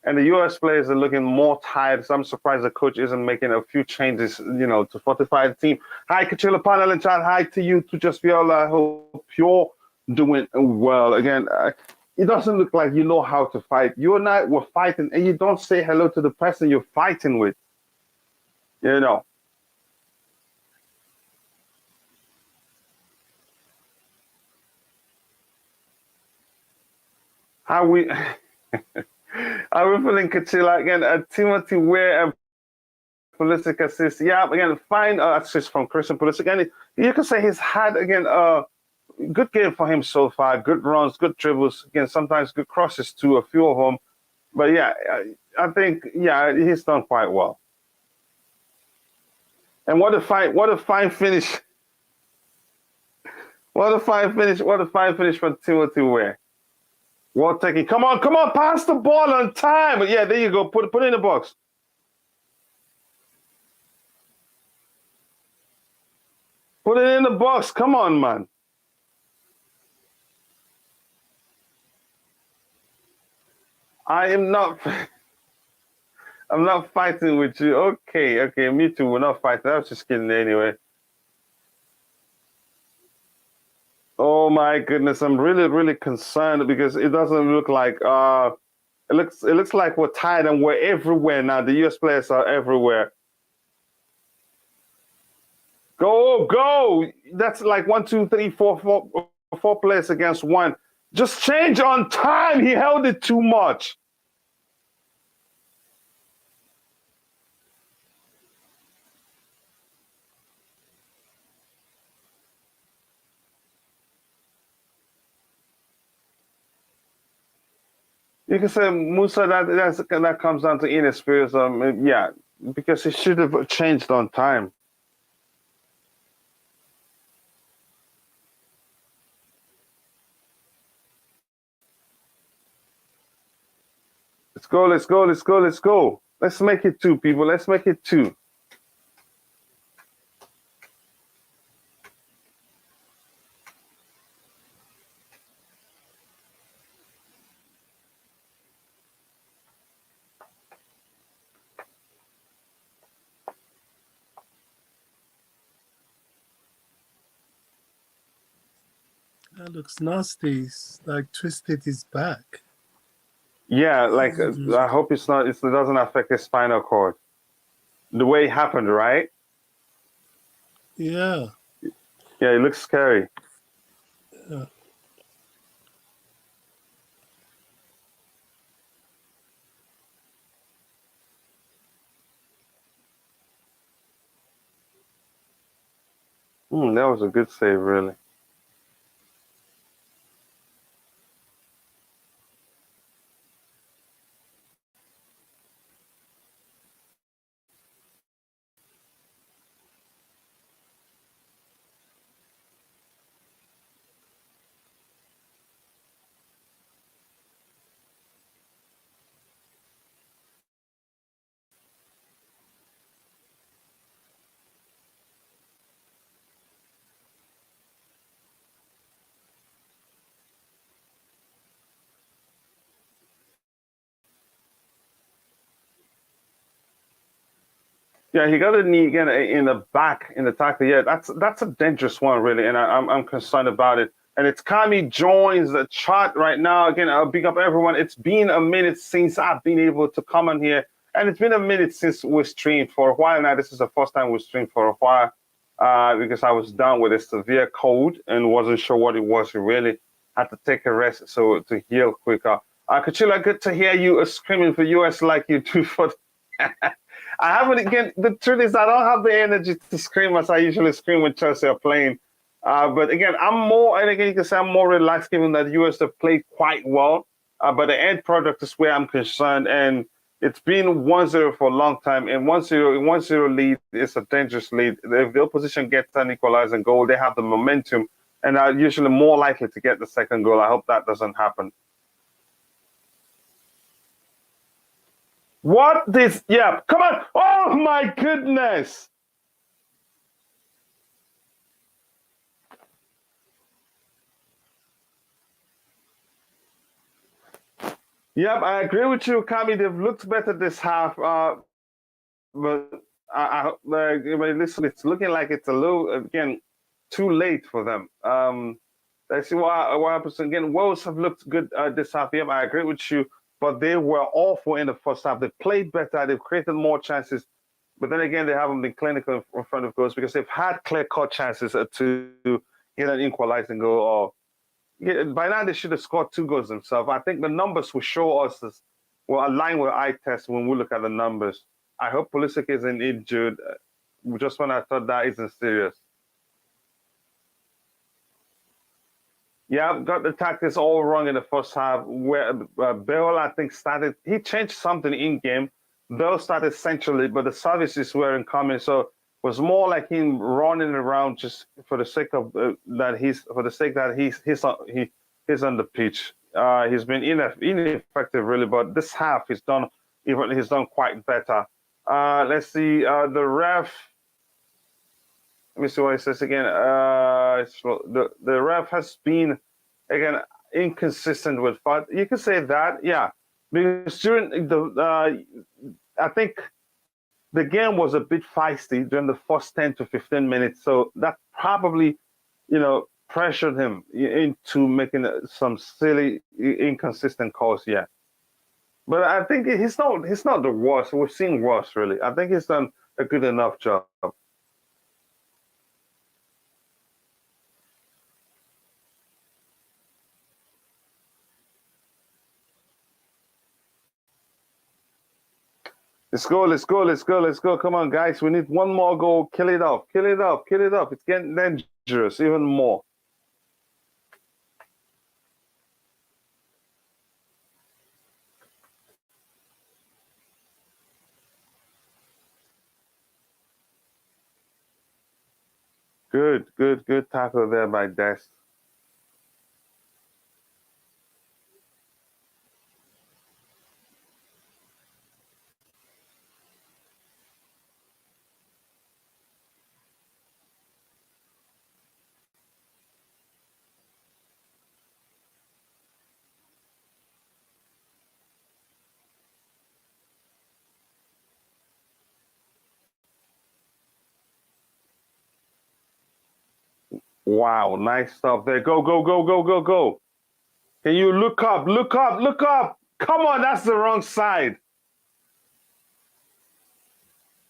And the US players are looking more tired. So I'm surprised the coach isn't making a few changes, to fortify the team. Hi, Kachila Panel and Chan. Hi to you, to Just Viola. I hope you're doing well. Again, it doesn't look like you know how to fight. You and I were fighting, and you don't say hello to the person you're fighting with. How we are we feeling Kachila again? Timothy Ware and Pulisic assist. Yeah, again, fine assist from Christian Pulisic. And you can say he's had again good game for him so far. Good runs, good dribbles. Again, sometimes good crosses too, a few of them. But yeah, I think he's done quite well. And what a fine finish! What a fine finish from Timothy Ware. Well taken. Come on, pass the ball on time. Yeah, there you go. Put it in the box. Put it in the box. Come on, man. I'm not fighting with you. Okay, me too. We're not fighting. I was just kidding anyway. Oh my goodness, I'm really, really concerned because it doesn't look like it looks like we're tired and we're everywhere now. The US players are everywhere. Go! That's like 1, 2, 3, 4 players against one. Just change on time. He held it too much. You can say Musa. That comes down to inexperience. Yeah, because he should have changed on time. Let's go. Let's go. Let's go. Let's go. Let's make it 2, people. Let's make it 2. That looks nasty. He's like twisted his back. Yeah, like I hope it doesn't affect his spinal cord. The way it happened, right? Yeah. Yeah, it looks scary. Yeah. That was a good save, really. Yeah, he got a knee again in the back in the tackle. Yeah, that's a dangerous one, really, and I'm concerned about it. And it's Kami joins the chat right now. Again, I'll big up everyone. It's been a minute since I've been able to come on here, and it's been a minute since we streamed for a while now. This is the first time we streamed for a while because I was down with a severe cold and wasn't sure what it was. Really had to take a rest so to heal quicker. Kachila, good to hear you screaming for US like you do for. I haven't, again, the truth is I don't have the energy to scream as I usually scream when Chelsea are playing. But again, and again, you can say I'm more relaxed given that the US have played quite well. But the end product is where I'm concerned. And it's been 1-0 for a long time. And 1-0 lead is a dangerous lead. If the opposition gets an equalizing goal, they have the momentum and are usually more likely to get the second goal. I hope that doesn't happen. What this? Yeah, come on. Oh my goodness. Yep, I agree with you, Kami. They've looked better this half, but listen, it's looking like it's a little again too late for them. Let's see what happens again. Wolves have looked good this half. Yep, I agree with you, but they were awful in the first half. They played better. They've created more chances, but then again, they haven't been clinical in front of goals because they've had clear-cut chances to get an equalizing goal or. Yeah, by now they should have scored 2 goals themselves. I think the numbers will show us will align with eye test when we look at the numbers. I hope Pulisic isn't injured. Just when I thought that isn't serious. Yeah, I've got the tactics all wrong in the first half. Where Bale, I think, he changed something in game. Bale started centrally, but the services weren't coming. So it was more like him running around just for the sake of he's on the pitch. He's been ineffective really, but this half he's done quite better. Let's see the ref. Let me see what it says again. The ref has been again inconsistent with FUT. You can say that, yeah, because during I think the game was a bit feisty during the first 10 to 15 minutes, so that probably, pressured him into making some silly, inconsistent calls. Yeah, but I think he's not the worst. We've seen worse, really. I think he's done a good enough job. Let's go, let's go, let's go, let's go. Come on, guys. We need one more goal. Kill it off, kill it off, kill it off. It's getting dangerous even more. Good, good, good tackle there by Des. Wow, nice stuff there. Go, go, go, go, go, go. Can you look up, look up, look up? Come on, that's the wrong side.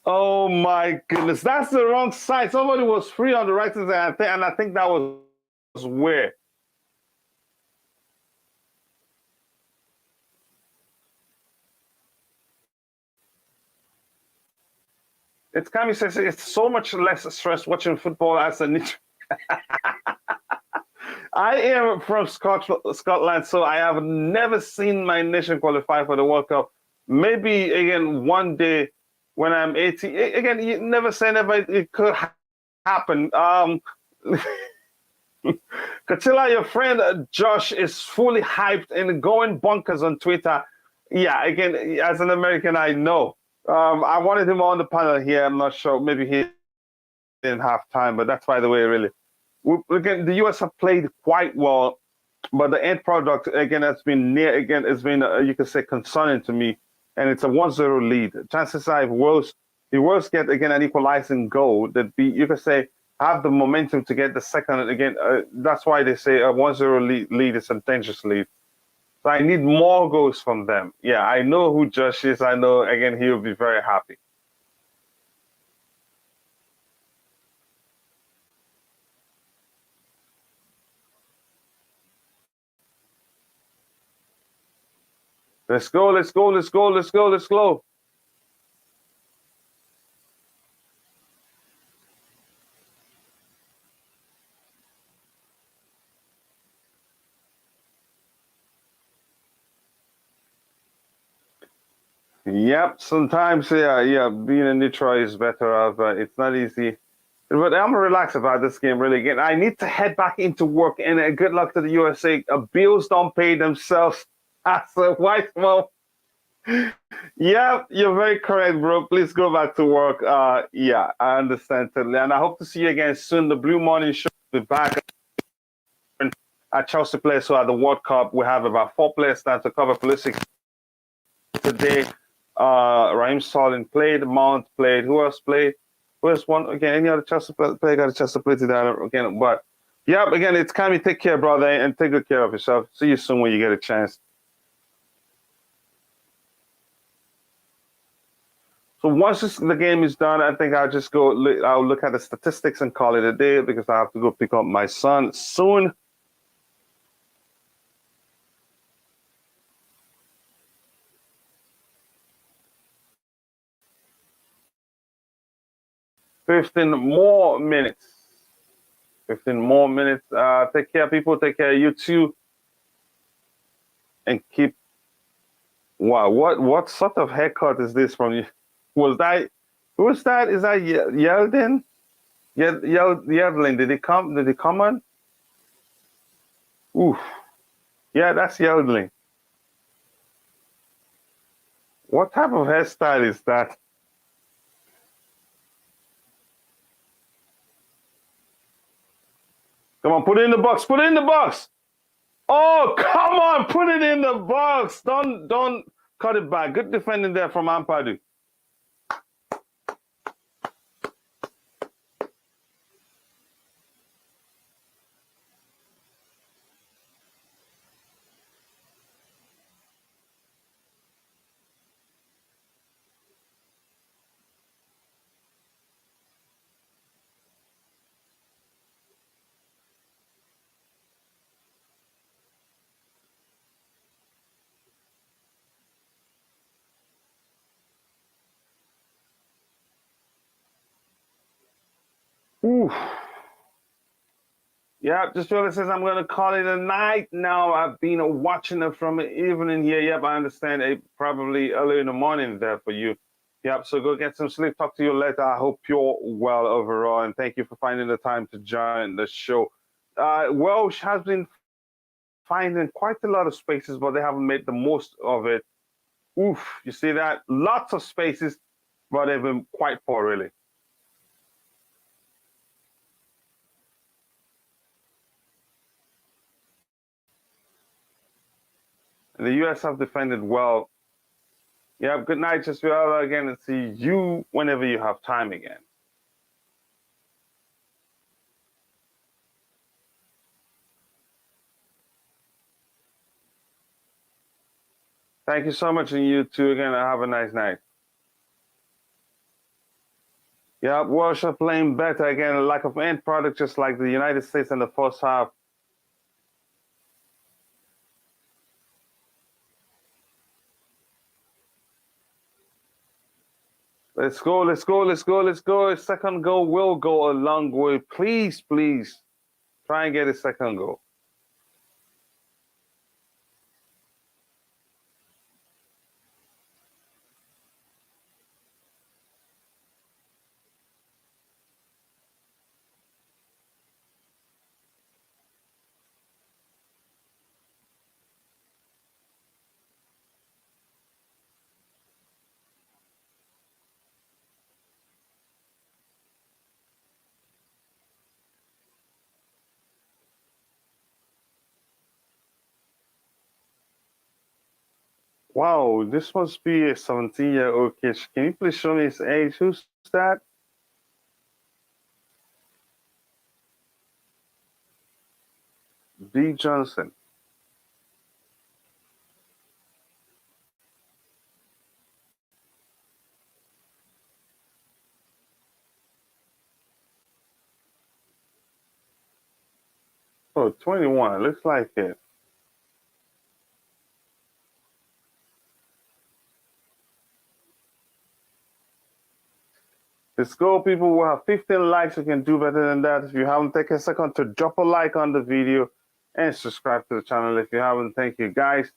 Oh my goodness, that's the wrong side. Somebody was free on the right side, and I think that was where. It's Kami says it's so much less stress watching football as a I am from Scotland, so I have never seen my nation qualify for the World Cup. Maybe again one day when I'm 80. Again, you never say never. It could happen. Katila, your friend Josh is fully hyped and going bonkers on Twitter. Yeah, again, as an American, I know. I wanted him on the panel here. I'm not sure. Maybe he didn't have time, but that's by the way, really. Again, the US have played quite well, but the end product again has been near. Again, it's been you could say concerning to me, and it's a 1-0 lead. Chances are, if Wales get again an equalizing goal, that you could say have the momentum to get the second again. That's why they say a 1-0 lead is a dangerous lead. So I need more goals from them. Yeah, I know who Josh is. I know again he will be very happy. Let's go, let's go, let's go, let's go, let's go. Yep, sometimes, yeah, being a neutral is better. It's not easy. But I'm relaxed about this game, really. Again, I need to head back into work, and good luck to the USA. Bills don't pay themselves. As a white mom. Yeah, you're very correct, bro. Please go back to work. Yeah, I understand totally. And I hope to see you again soon. The Blue Morning Show will be back at Chelsea players who are the World Cup. We have about 4 players now to cover Pulisic today. Raheem Sterling played, Mount played. Who else played? Who else won? Again, any other Chelsea player got a chance to play today again. But yeah, again, it's time you take care, brother, and take good care of yourself. See you soon when you get a chance. So once the game is done, I think I'll just go. I'll look at the statistics and call it a day because I have to go pick up my son soon. $15 more minutes. 15 more minutes. Take care, people. Take care. You too. And keep. Wow, what sort of haircut is this from you? Was that? Who's that? Is that Yeldon? Yeldon. Did he come? Did he come on? Oof. Yeah, that's Yeldon. What type of hairstyle is that? Come on, put it in the box. Put it in the box. Oh, come on, put it in the box. Don't cut it back. Good defending there from Ampadu. Oof. Yeah, just really says I'm gonna call it a night now. I've been watching it from the evening here. Yep, I understand. Probably early in the morning there for you. Yep, so go get some sleep. Talk to you later. I hope you're well overall, and thank you for finding the time to join the show. Welsh has been finding quite a lot of spaces, but they haven't made the most of it. Oof, you see that? Lots of spaces, but they've been quite poor, really. And the US have defended well. Yeah, good night, just again, and see you whenever you have time again. Thank you so much, and you too again, and have a nice night. Yeah, Welsh are playing better again, a lack of end product, just like the United States in the first half. Let's go, let's go, let's go, let's go. A second goal will go a long way. Please, please, try and get a second goal. Wow, this must be a 17-year-old kid. Can you please show me his age? Who's that? B. Johnson. Oh, 21. Looks like it. Let's go, people. We have 15 likes. You can do better than that. If you haven't, take a second to drop a like on the video and subscribe to the channel if you haven't. Thank you, guys.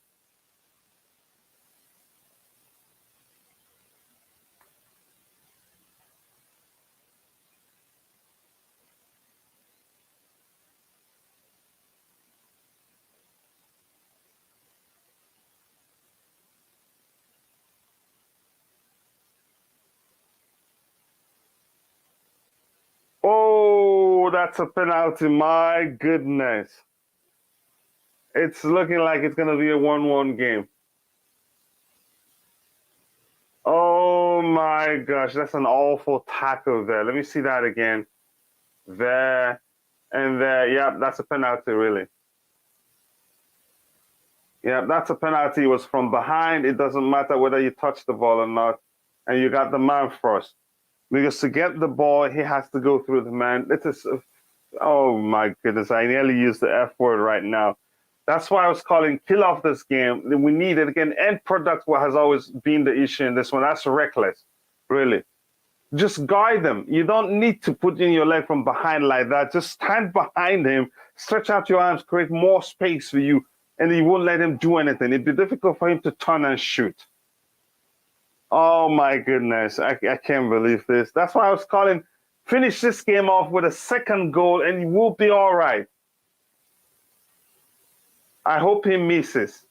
Oh, that's a penalty. My goodness. It's looking like it's going to be a 1-1 game. Oh, my gosh. That's an awful tackle there. Let me see that again. There and there. Yep, that's a penalty, really. Yep, that's a penalty. It was from behind. It doesn't matter whether you touch the ball or not. And you got the man first. Because to get the ball, he has to go through the man. It is, oh my goodness, I nearly used the F word right now. That's why I was calling kill off this game. We need it again. End product has always been the issue in this one. That's reckless, really. Just guide them. You don't need to put in your leg from behind like that. Just stand behind him, stretch out your arms, create more space for you, and you won't let him do anything. It'd be difficult for him to turn and shoot. Oh my goodness, I can't believe this. That's why I was calling, finish this game off with a second goal and you will be all right. I hope he misses.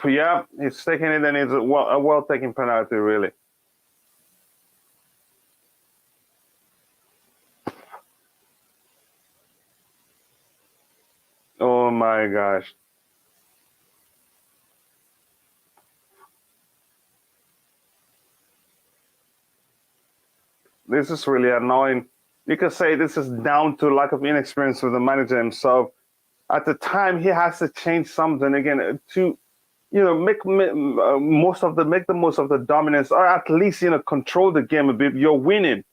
Yeah, he's taking it, and it's a well-taken penalty, really. Oh my gosh. This is really annoying. You could say this is down to lack of inexperience with the manager himself. At the time, he has to change something again to, make the most of the dominance, or at least control the game a bit. You're winning.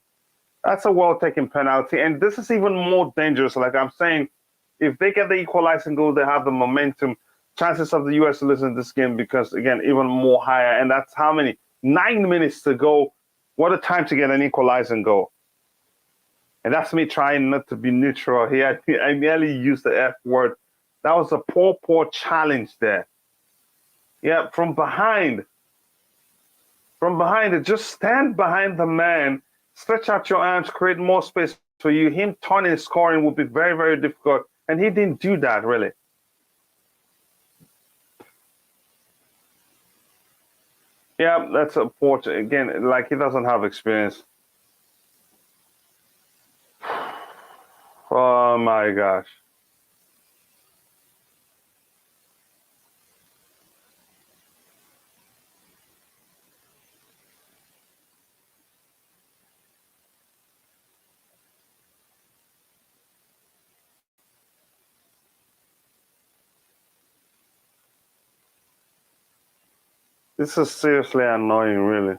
That's a well-taken penalty, and this is even more dangerous. Like I'm saying, if they get the equalizing goal, they have the momentum. chances of the US losing this game because, again, even more higher. And that's how many? 9 minutes to go. What a time to get an equalizing goal. And that's me trying not to be neutral here. I nearly used the F word. That was a poor, poor challenge there. Yeah, from behind. From behind, just stand behind the man, stretch out your arms, create more space for you. Him turning scoring would be very, very difficult. And he didn't do that, really. Yeah, that's a poor, again, like he doesn't have experience. Oh my gosh. This is seriously annoying, really.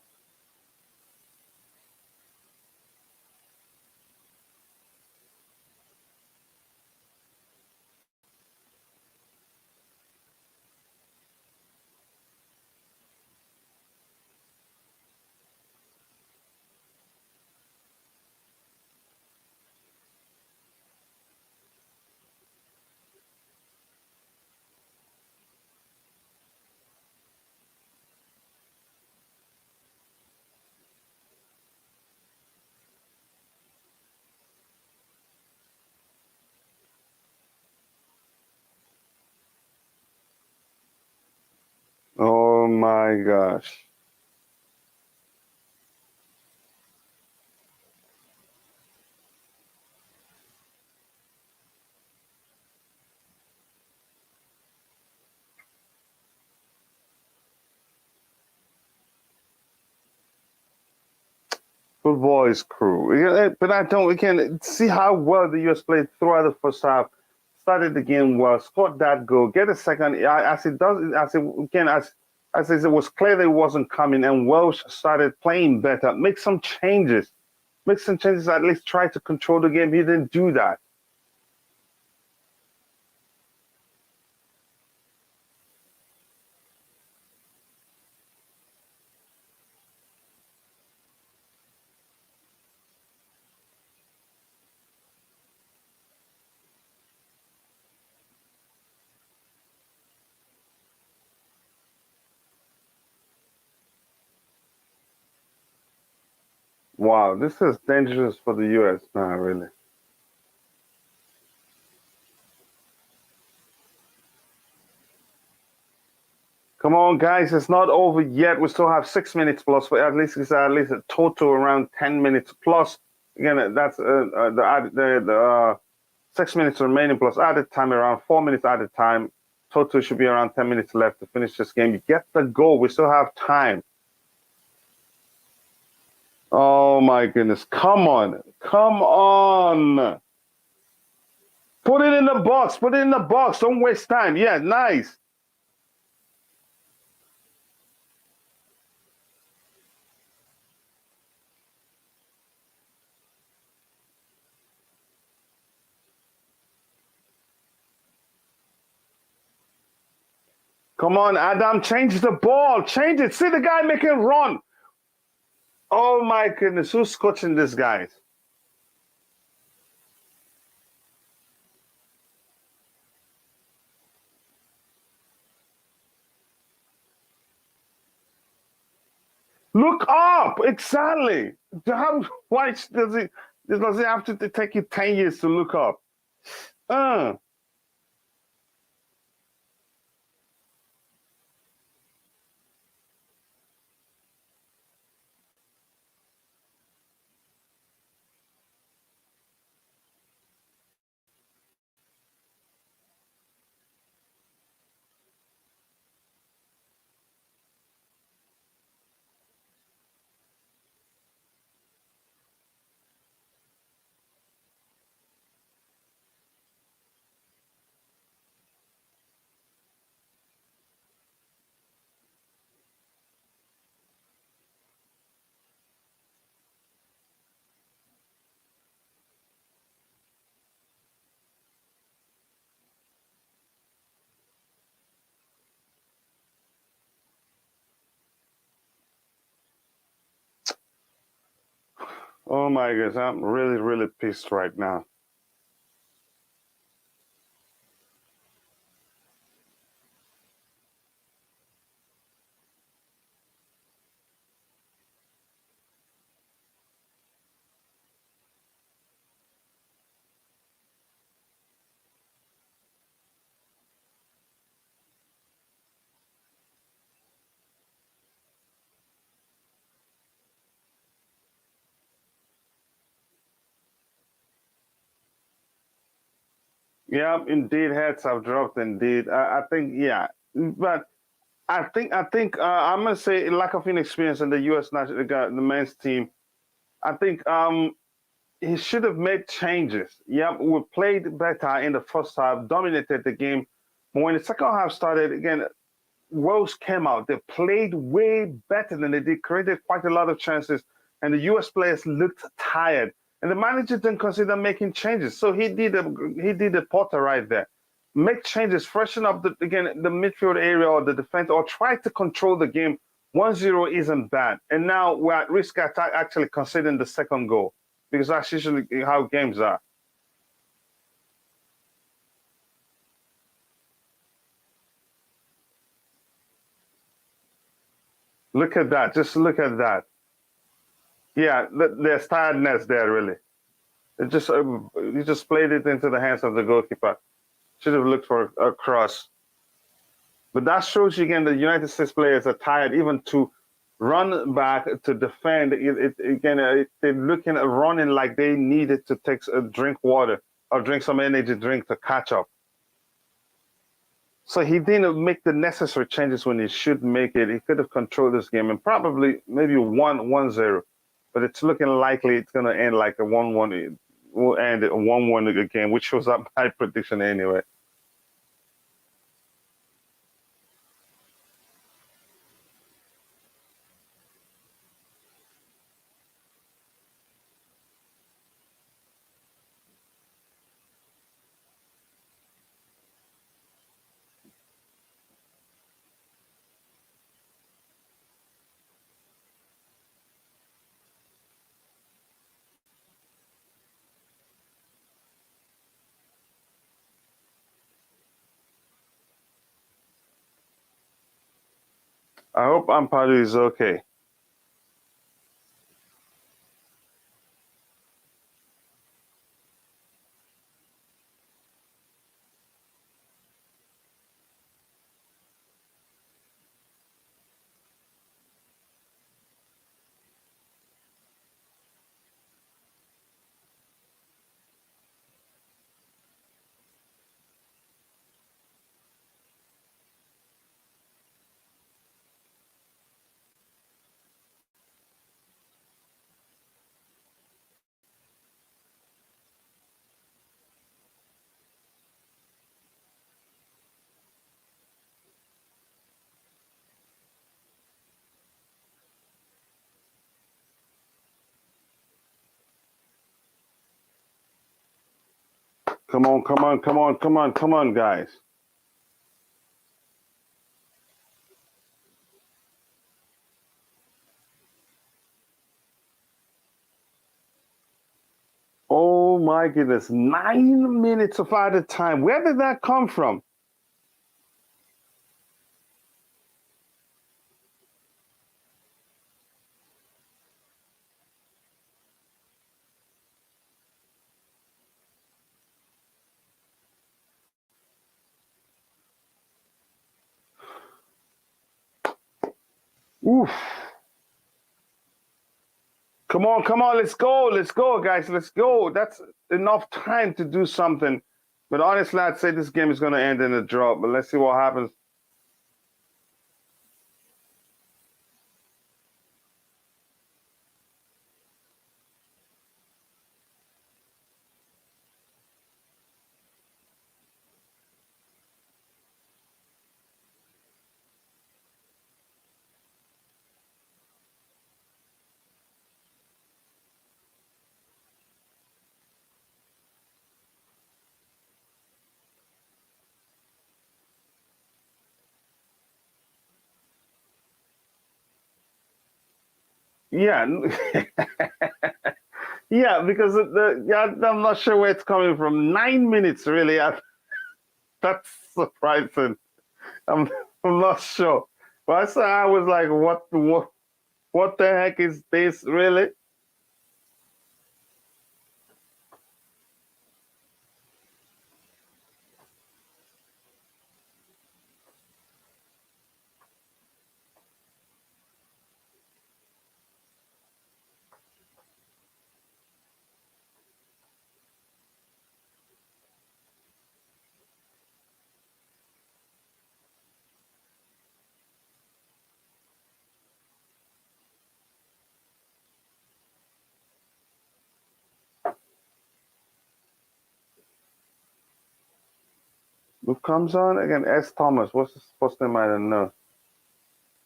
Oh my gosh. Football is cruel. But we can see how well the US played throughout the first half. Started the game well, scored that goal, get a second. As it does, as it was clear that it wasn't coming, and Welsh started playing better. Make some changes. Make some changes. At least try to control the game. He didn't do that. Wow, this is dangerous for the US now, really. Come on, guys, it's not over yet. We still have 6 minutes plus, but at least it's at least a total around 10 minutes plus. Again, that's the 6 minutes remaining plus added time around 4 minutes added time. Total should be around 10 minutes left to finish this game. You get the goal. We still have time. Oh my goodness. Come on. Come on. Put it in the box. Put it in the box. Don't waste time. Yeah, nice. Come on, Adam, change the ball. Change it. See the guy making run. Oh my goodness. Who's coaching this guy? Look up. Exactly. Why does it have to take you 10 years to look up? Oh my goodness, I'm really, really pissed right now. Yeah, indeed, heads have dropped. Indeed, I think yeah, but I'm gonna say lack of inexperience in the U.S. national the men's team. I think he should have made changes. Yeah, we played better in the first half, dominated the game, but when the second half started again, Wales came out. They played way better than they did, created quite a lot of chances, and the US players looked tired. And the manager didn't consider making changes. So he did a Potter right there. Make changes, freshen up the midfield area or the defense, or try to control the game. 1-0 isn't bad. And now we're at risk of actually conceding the second goal because that's usually how games are. Look at that. Just look at that. Yeah, there's tiredness there, really. It just he just played it into the hands of the goalkeeper. Should have looked for a cross. But that shows you again the United States players are tired even to run back to defend. They're looking at running like they needed to take a drink water or drink some energy drink to catch up. So he didn't make the necessary changes when he should make it. He could have controlled this game and probably maybe 1-0. But it's looking likely it's going to end like a 1-1. Will end a 1-1 again, which was up my prediction anyway. I hope Ampadu is okay. Come on, come on, come on, come on, come on, guys. Oh my goodness, 9 minutes of added time. Where did that come from? Oof. Come on, let's go, guys, let's go. That's enough time to do something. But honestly, I'd say this game is going to end in a draw, but let's see what happens. Yeah. Yeah, because I'm not sure where it's coming from. 9 minutes, really. That's surprising. I'm, I'm not sure. But I was like, what the heck is this, really? Who comes on again? S. Thomas. What's his first name? I don't know.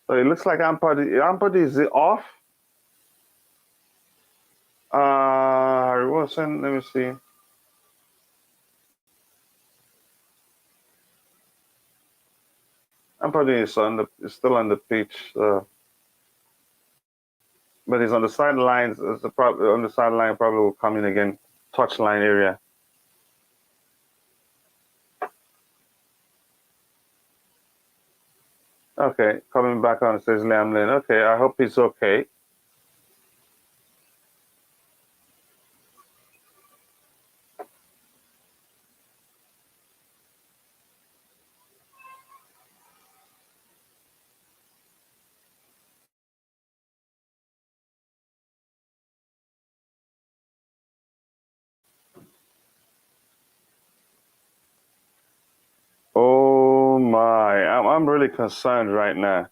So it looks like Ampadi is off. Harry Wilson. Let me see. Ampadi is still on the pitch, but he's on the sidelines. On the sideline, probably will come in again, touchline area. Okay, coming back on says Liam Lynn. Okay, I hope he's okay. Oh my, I'm really concerned right now.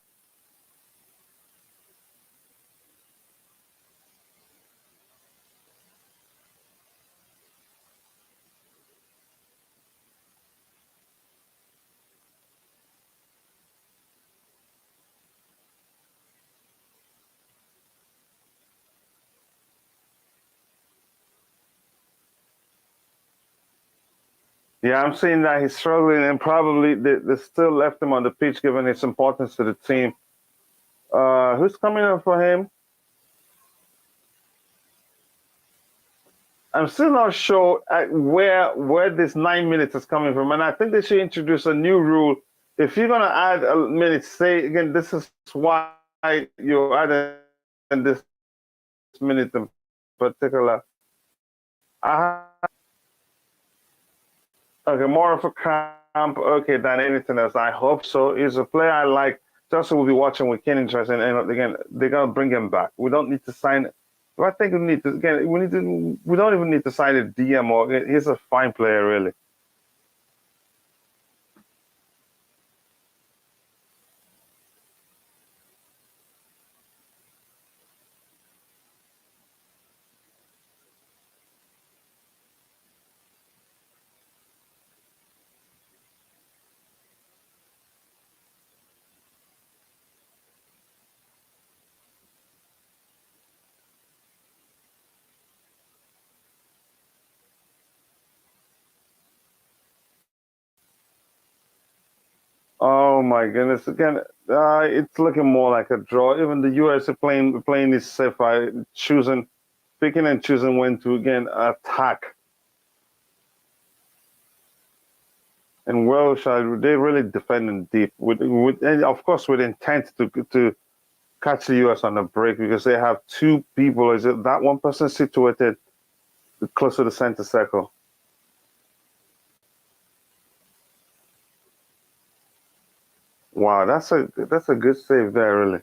Yeah, I'm seeing that he's struggling, and probably they still left him on the pitch given his importance to the team. Who's coming up for him? I'm still not sure where this 9 minutes is coming from, and I think they should introduce a new rule. If you're gonna add a minute, say again, this is why you're adding this minute in particular. Okay, more of a camp, okay, than anything else. I hope so. He's a player I like. Just will be watching with keen interest, and again, they're gonna bring him back. We don't need to sign. I think we need to again. We need to. We don't even need to sign a DM. Or he's a fine player, really. Oh my goodness! Again, it's looking more like a draw. Even the US are playing this safe, picking and choosing when to again attack. And Welsh, they really defending deep and of course with intent to catch the US on the break because they have two people. Is it that one person situated close to the center circle? Wow, that's a good save there, really.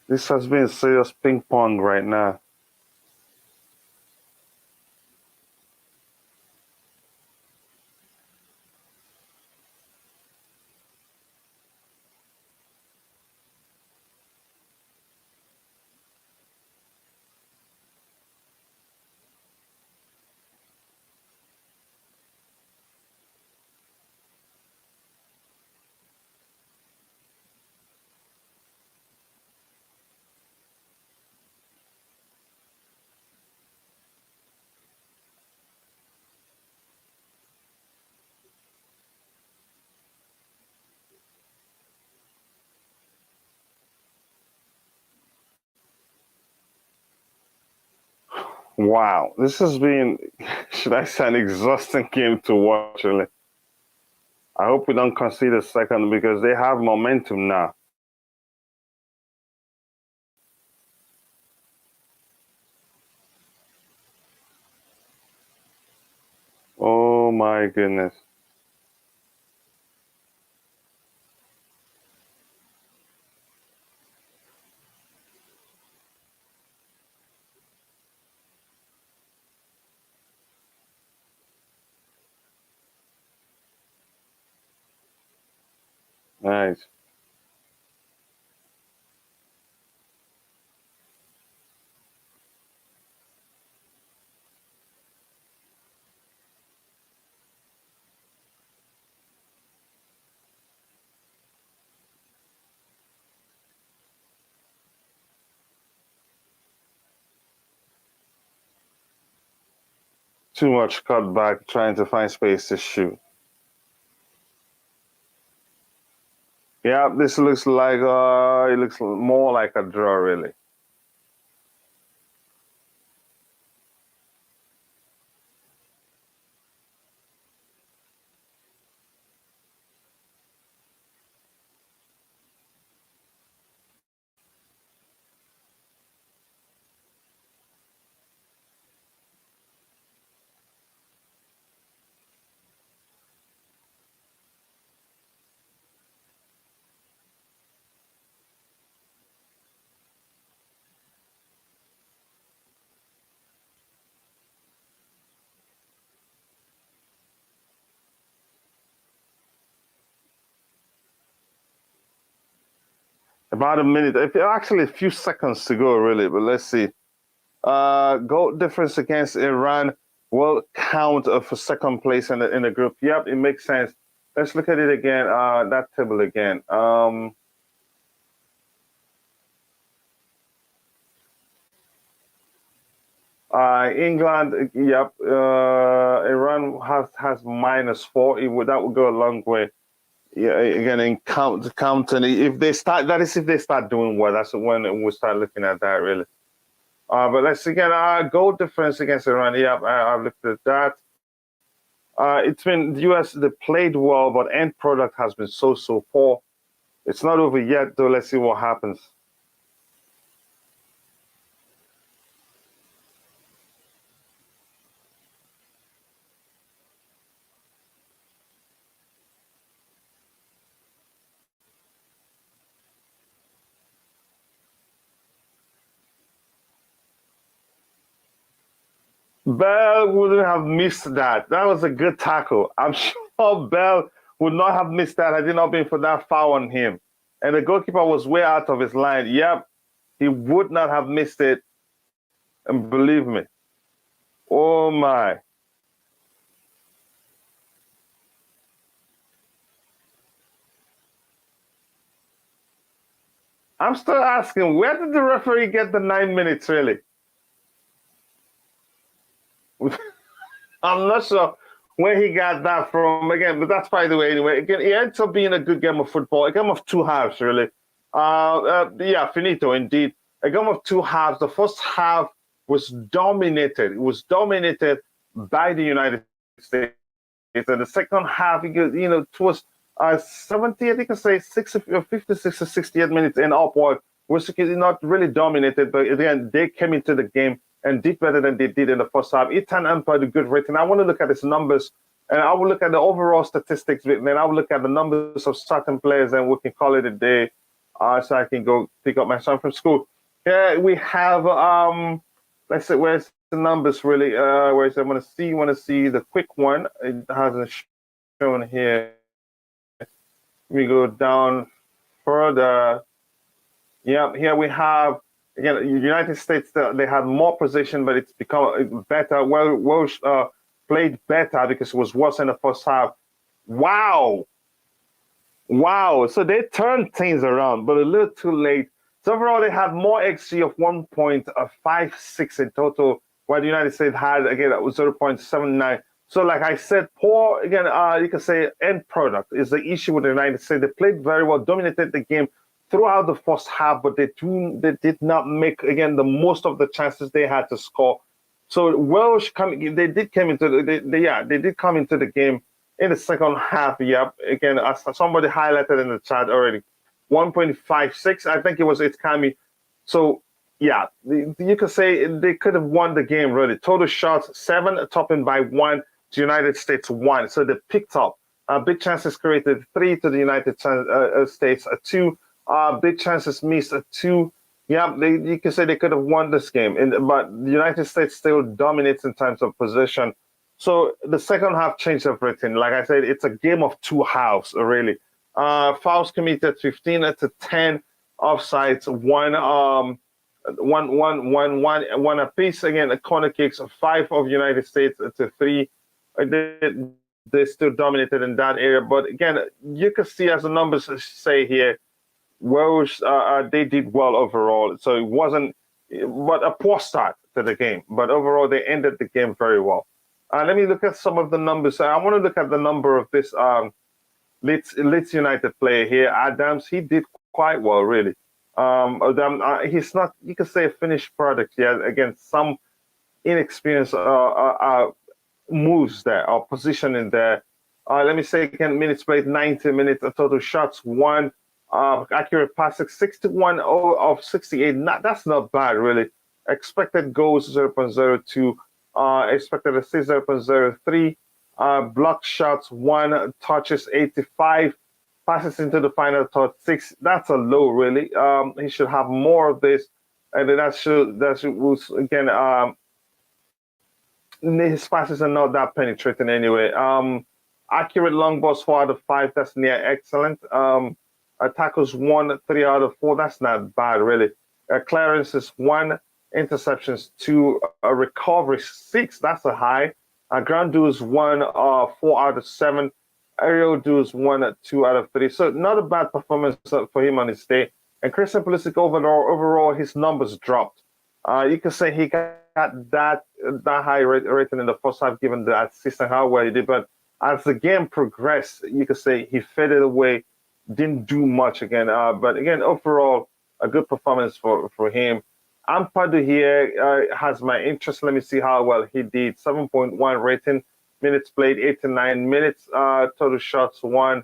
This has been serious ping pong right now. Wow, this has been, should I say, an exhausting game to watch, really. I hope we don't concede a second because they have momentum now. Oh my goodness. Nice. Too much cut back trying to find space to shoot. Yeah, this looks like it looks more like a draw, really. About a minute, actually a few seconds to go, really. But let's see. Goal difference against Iran will count for second place in the group. Yep, it makes sense. Let's look at it again. That table again. England, yep. Iran has -4. That would go a long way. Yeah, again, in counting. If they start, that is if they start doing well. That's when we'll start looking at that, really. But let's again, goal difference against Iran. Yep, I've looked at that. It's been the US. They played well, but end product has been so poor. It's not over yet, though. Let's see what happens. Bell wouldn't have missed that. That was a good tackle. I'm sure Bell would not have missed that had it not been for that foul on him. And the goalkeeper was way out of his line. Yep, he would not have missed it. And believe me. Oh my. I'm still asking, where did the referee get the 9 minutes, really? I'm not sure where he got that from again, but that's by the way anyway. Again, it ends up being a good game of football, a game of two halves, really. Yeah, finito indeed. A game of two halves. The first half was dominated. It was dominated by the United States. And the second half, towards 70, I think I say 56 or 68 minutes and upward, was not really dominated, but again, they came into the game and did better than they did in the first half. Ethan Empire, a good rating. I want to look at his numbers, and I will look at the overall statistics, and then I will look at the numbers of certain players, and we can call it a day, so I can go pick up my son from school. Yeah, we have, let's see, where's the numbers really? Where's I want to see the quick one. It hasn't shown here. We go down further. Yeah, here we have. Again, the United States, they had more possession, but it's become better. Well played better because it was worse in the first half. Wow. So they turned things around, but a little too late. So overall, they had more XG of 1.56 in total, while the United States had, again, 0.79. So like I said, poor, again, you can say end product is the issue with the United States. They played very well, dominated the game throughout the first half, but they did not make, again, the most of the chances they had to score. So Welsh they did come into they did come into the game in the second half. Yep. Again, as somebody highlighted in the chat already, 1.56. I think it was Itkami. So yeah, you could say they could have won the game really. Total shots 7, topping by 1 to United States 1. So they picked up. Big chances created 3 to the United States 2. Big chances missed 2. Yeah, you can say they could have won this game, but the United States still dominates in terms of possession. So the second half changed everything. Like I said, it's a game of two halves, really. Fouls committed 15 to 10, offsides one apiece. Again, corner kicks 5 of United States to 3. They still dominated in that area, but again, you can see as the numbers say here, Welsh, they did well overall. So it wasn't, but a poor start to the game. But overall, they ended the game very well. Let me look at some of the numbers. I want to look at the number of this Leeds United player here. Adams, he did quite well, really. He's not, you could say, a finished product yet. Again, some inexperienced moves there or positioning there. Let me say again, minutes played 90 minutes, total shots 1. Accurate passes 61 of 68. That's not bad, really. Expected goals 0.02. Expected assists 0.03. Block shots 1. Touches 85. Passes into the final third 6. That's a low, really. He should have more of this, and that should again. His passes are not that penetrating anyway. Accurate long balls 4 out of 5. That's near excellent. Tackles 1, 3 out of 4. That's not bad, really. Clearances 1, interceptions 2, recovery 6. That's a high. Ground duels 1, 4 out of 7. Aerial duels 1, 2 out of 3. So not a bad performance for him on his day. And Christian Pulisic overall his numbers dropped. You can say he got that high rating in the first half, given the assist and how well he did. But as the game progressed, you could say he faded away. Didn't do much again, but again, overall, a good performance for him. Ampadu here has my interest. Let me see how well he did. 7.1 rating, minutes played 89 minutes, total shots 1,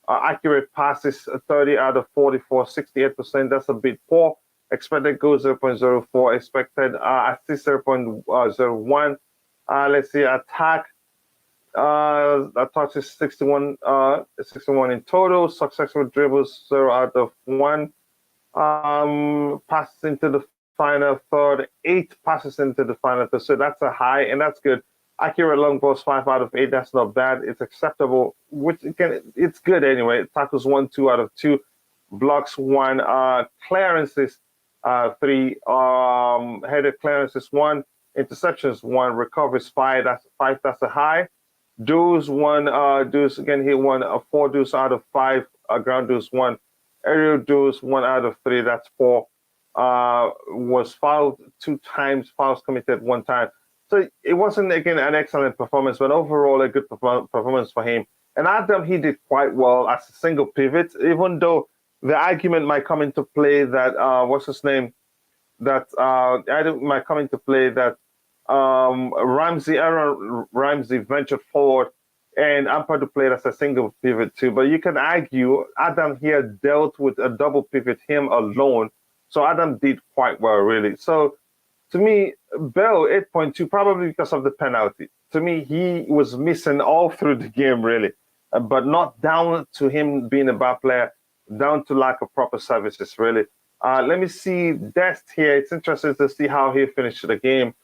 accurate passes 30 out of 44, 68%. That's a bit poor. Expected goals 0.04, expected assist 0.01. Let's see, attack. That touches 61 in total. Successful dribbles 0 out of 1. Passes into the final third, 8 passes into the final third. So that's a high, and that's good. Accurate long balls 5 out of 8. That's not bad. It's acceptable. It's good anyway. Tackles 1, 2 out of 2. Blocks 1. Clearances 3. Headed clearances 1. Interceptions 1. Recoveries 5. That's 5. That's a high. Duels 1, duels again here 1, 4 duels out of 5, ground duels 1, aerial duels 1 out of 3, that's 4. Was fouled 2 times, fouls committed 1 time. So it wasn't again an excellent performance, but overall a good performance for him. And Adam, he did quite well as a single pivot, even though the argument might come into play that what's his name? That might come into play that Aaron Ramsey ventured forward, and Ampadu played as a single pivot too. But you can argue Adam here dealt with a double pivot him alone. So Adam did quite well, really. So to me, Bell 8.2, probably because of the penalty. To me, he was missing all through the game, really, but not down to him being a bad player, down to lack of proper services, really. Let me see Dest here. It's interesting to see how he finished the game.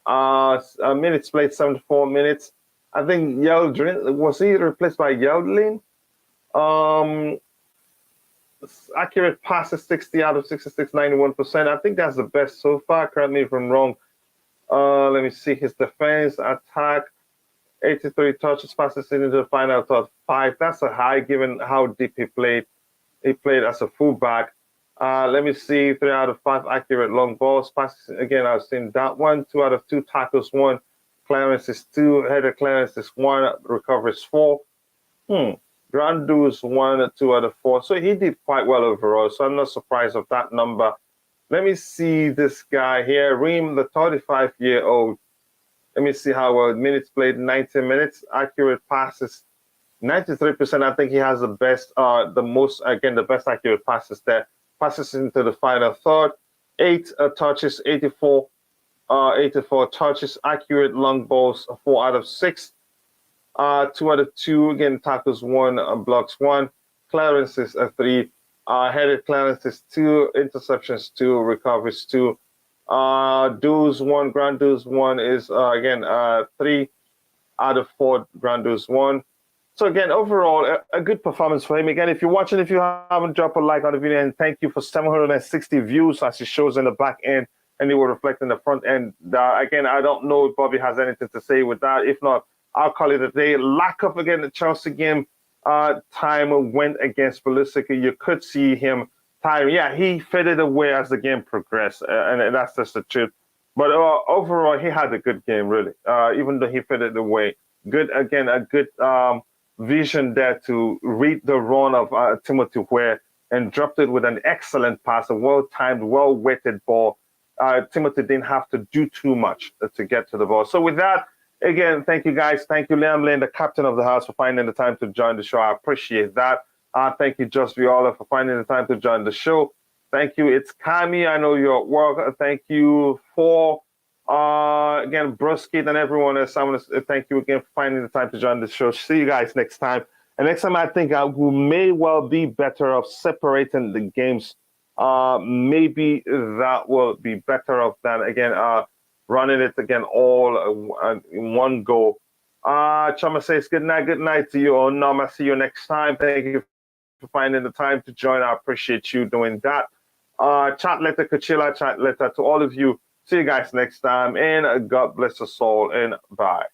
Minutes played 74 minutes. I think Yeldrin, was he replaced by Yeldlin? Accurate passes 60 out of 66, 91%. I think that's the best so far. Correct me if I'm wrong. Let me see his defense, attack, 83 touches, passes into the final third 5. That's a high given how deep he played. He played as a fullback. Let me see, 3 out of 5 accurate long balls. Passes, again, I've seen that one. 2 out of 2 tackles, 1. Clearances 2. Header clearances 1. Recoveries 4. Ground duels 1, 2 out of 4. So he did quite well overall. So I'm not surprised of that number. Let me see this guy here, Reem, the 35-year-old. Let me see how well minutes played. 90 minutes. Accurate passes. 93%. I think he has the best, the most, again, the best accurate passes there. Passes into the final third. 8 touches, 84 touches. Accurate long balls, 4 out of 6. 2 out of 2. Again, tackles 1, blocks 1. Clearances 3. Headed clearances 2. Interceptions 2. Recoveries 2. Duels 1. Ground duels 1 is, again, 3 out of 4 ground duels 1. So again, overall, a good performance for him. Again, if you're watching, if you haven't, drop a like on the video, and thank you for 760 views as it shows in the back end, and it will reflect in the front end. Again, I don't know if Bobby has anything to say with that. If not, I'll call it a day. Lack of, again, the Chelsea game time went against Pulisic. You could see him time. Yeah, he faded away as the game progressed, and that's just the truth. But overall, he had a good game, really, even though he faded away. Good, again, a good vision there to read the run of Timothy Ware and dropped it with an excellent pass, a well-timed, well-weighted ball. Timothy didn't have to do too much to get to the ball. So with that, again, thank you guys. Thank you, Liam Lane, the captain of the house, for finding the time to join the show. I appreciate that. Thank you, Just Viola, for finding the time to join the show. Thank you. It's Kami. I know you're at work. Thank you for again, Bruskit and everyone else. I want to thank you again for finding the time to join the show. See you guys next time. And next time, I think we may well be better off separating the games. Maybe that will be better off than, again, running it again all in one go. Chama says good night to you all. Nama, see you next time. Thank you for finding the time to join. I appreciate you doing that. Chat letter, Kachila, chat letter to all of you. See you guys next time, and God bless us all, and bye.